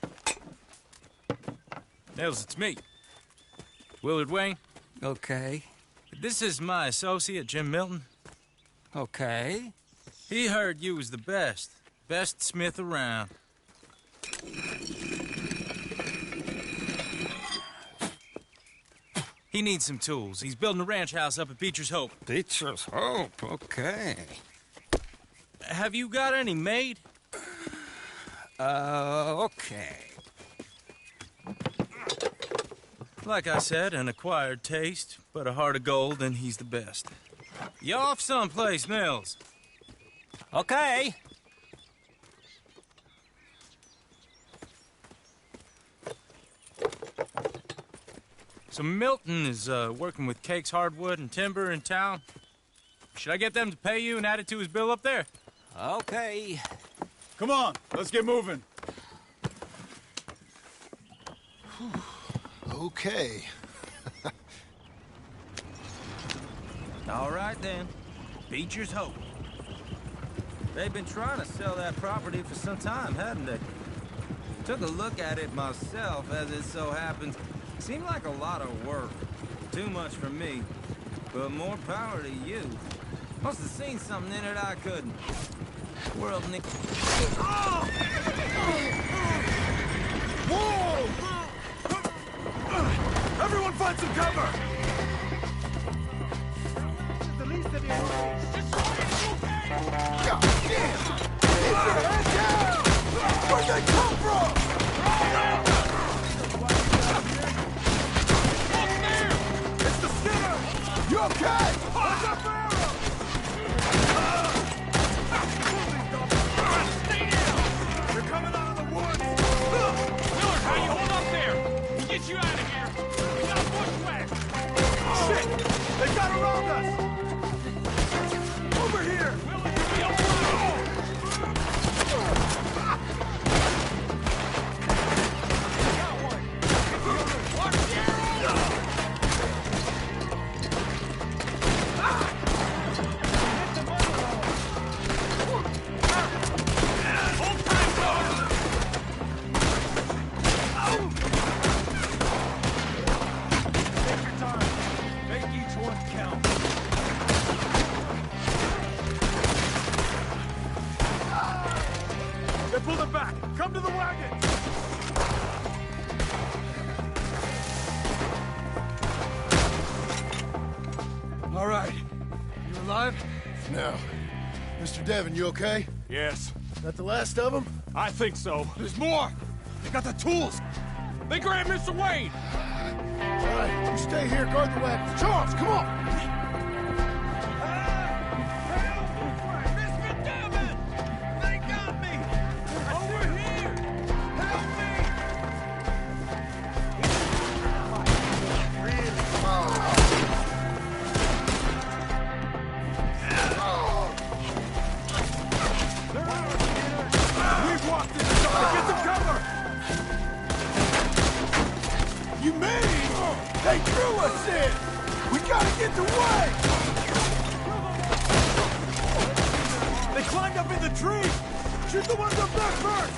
Nils, it's me. Willard Wayne. Okay. This is my associate, Jim Milton. Okay. He heard you was the best. Best smith around. He needs some tools. He's building a ranch house up at Beecher's Hope. Beecher's Hope, okay. Have you got any made? Okay. Like I said, an acquired taste, but a heart of gold, and he's the best. You off someplace, Nils? Okay. So Milton is working with Cakes Hardwood and Timber in town. Should I get them to pay you and add it to his bill up there? Okay. Come on, let's get moving. Okay. All right, then. Beecher's Hope. They've been trying to sell that property for some time, hadn't they? Took a look at it myself, as it so happens. Seemed like a lot of work. Too much for me. But more power to you. Must have seen something in it I couldn't. World Nick. Oh! Whoa! Everyone find some cover! The least of you. God damn! Keep your head down! Where'd they come from? It's the Skinner! You okay? What's up, Arrow? Stay down! They're coming out of the woods! All right. You alive? No. Mr. Devon, you okay? Yes. That the last of them? I think so. There's more! They got the tools! They grabbed Mr. Wayne! All right, you stay here, guard the wagons. Charles, come on! Mr. Devon! They got me! Over here! Help me! We've walked in the door! Get some cover! You mean they drew us in? We gotta get the way! They climbed up in the tree! Shoot the ones up there first!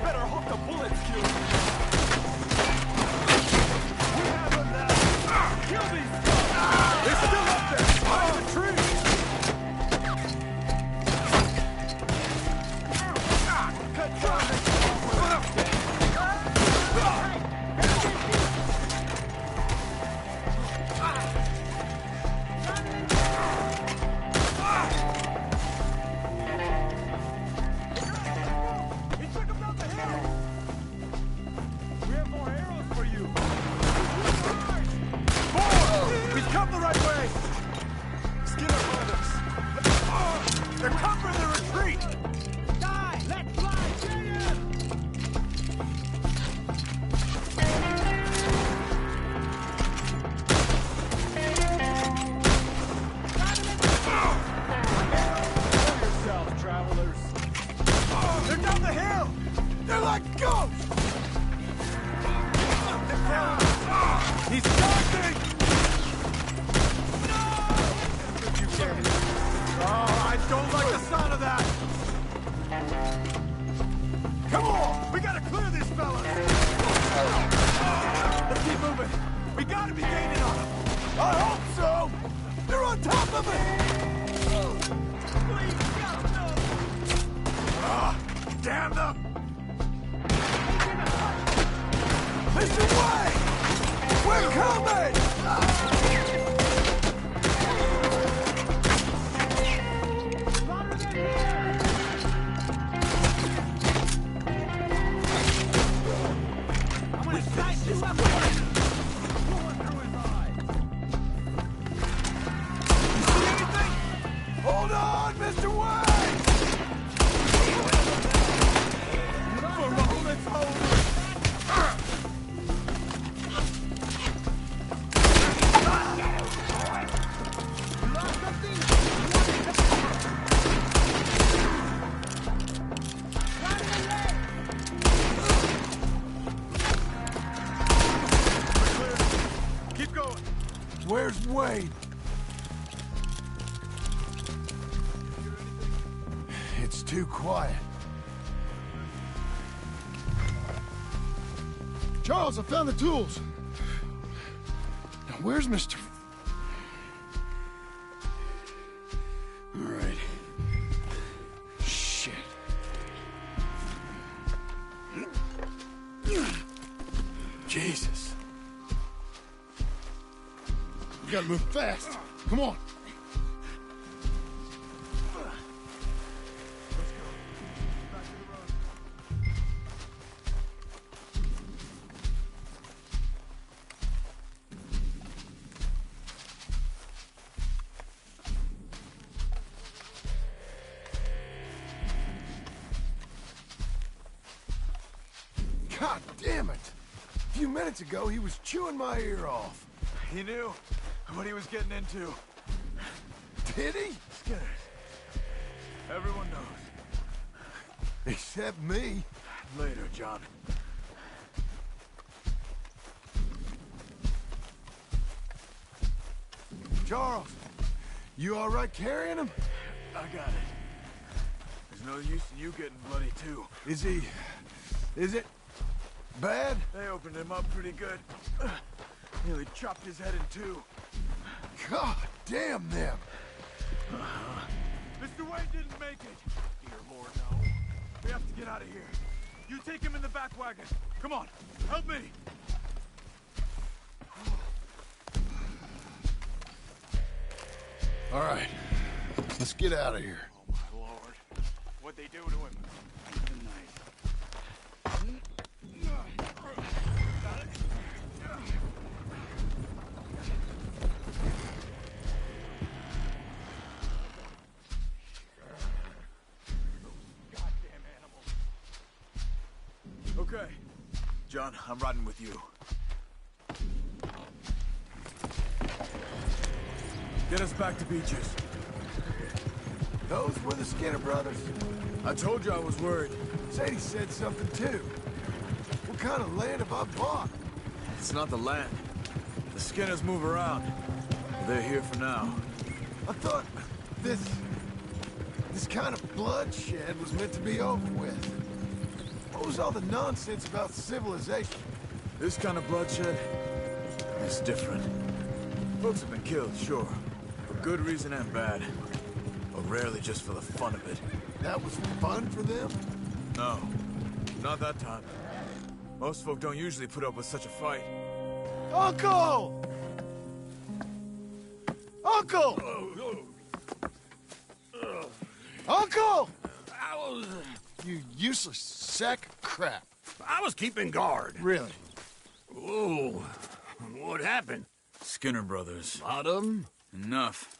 Better hope the bullets kill them. We have them now! Kill these scum! They're still up there! High in the tree! Cut traffic! He took him down the hill! We have more arrows for you! More! He's come the right way! Skinner brothers! They're covering the retreat! Die! Let's fly! Get him! Kill yourselves, travelers! They're down the hill! They're like ghosts! He's charging! Oh, I don't like the sound of that! Come on! We gotta clear these fellas! Let's keep moving! We gotta be gaining on them! I hope so! They're on top of it! Please, God, no! Damn them! Mr. Wayne! We're coming! I'm gonna slice you up! Going through his eyes! You see anything? Hold on, Mr. Wayne! For a moment's hold! Keep going. Where's Wade? It's too quiet. Charles, I found the tools. Now, where's Mr. All right. Shit. Jesus. We gotta move fast. Come on. God damn it! A few minutes ago, he was chewing my ear off. He knew what he was getting into. Did he? Skinner. Everyone knows. Except me. Later, John. Charles, you all right carrying him? I got it. There's no use in you getting bloody, too. Is it bad? They opened him up pretty good. Nearly chopped his head in two. God damn them. Mr. Wayne didn't make it. Dear Lord, no. We have to get out of here. You take him in the back wagon. Come on, help me. All right, let's get out of here. Oh, my Lord. What'd they do to him? Okay. John, I'm riding with you. Get us back to Beaches. Those were the Skinner brothers. I told you I was worried. Sadie said something too. What kind of land have I bought? It's not the land. The Skinners move around. They're here for now. I thought this kind of bloodshed was meant to be over with. What was all the nonsense about civilization? This kind of bloodshed is different. Folks have been killed, sure. For good reason and bad. But rarely just for the fun of it. That was fun for them? No. Not that time. Most folk don't usually put up with such a fight. Uncle! Uncle! Uncle! You useless sack of crap. I was keeping guard. Really? Whoa. What happened? Skinner brothers. Lot of them? Enough.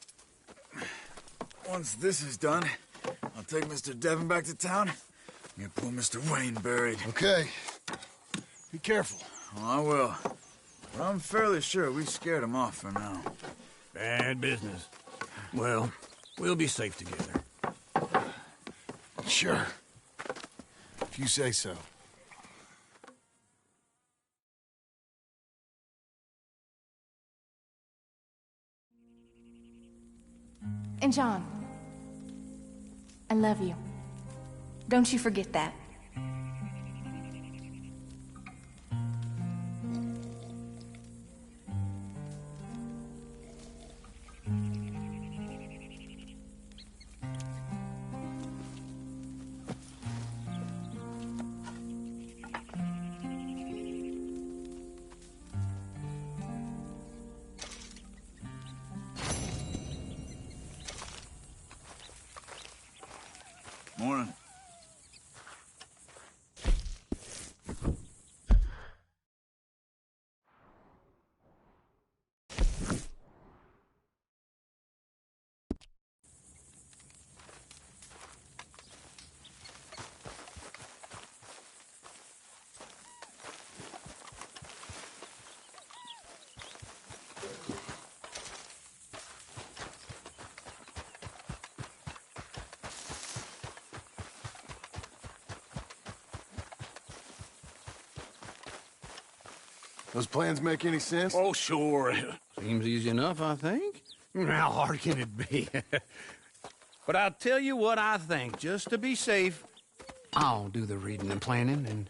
Once this is done, I'll take Mr. Devon back to town and get poor Mr. Wayne buried. Okay. Be careful. Oh, I will. But I'm fairly sure we scared him off for now. Bad business. Well, we'll be safe together. Sure. If you say so. And John, I love you. Don't you forget that. Morning. Those plans make any sense? Oh, sure. Seems easy enough, I think. How hard can it be? But I'll tell you what I think. Just to be safe, I'll do the reading and planning, and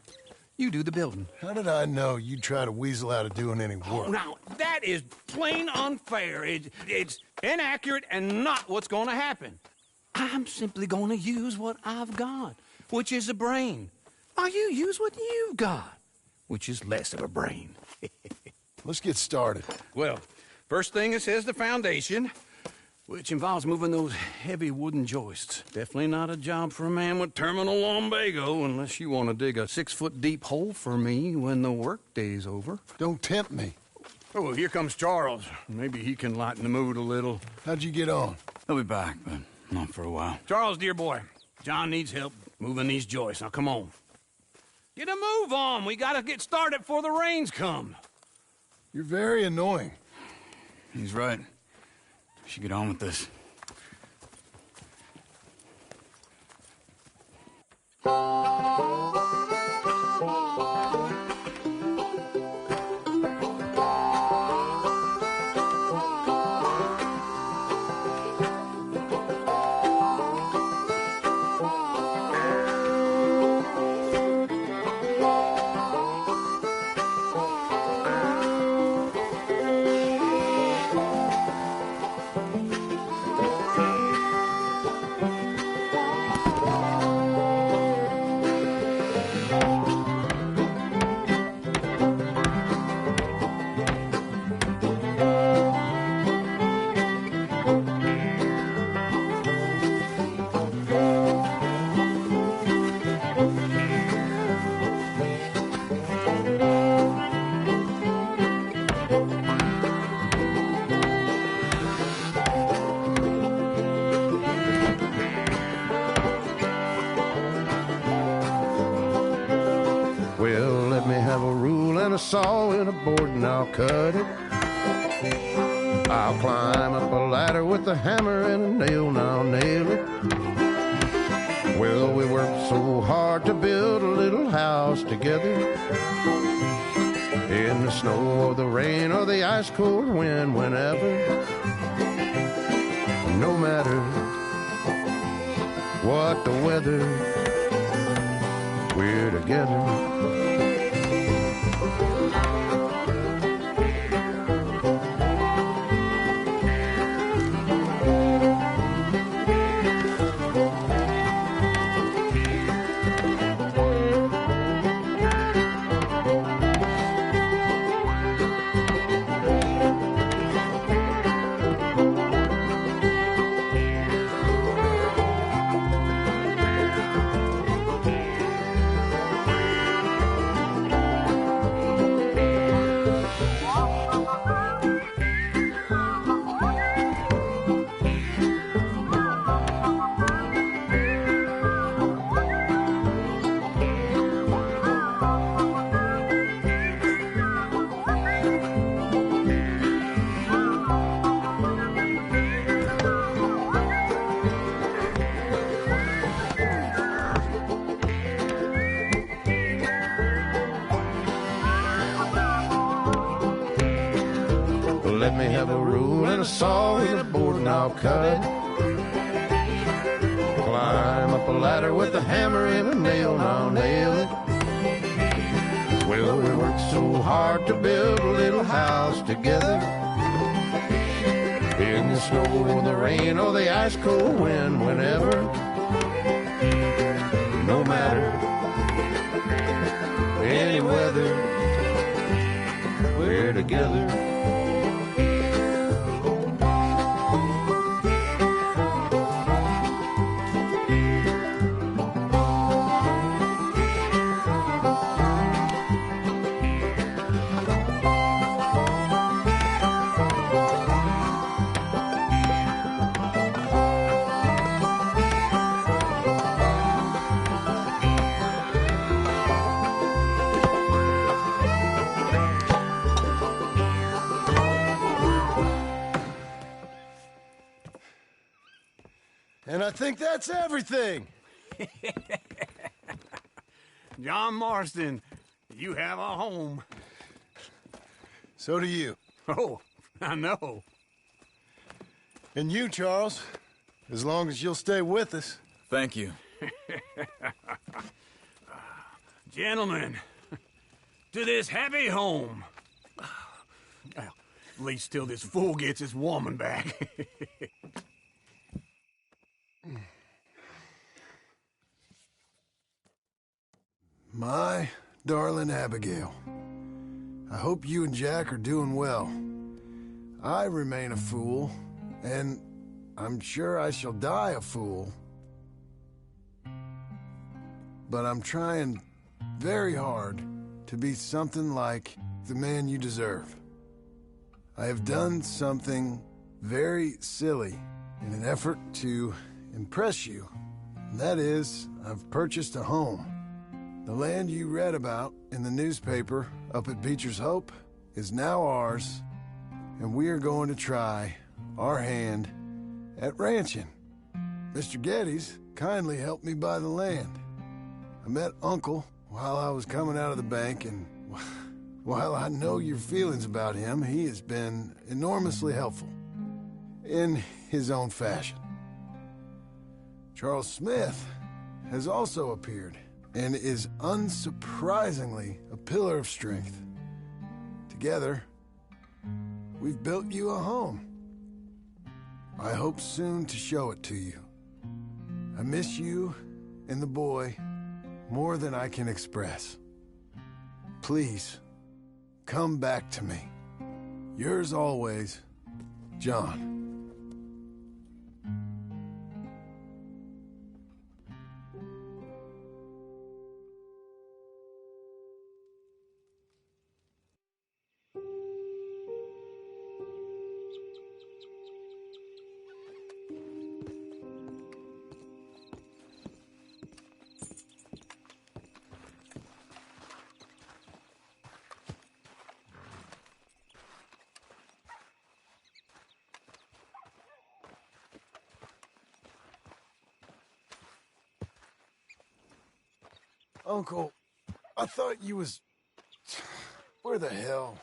you do the building. How did I know you'd try to weasel out of doing any work? Now, that is plain unfair. It's inaccurate and not what's going to happen. I'm simply going to use what I've got, which is a brain. While you use what you've got, which is less of a brain. Let's get started. Well, first thing it says the foundation, which involves moving those heavy wooden joists. Definitely not a job for a man with terminal lumbago, unless you want to dig a 6-foot deep hole for me when the workday's over. Don't tempt me. Oh, here comes Charles. Maybe he can lighten the mood a little. How'd you get on? He'll be back, but not for a while. Charles, dear boy, John needs help moving these joists. Now, come on. Get a move on. We gotta get started before the rains come. You're very annoying. He's right. We should get on with this. Well, let me have a rule and a saw and a board and I'll cut it. I'll climb up a ladder with a hammer and a nail and I'll nail it. Well, we worked so hard to build a little house together. In the snow or the rain or the ice cold wind, whenever. No matter what the weather, we're together. Let me have a rule and a saw and a board and I'll cut it. Climb up a ladder with a hammer and a nail and I'll nail it. Well, we worked so hard to build a little house together. In the snow or the rain or the ice cold wind, whenever. No matter any weather, we're together. And I think that's everything. John Marston, you have a home. So do you. Oh, I know. And you, Charles, as long as you'll stay with us. Thank you. Gentlemen, to this happy home. Well, at least till this fool gets his woman back. My darling Abigail, I hope you and Jack are doing well. I remain a fool, and I'm sure I shall die a fool. But I'm trying very hard to be something like the man you deserve. I have done something very silly in an effort to impress you. And that is, I've purchased a home. The land you read about in the newspaper up at Beecher's Hope is now ours, and we are going to try our hand at ranching. Mr. Geddes kindly helped me buy the land. I met Uncle while I was coming out of the bank, and while I know your feelings about him, he has been enormously helpful in his own fashion. Charles Smith has also appeared and is unsurprisingly a pillar of strength. Together, we've built you a home. I hope soon to show it to you. I miss you and the boy more than I can express. Please, come back to me. Yours always, John. Uncle, I thought you was... Where the hell?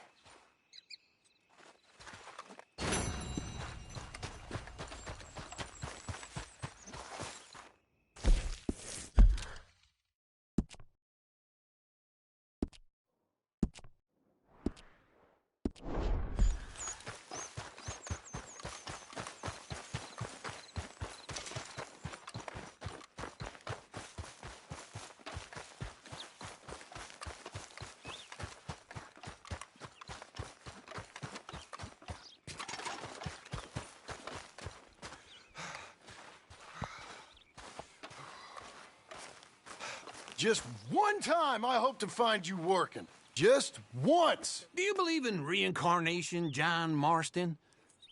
Just one time I hope to find you working. Just once. Do you believe in reincarnation, John Marston?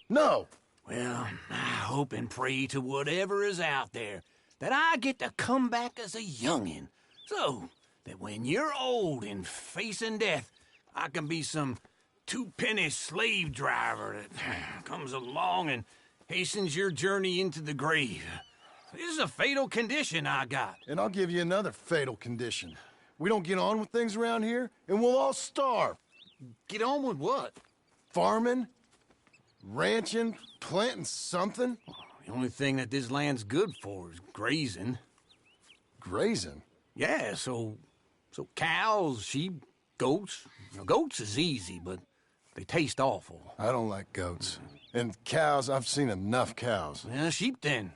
No. Well, I hope and pray to whatever is out there that I get to come back as a youngin', so that when you're old and facing death, I can be some two-penny slave driver that comes along and hastens your journey into the grave. This is a fatal condition I got. And I'll give you another fatal condition. We don't get on with things around here, and we'll all starve. Get on with what? Farming, ranching, planting something. The only thing that this land's good for is grazing. Grazing? Yeah, so cows, sheep, goats. Now, goats is easy, but they taste awful. I don't like goats. And cows, I've seen enough cows. Yeah, sheep then.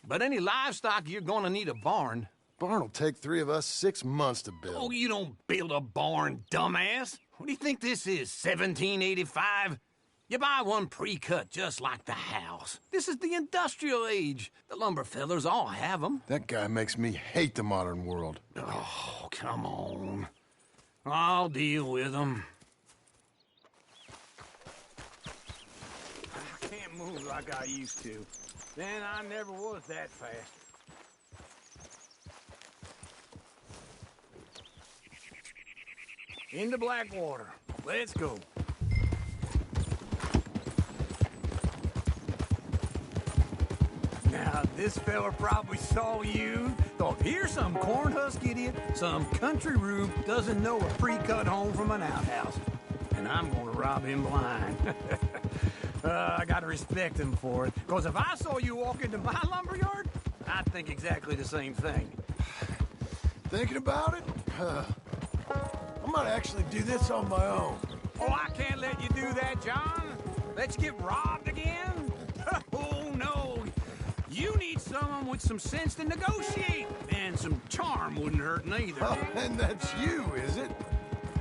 But any livestock, you're gonna need a barn. Barn will take 3 of us 6 months to build. Oh, you don't build a barn, dumbass. What do you think this is, 1785? You buy one pre-cut just like the house. This is the industrial age. The lumber fellers all have them. That guy makes me hate the modern world. Oh, come on. I'll deal with them. I can't move like I used to. Then I never was that fast. Into Blackwater. Let's go. Now, this fella probably saw you, thought, here's some cornhusk idiot, some country rube doesn't know a pre-cut home from an outhouse. And I'm gonna rob him blind. I gotta respect him for it, because if I saw you walk into my lumberyard, I'd think exactly the same thing. Thinking about it? I might actually do this on my own. Oh, I can't let you do that, John. Let you get robbed again? Oh, no. You need someone with some sense to negotiate. And some charm wouldn't hurt neither. Oh, and that's you, is it?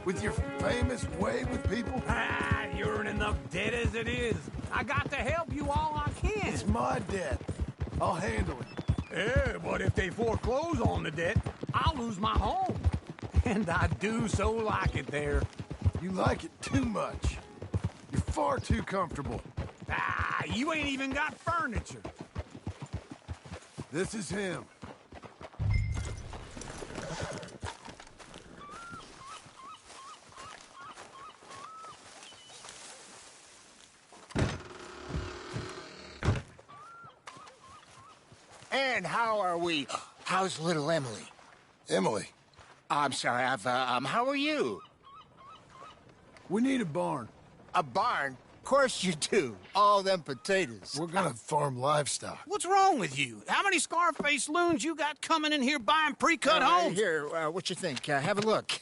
With your famous way with people? Ah, you're in enough debt as it is. I got to help you all I can. It's my debt. I'll handle it. Yeah, but if they foreclose on the debt, I'll lose my home. And I do so like it there. You like it too much. You're far too comfortable. Ah, you ain't even got furniture. This is him. And how are we? How's little Emily? Emily? I'm sorry, how are you? We need a barn. A barn? Of course you do. All them potatoes. We're gonna farm livestock. What's wrong with you? How many Scarface loons you got coming in here buying pre-cut homes? Here, what you think? Have a look.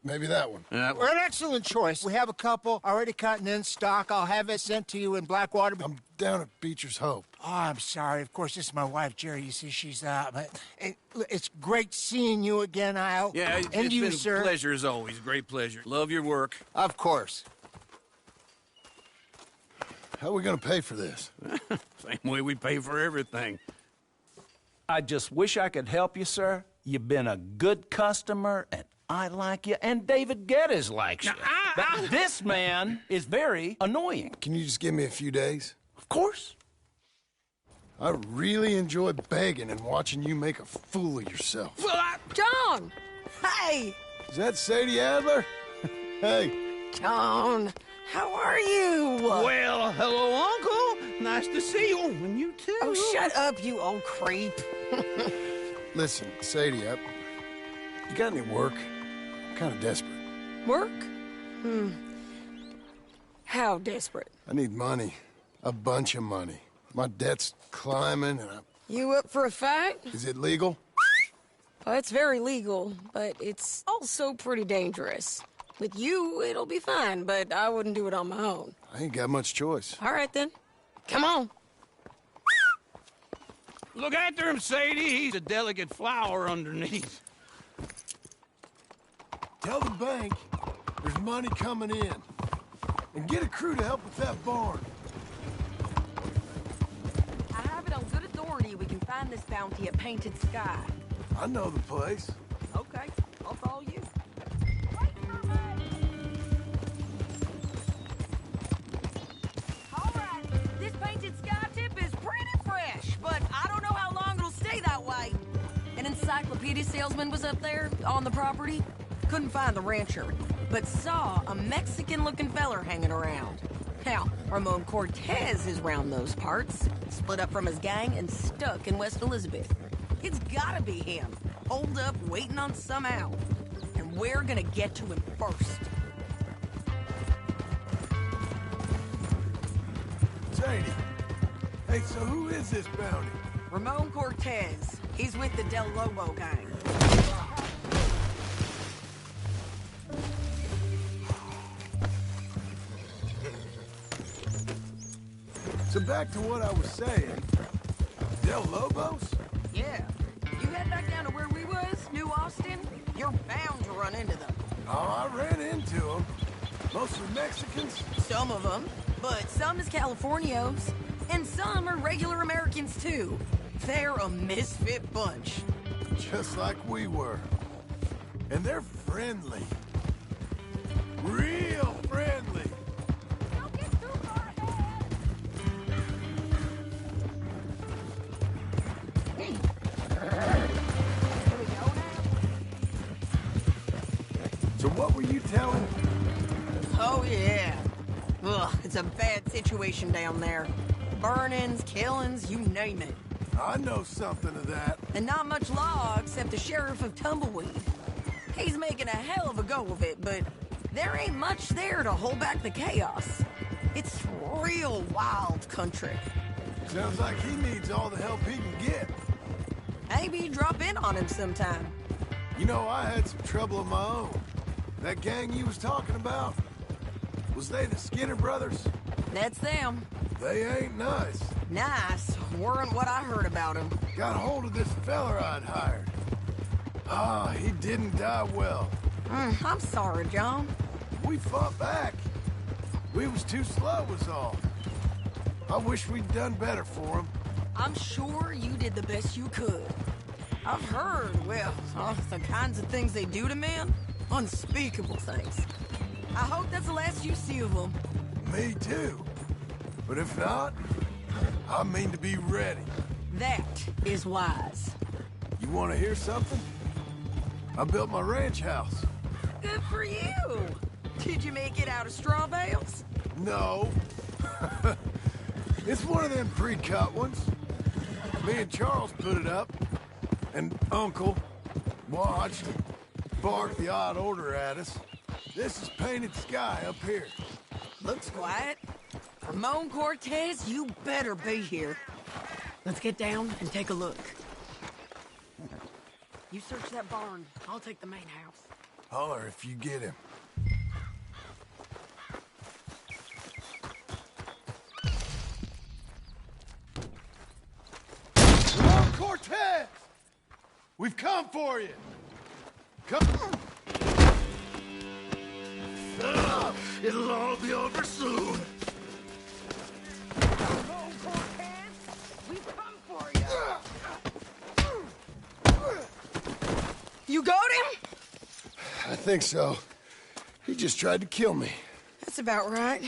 Maybe that one. We're an excellent choice. We have a couple already cut and in stock. I'll have it sent to you in Blackwater. I'm down at Beecher's Hope. Oh, I'm sorry. Of course, this is my wife, Jerry. You see, she's it's great seeing you again, Al. Yeah, and it's you, been sir. a pleasure as always. Great pleasure. Love your work. Of course. How are we gonna pay for this? Same way we pay for everything. I just wish I could help you, sir. You've been a good customer, and I like you, and David Geddes likes you. But this man is very annoying. Can you just give me a few days? Of course. I really enjoy begging and watching you make a fool of yourself. John! Hey! Is that Sadie Adler? Hey. John, how are you? Well, hello, Uncle. Nice to see you. And you too. Oh, shut up, you old creep. Listen, Sadie, you got any work? I'm kind of desperate. Work? How desperate? I need money. A bunch of money. My debt's climbing and You up for a fight? Is it legal? Well, it's very legal, but it's also pretty dangerous. With you, it'll be fine, but I wouldn't do it on my own. I ain't got much choice. All right, then. Come on. Look after him, Sadie. He's a delicate flower underneath. Tell the bank there's money coming in. And get a crew to help with that barn. I have it on good authority we can find this bounty at Painted Sky. I know the place. Okay, I'll follow you. All right, this Painted Sky tip is pretty fresh, but I don't know how long it'll stay that way. An encyclopedia salesman was up there on the property. Couldn't find the rancher, but saw a Mexican-looking feller hanging around. Now, Ramon Cortez is round those parts, split up from his gang and stuck in West Elizabeth. It's gotta be him, holed up waiting on some out. And we're gonna get to him first. Sadie. Hey, so who is this bounty? Ramon Cortez. He's with the Del Lobo gang. So back to what I was saying. Del Lobos? Yeah. You head back down to where we was, New Austin, you're bound to run into them. Oh, I ran into them. Mostly Mexicans? Some of them, but some is Californios. And some are regular Americans, too. They're a misfit bunch. Just like we were. And they're friendly. Real friendly. Don't get too far ahead. Here we go now. So what were you telling? Oh, yeah. Ugh, it's a bad situation down there. Burnings, killings, you name it. I know something of that. And not much law except the sheriff of Tumbleweed. He's making a hell of a go of it, but there ain't much there to hold back the chaos. It's real wild country. Sounds like he needs all the help he can get. Maybe drop in on him sometime. You know, I had some trouble of my own. That gang you was talking about, was they the Skinner brothers? That's them. They ain't nice. Nice weren't what I heard about him. Got hold of this feller I'd hired. Ah, he didn't die well. I'm sorry, John. We fought back. We was too slow was all. I wish we'd done better for him. I'm sure you did the best you could. I've heard, well, the kinds of things they do to men. Unspeakable things. I hope that's the last you see of them. Me too. But if not, I mean to be ready. That is wise. You want to hear something? I built my ranch house. Good for you. Did you make it out of straw bales? No. It's one of them pre-cut ones. Me and Charles put it up, and Uncle watched, barked the odd order at us. This is Painted Sky up here. Looks quiet. Ramon Cortez, you better be here. Let's get down and take a look. You search that barn. I'll take the main house. Holler if you get him. Ramon Cortez! We've come for you! Come! It'll all be over soon. Ramon Cortez, we've come for you. You got him? I think so. He just tried to kill me. That's about right.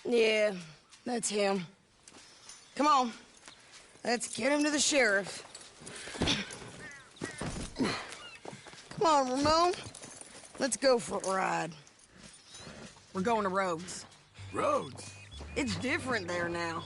Yeah, that's him. Come on. Let's get him to the sheriff. Come on, Ramon. Let's go for a ride. We're going to Rhodes. Rhodes? It's different there now.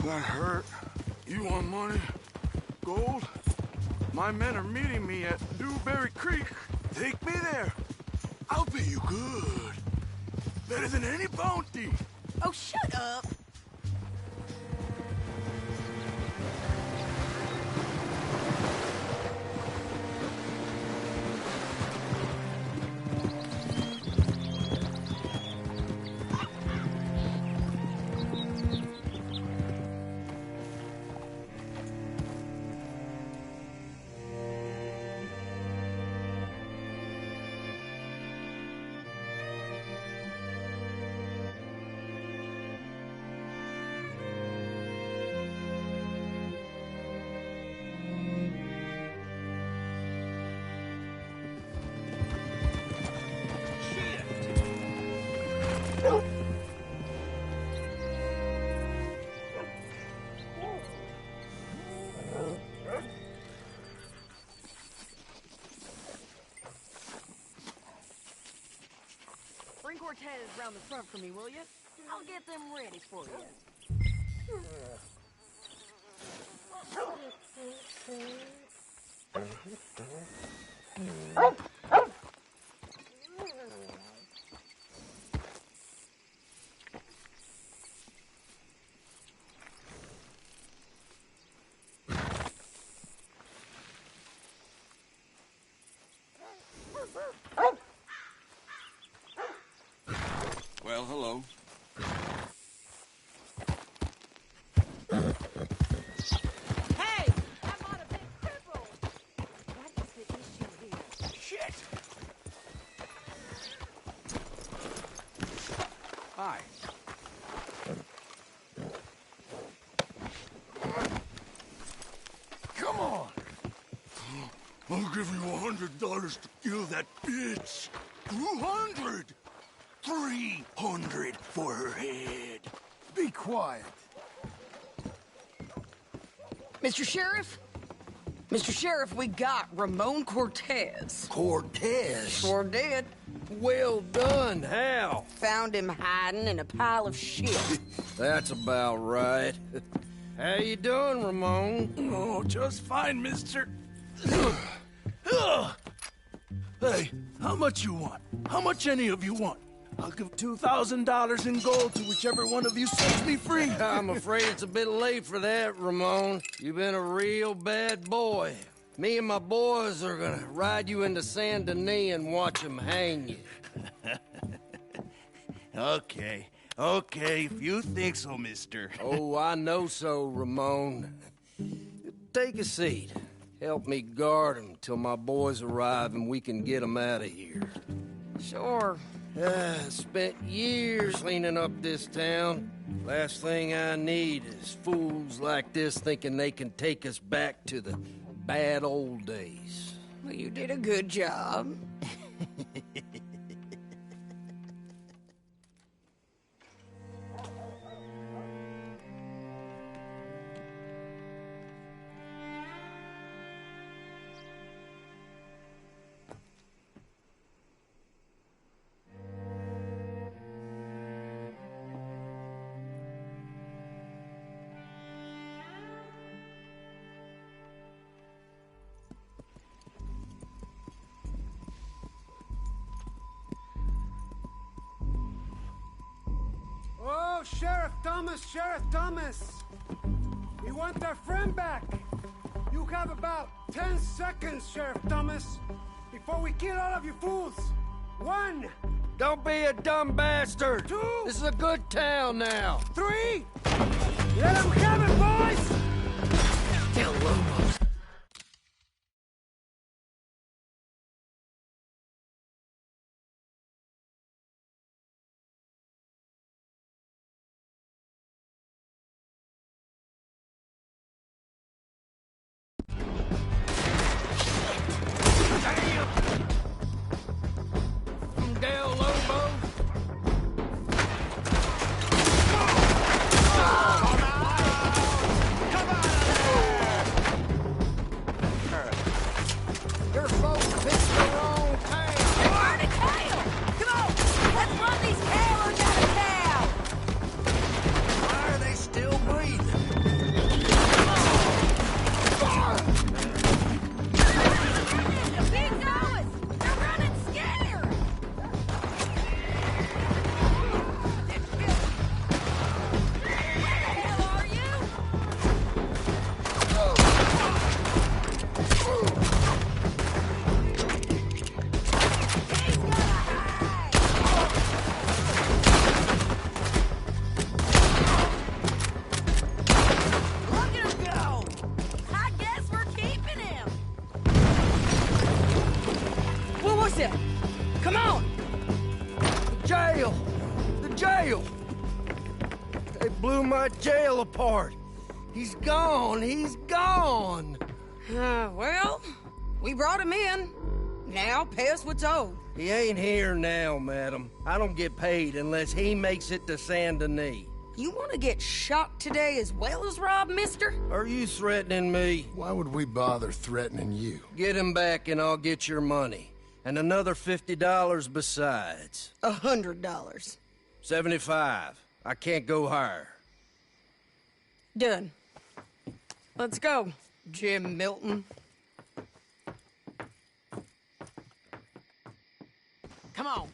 That hurt. You want money? Gold? My men are meeting me at Dewberry Creek. Take me there. I'll pay you good. Better than any bounty. Oh, shut up. Bring Cortez round the front for me, will you? I'll get them ready for you. Well, hello. Hey! I'm on a big cripple! What is the issue here? Shit! Hi. Come on! I'll give you $100 to kill that bitch. 200! 300 for her head. Be quiet. Mr. Sheriff? Mr. Sheriff, we got Ramon Cortez. Cortez? Sure did. Well done. How? Found him hiding in a pile of shit. That's about right. How you doing, Ramon? Oh, just fine, mister. Hey, how much you want? How much any of you want? I'll give $2,000 in gold to whichever one of you sets me free. I'm afraid it's a bit late for that, Ramon. You've been a real bad boy. Me and my boys are gonna ride you into Saint Denis and watch them hang you. Okay, if you think so, mister. Oh, I know so, Ramon. Take a seat. Help me guard them till my boys arrive and we can get them out of here. Sure. Spent years cleaning up this town. Last thing I need is fools like this thinking they can take us back to the bad old days. Well, you did a good job. Oh, Sheriff Thomas! We want our friend back! You have about 10 seconds, Sheriff Thomas, before we kill all of you fools! 1! Don't be a dumb bastard! 2! This is a good town now! 3! Let them have it, boys! Del Lobos. Del Lobos. said. Come on! The jail! The jail! They blew my jail apart. He's gone. He's gone. Well, we brought him in. Now, pay us what's owed. He ain't here now, madam. I don't get paid unless he makes it to Saint Denis. You want to get shot today as well as robbed, mister? Are you threatening me? Why would we bother threatening you? Get him back and I'll get your money. And another $50 besides. $100. 75. I can't go higher. Done. Let's go, Jim Milton. Come on.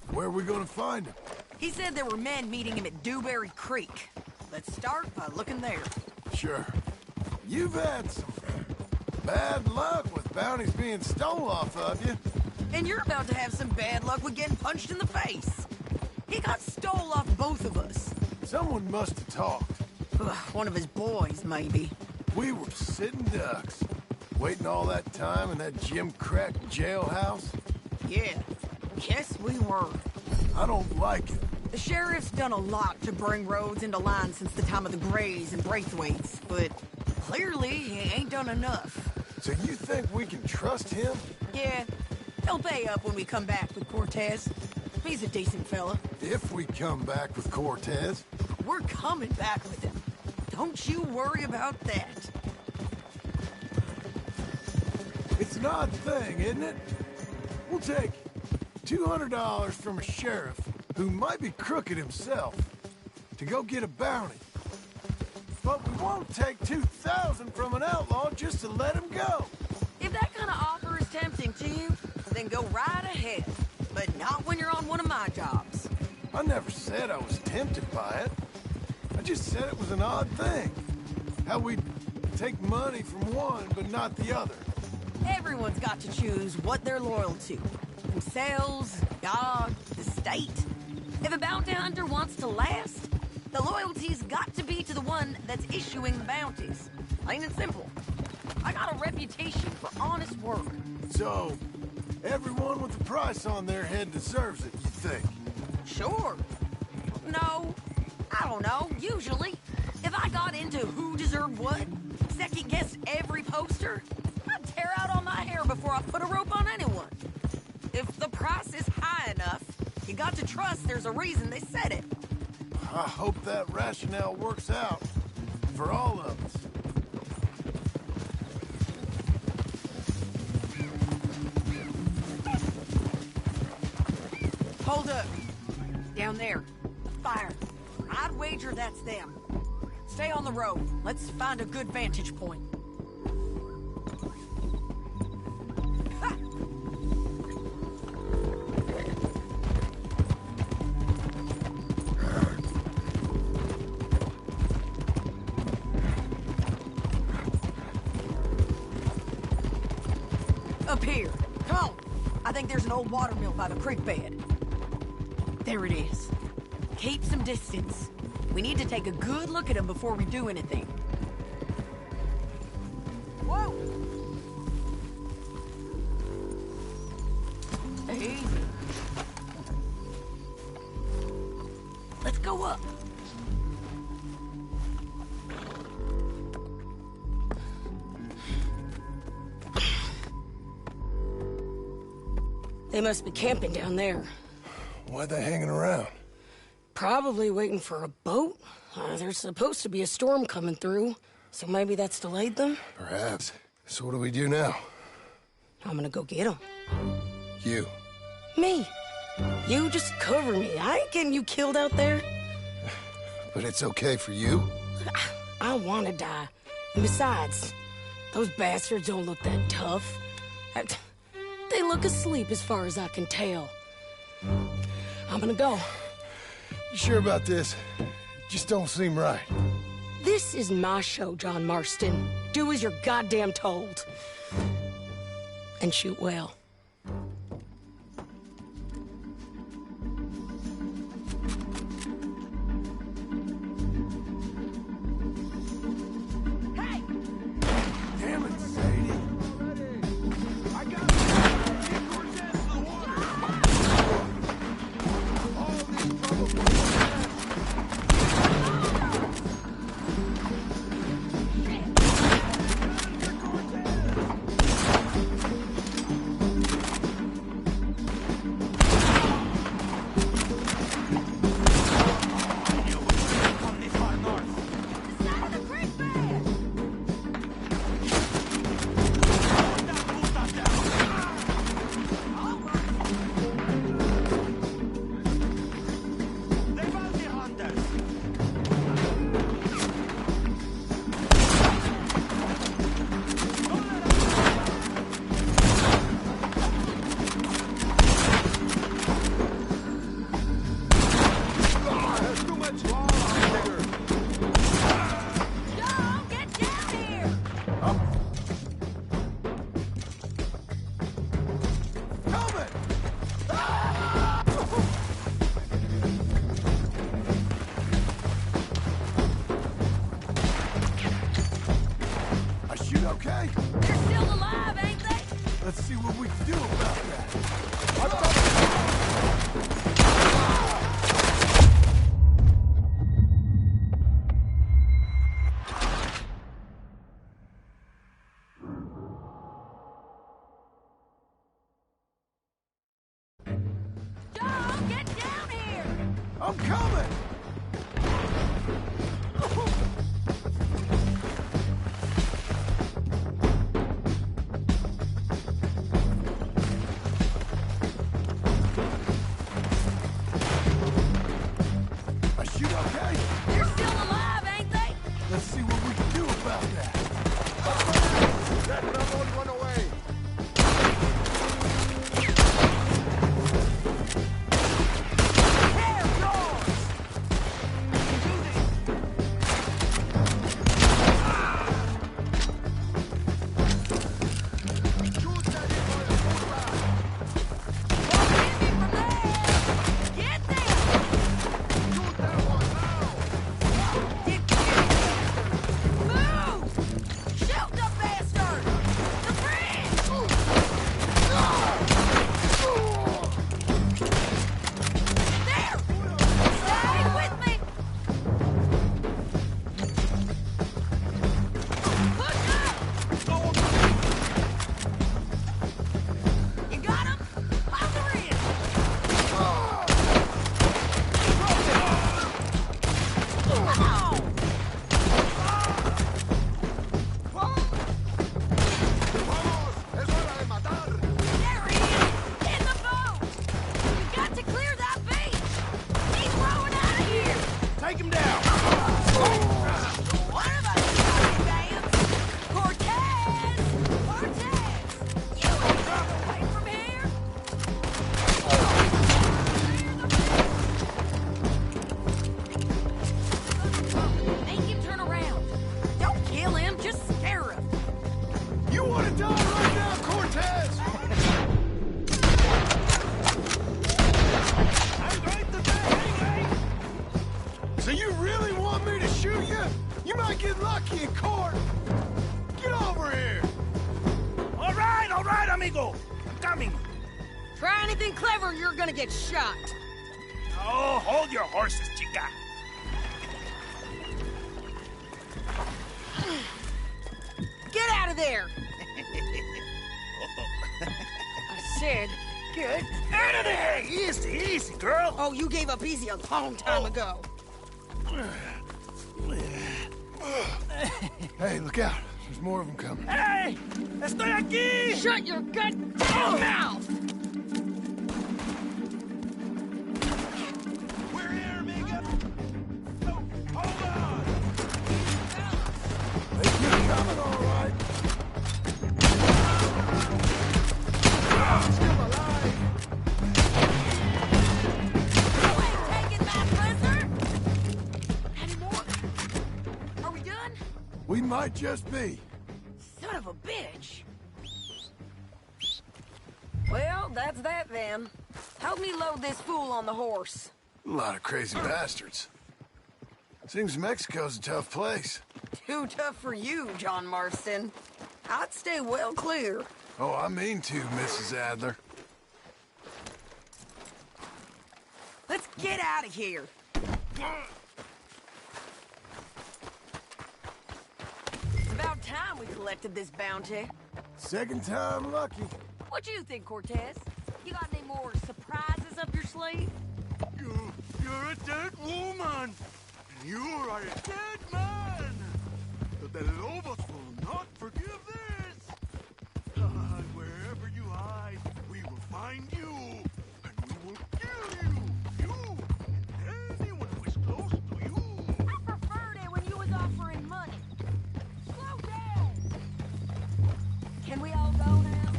Where are we gonna find him? He said there were men meeting him at Dewberry Creek. Let's start by looking there. Sure. You've had some bad luck with bounties being stole off of you. And you're about to have some bad luck with getting punched in the face. He got stole off both of us. Someone must have talked. One of his boys, maybe. We were sitting ducks, waiting all that time in that Jim Crack jailhouse. Yeah, yes we were. I don't like it. The sheriff's done a lot to bring roads into line since the time of the Grays and Braithwaites, but clearly he ain't done enough. So you think we can trust him? Yeah, he'll pay up when we come back with Cortez. He's a decent fella. If we come back with Cortez. We're coming back with him. Don't you worry about that. It's an odd thing, isn't it? We'll take $200 from a sheriff who might be crooked himself to go get a bounty. But we won't take $2,000 from an outlaw just to let him go. If that kind of offer is tempting to you, then go right ahead. But not when you're on one of my jobs. I never said I was tempted by it. I just said it was an odd thing. How we'd take money from one but not the other. Everyone's got to choose what they're loyal to. Themselves, God, the state. If a bounty hunter wants to last, the loyalty's got to be to the one that's issuing the bounties. Plain and simple. I got a reputation for honest work. So, everyone with a price on their head deserves it, you think? Sure. No, I don't know, usually. If I got into who deserved what, second-guessed every poster, I'd tear out all my hair before I put a rope on anyone. If the price is high enough, you got to trust there's a reason they said it. I hope that rationale works out for all of us. Hold up. Down there. Fire. I'd wager that's them. Stay on the road. Let's find a good vantage point. Ha! Up here. Come on. I think there's an old water mill by the creek bed. There it is. Keep some distance. We need to take a good look at him before we do anything. Whoa! Easy. Let's go up. They must be camping down there. Why they hanging around? Probably waiting for a boat. There's supposed to be a storm coming through, so maybe that's delayed them? Perhaps. So what do we do now? I'm gonna go get them. You. Me. You just cover me. I ain't getting you killed out there. But it's okay for you? I want to die. And besides, those bastards don't look that tough. They look asleep as far as I can tell. I'm gonna go. You sure about this? Just don't seem right. This is my show, John Marston. Do as you're goddamn told. And shoot well. Damn it, Sadie. I got get Cortez to the water. All these trouble okay? They're still alive, ain't they? Let's see what we can do about that. John, get down here! I'm coming! Let's see what we can do about that. Let Ramon run away. Here, yours! Take him down! What about you, Vance? Cortez! Cortez! You ain't run away from here! Make him turn around. Don't kill him, just scare him. You want to die right now, Cortez? So you really want me to shoot you? You might get lucky in court. Get over here. All right, amigo. I'm coming. Try anything clever and you're gonna get shot. Oh, hold your horses, chica. Get out of there! I said, get out of there! Easy, girl. Oh, you gave up easy a long time ago. Hey, look out. There's more of them coming. Hey! Estoy aquí! Shut your goddamn mouth! We're here, amigo. Oh, hold on. They keep coming, all right. Still alive. You ain't taking my prisoner! Any more? Are we done? We might just be. that's that then. Help me load this fool on the horse. A lot of crazy bastards. Seems Mexico's a tough place. Too tough for you, John Marston. I'd stay well clear. Oh, I mean to, Mrs. Adler. Let's get out of here. It's about time we collected this bounty. Second time lucky. What you think, Cortez? You got any more surprises up your sleeve? You're a dead woman! And you are a dead man! The Lobos will not forgive this! God, wherever you hide, we will find you! And we will kill you! You! And anyone who is close to you! I preferred it when you was offering money. Slow down! Can we all go now?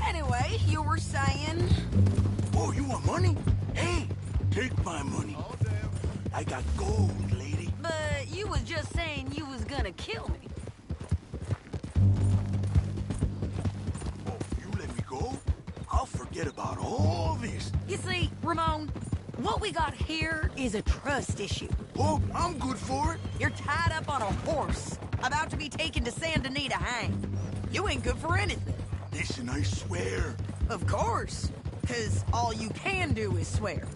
Anyway, you were saying... Oh, you want money? Hey, take my money. Oh, damn. I got gold, lady. But you was just saying you was gonna kill me. Oh, you let me go? I'll forget about all this. You see, Ramon, what we got here is a trust issue. Oh, I'm good for it. You're tied up on a horse, about to be taken to Saint Denis to hang. You ain't good for anything. Listen, I swear. Of course, because all you can do is swear.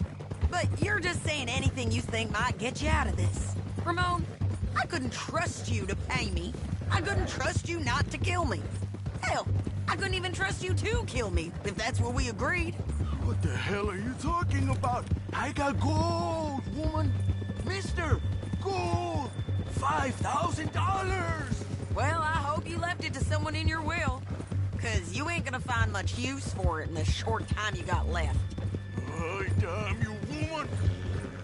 But you're just saying anything you think might get you out of this. Ramon, I couldn't trust you to pay me. I couldn't trust you not to kill me. Hell, I couldn't even trust you to kill me, if that's what we agreed. What the hell are you talking about? I got gold, woman. Mister, gold. $5,000. Well, I hope you left it to someone in your will. Because you ain't gonna find much use for it in the short time you got left. Oh, damn you, woman!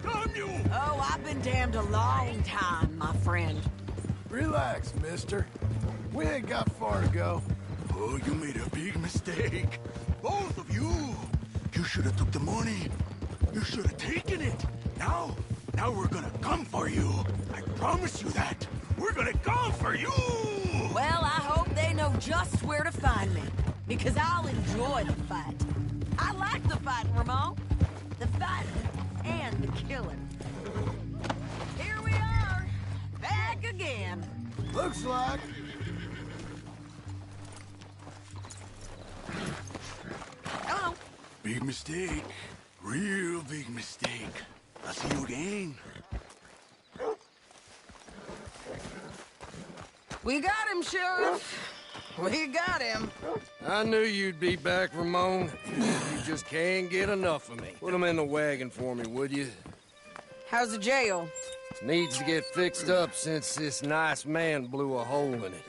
Damn you! Oh, I've been damned a long time, my friend. Relax, mister. We ain't got far to go. Oh, you made a big mistake. Both of you. You should have took the money. You should have taken it. Now we're gonna come for you. I promise you that. We're gonna come for you! Well, I hope they know just where to find me. Because I'll enjoy the fight. I like the fighting, Ramon. The fighting and the killing. Here we are. Back again. Looks like. Hello. Big mistake. Real big mistake. I'll see you again. We got him, Sheriff. We got him. I knew you'd be back, Ramon. You just can't get enough of me. Put him in the wagon for me, would you? How's the jail? Needs to get fixed up since this nice man blew a hole in it.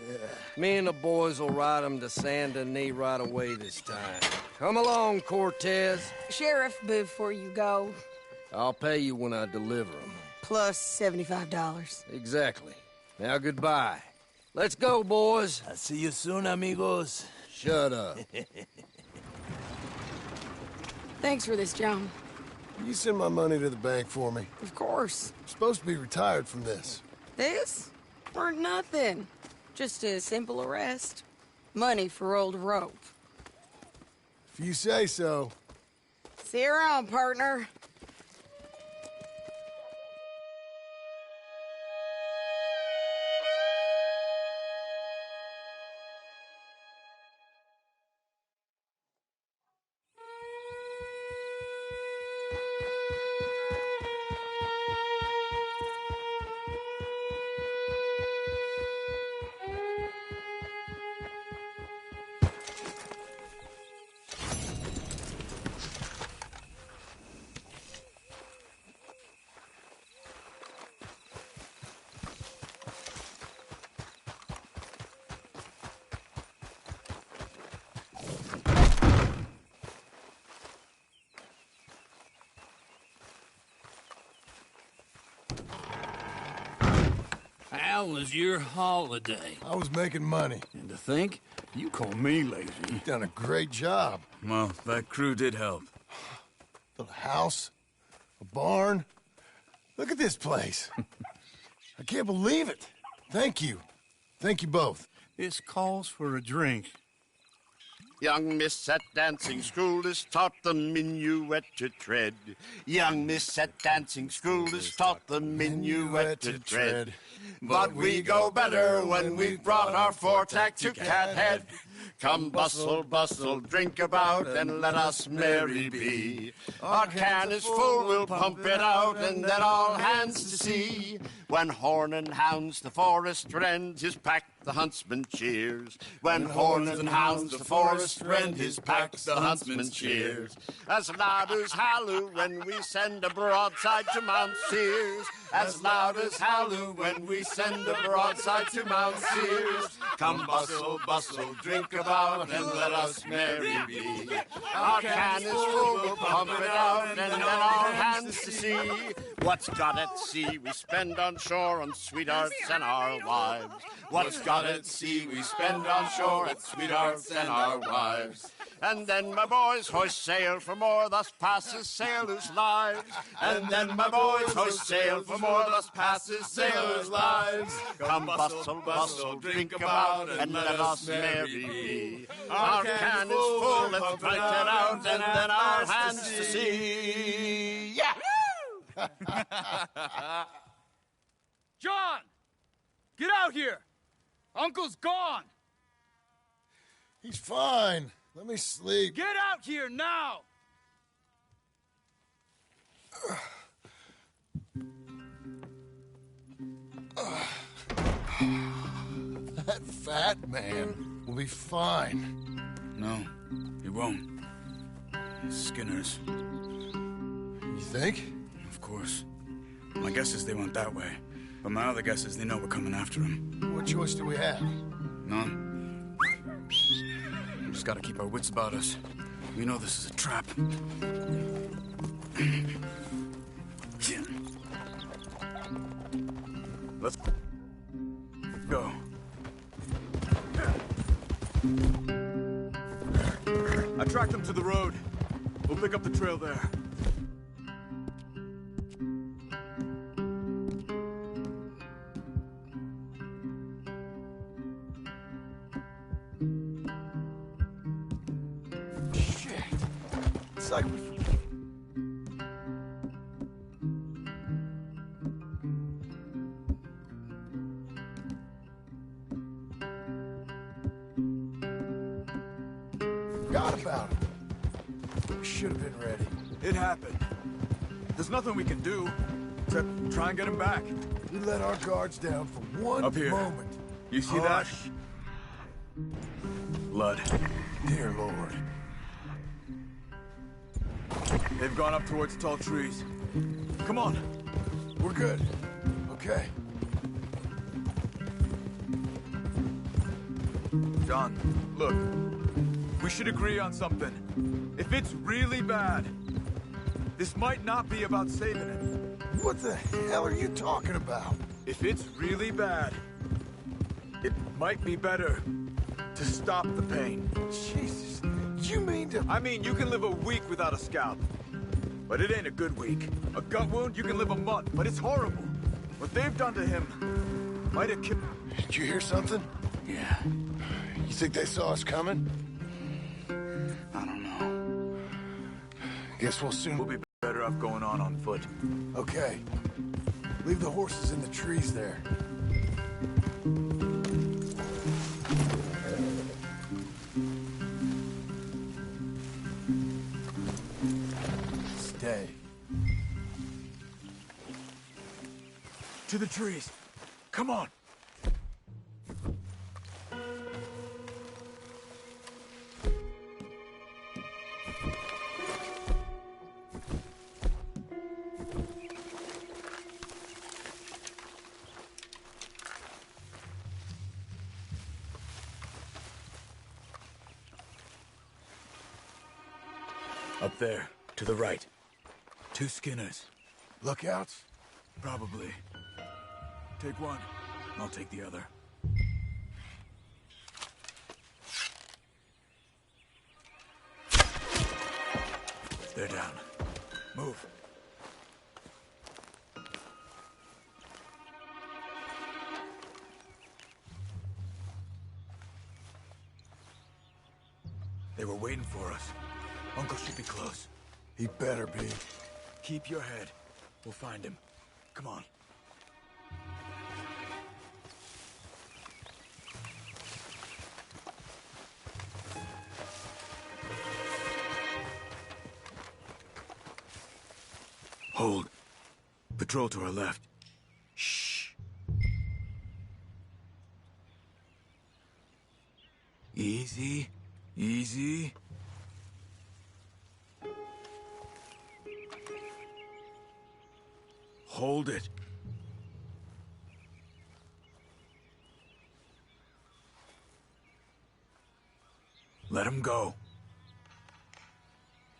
Me and the boys will ride him to Saint Denis right away this time. Come along, Cortez. Sheriff, before you go... I'll pay you when I deliver him. Plus $75. Exactly. Now, goodbye. Let's go, boys. I'll see you soon, amigos. Shut up. Thanks for this, John. You send my money to the bank for me. Of course. I'm supposed to be retired from this. This? For nothing. Just a simple arrest. Money for old rope. If you say so. See you around, partner. How was your holiday? I was making money. And to think, you call me lazy. You've done a great job. Well, that crew did help. Built a house, a barn. Look at this place. I can't believe it. Thank you. Thank you both. This calls for a drink. Young miss at dancing school is taught the minuet to tread. Young miss at dancing school is taught the minuet to tread. But we go better when we've brought our four-tack to Cathead. Come bustle, bustle, drink about, and let us merry be. Our can is full, we'll pump it out, and then all hands to sea. When horn and hounds the forest rend, his pack the huntsman cheers. When horn and hounds the forest rend, his pack the huntsman cheers. As loud as halloo when we send a broadside to Mount Sears. As loud as halloo when we send a broadside to Mount Sears. Come bustle, bustle, drink about, and let us merry be. Our can is full, we'll pump it out, and then all hands to sea. What's got at sea we spend on shore on sweethearts and our wives. What's got at sea we spend on shore at sweethearts and our wives. And then my boys hoist sail for more, thus passes sailors' lives. And then my boys hoist sail for more, thus passes sailors' lives. Come bustle, bustle, drink about, and let us merry be. Our can is full, let's fight it out, and then our hands to sea. Yeah! John! Get out here! Uncle's gone! He's fine. Let me sleep. Get out here now! That fat man will be fine. No, he won't. Skinner's. You think? Of course. My guess is they went that way. But my other guess is they know we're coming after him. What choice do we have? None. We just gotta keep our wits about us. We know this is a trap. Let's go. I tracked them to the road. We'll pick up the trail there. Shit. It's like we... Forgot about it. We should have been ready. It happened. There's nothing we can do except try and get him back. We let our guards down for one Up here. moment. You see that? Blood. Dear Lord. They've gone up towards tall trees. Come on. We're good. Okay. John, look. We should agree on something. If it's really bad, this might not be about saving him. What the hell are you talking about? If it's really bad, it might be better to stop the pain. Jesus, you mean to... I mean, you can live a week without a scalp, but it ain't a good week. A gut wound, you can live a month, but it's horrible. What they've done to him might have killed... Did you hear something? Yeah. You think they saw us coming? I don't know. Guess we'll soon... We'll be better off going on foot. Okay. Leave the horses in the trees there. Stay. To the trees. Come on. Up there, to the right. 2 Skinners. Lookouts? Probably. Take one. I'll take the other. They're down. Move. for us. Uncle should be close. He better be. Keep your head. We'll find him. Come on. Hold. Patrol to our left. Shh. Easy. Easy. Hold it. Let him go.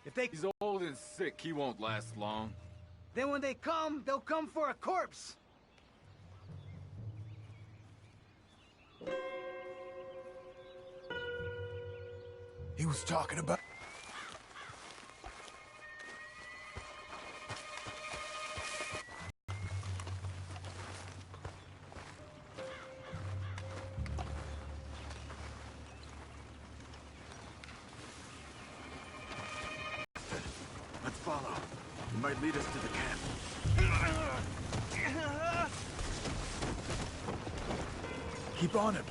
If he's old and sick, he won't last long. Then when they come, they'll come for a corpse. He was talking about... Let's follow. He might lead us to the camp. Keep on him.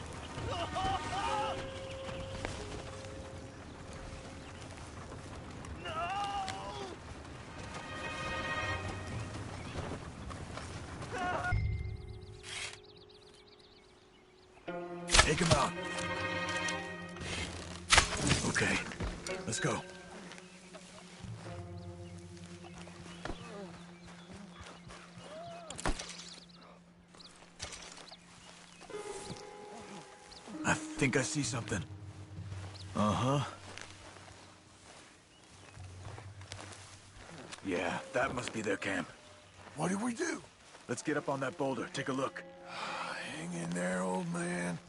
Take him out. Okay, let's go. I think I see something. Uh-huh. Yeah, that must be their camp. What do we do? Let's get up on that boulder, take a look. Hang in there, old man.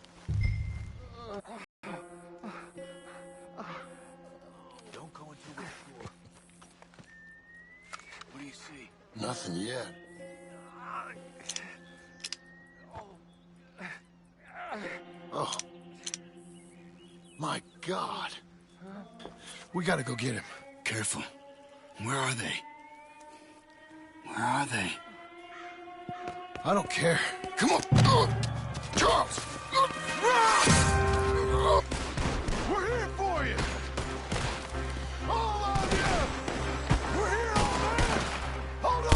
Don't go until we're sure. What do you see? Nothing yet. Oh. My God. We gotta go get him. Careful. Where are they? Where are they? I don't care. Come on. Charles! We're here for you! All of you! We're here, old man! Hold on!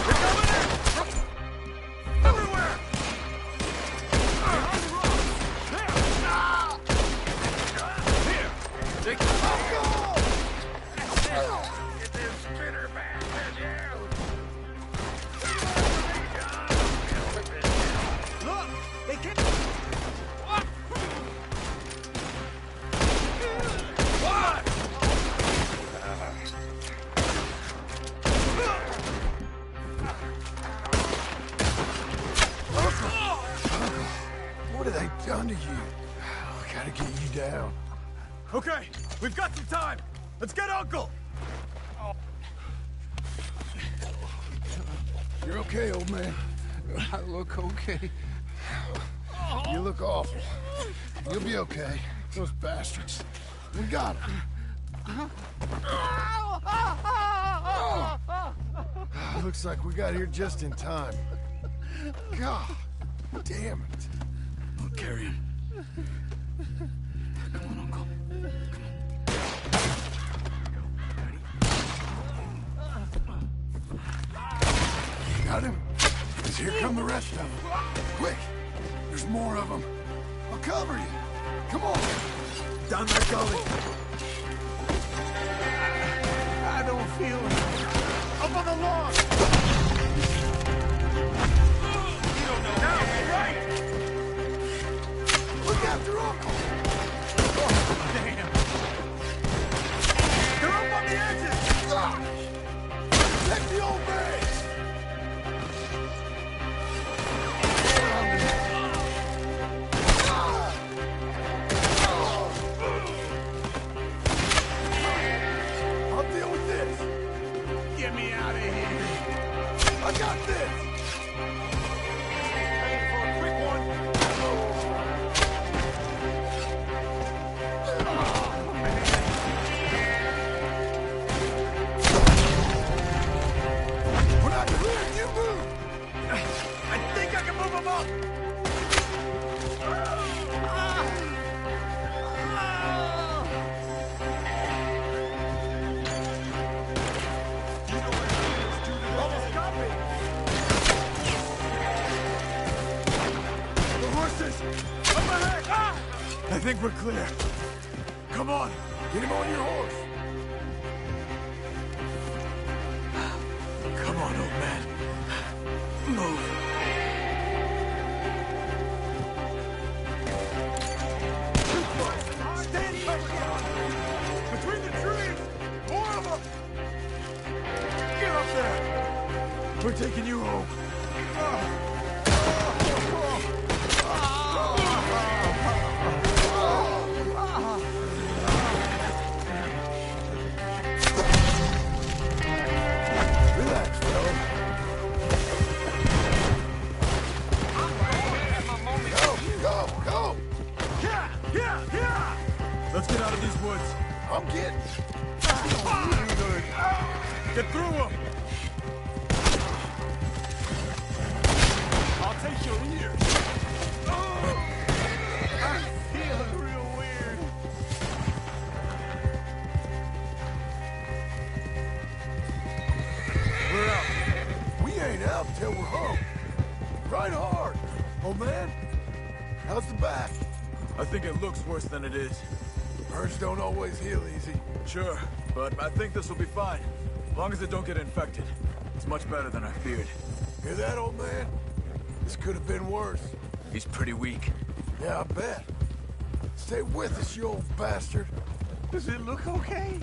We're coming in! Everywhere! Here! Take the go! Get this spitter back to you! Look! They can't... What? What? What have they done to you? I gotta get you down. Okay, we've got some time. Let's get Uncle! You're okay, old man. I look okay. You look awful. You'll be okay. Those bastards. We got them. Looks like we got here just in time. God damn it. I'll carry him. Come on, Uncle. You got him? 'Cause here come the rest of them. Quick! There's more of them. I'll cover you. Come on. Down that gully. I don't feel it. Up on the lawn. You don't know now, right? Look after Uncle. Oh, damn. They're up on the edges. Protect the old base. I'll deal with this. Get me out of here. I got this. Ready for a quick one? think we're clear. Come on, get him on your horse. Come on, old man. Move. Stand cover! Between the trees! More of them! Get up there! We're taking you home. Relax, fella. Go! Yeah! Let's get out of these woods. I'm getting. Get through them. I'll take your ears. I'm feeling real weird. We're out. We ain't out till we're home. Ride hard. Oh, man. How's the back? I think it looks worse than it is. Burns don't always heal easy. Sure, but I think this will be fine. As long as it don't get infected. It's much better than I feared. Hear that, old man? This could have been worse. He's pretty weak. Yeah, I bet. Stay with us, you old bastard. Does it look okay?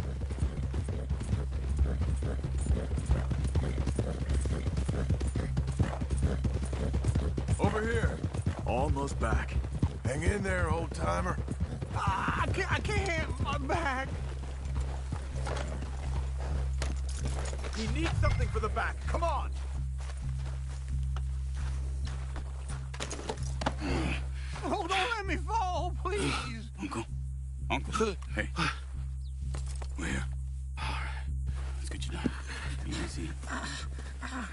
Over here. Almost back. Hang in there, old-timer. I can't. My back. He needs something for the back. Come on. Oh, don't let me fall, please. Uncle, hey. We're here. All right. Let's get you down. Easy.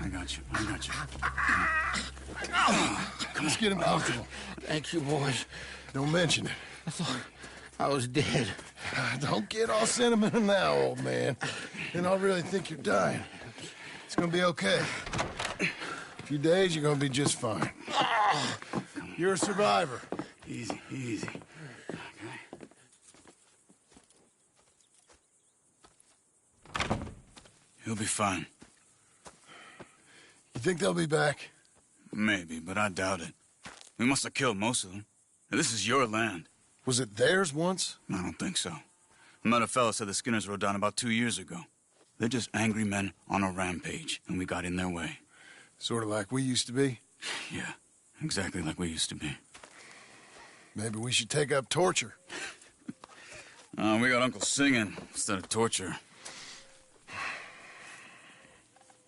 I got you. Let's get him comfortable. Thank you, boys. Don't mention it. I thought I was dead. Don't get all sentimental now, old man. Then I'll really think you're dying. It's gonna be okay. A few days, you're gonna be just fine. You're a survivor. Easy. Okay. He'll be fine. You think they'll be back? Maybe, but I doubt it. We must have killed most of them. Now, this is your land. Was it theirs once? I don't think so. I met a fella said the Skinners rode down about 2 years ago. They're just angry men on a rampage, and we got in their way. Sort of like we used to be? Yeah, exactly like we used to be. Maybe we should take up torture. We got Uncle singing instead of torture.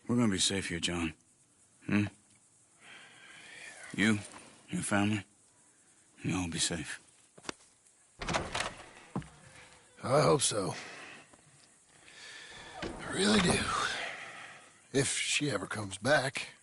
We're gonna be safe here, John. You, your family, you'll all be safe. I hope so. I really do. If she ever comes back.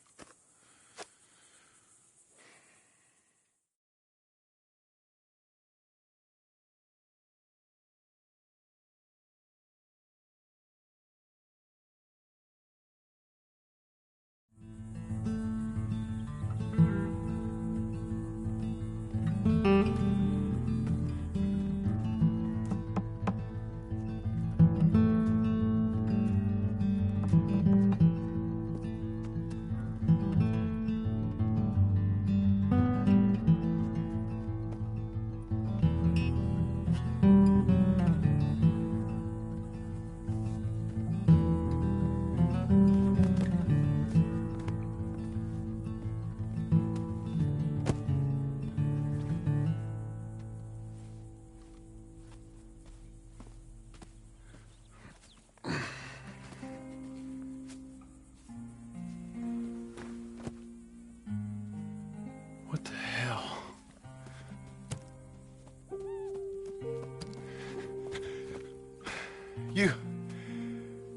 What the hell?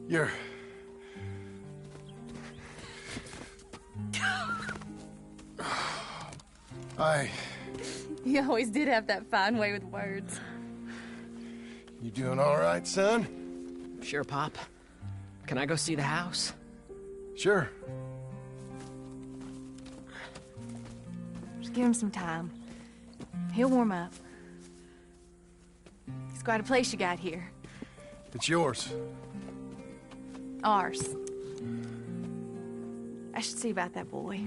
You're... You always did have that fine way with words. You doing all right, son? Sure, Pop. Can I go see the house? Sure. Just give him some time. He'll warm up. quite a place you got here. It's yours. Ours. I should see about that boy.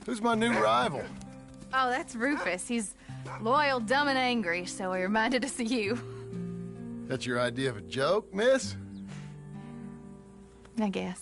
Who's my new rival? Oh, that's Rufus. He's loyal, dumb, and angry, so he reminded us of you. That's your idea of a joke, miss? I guess.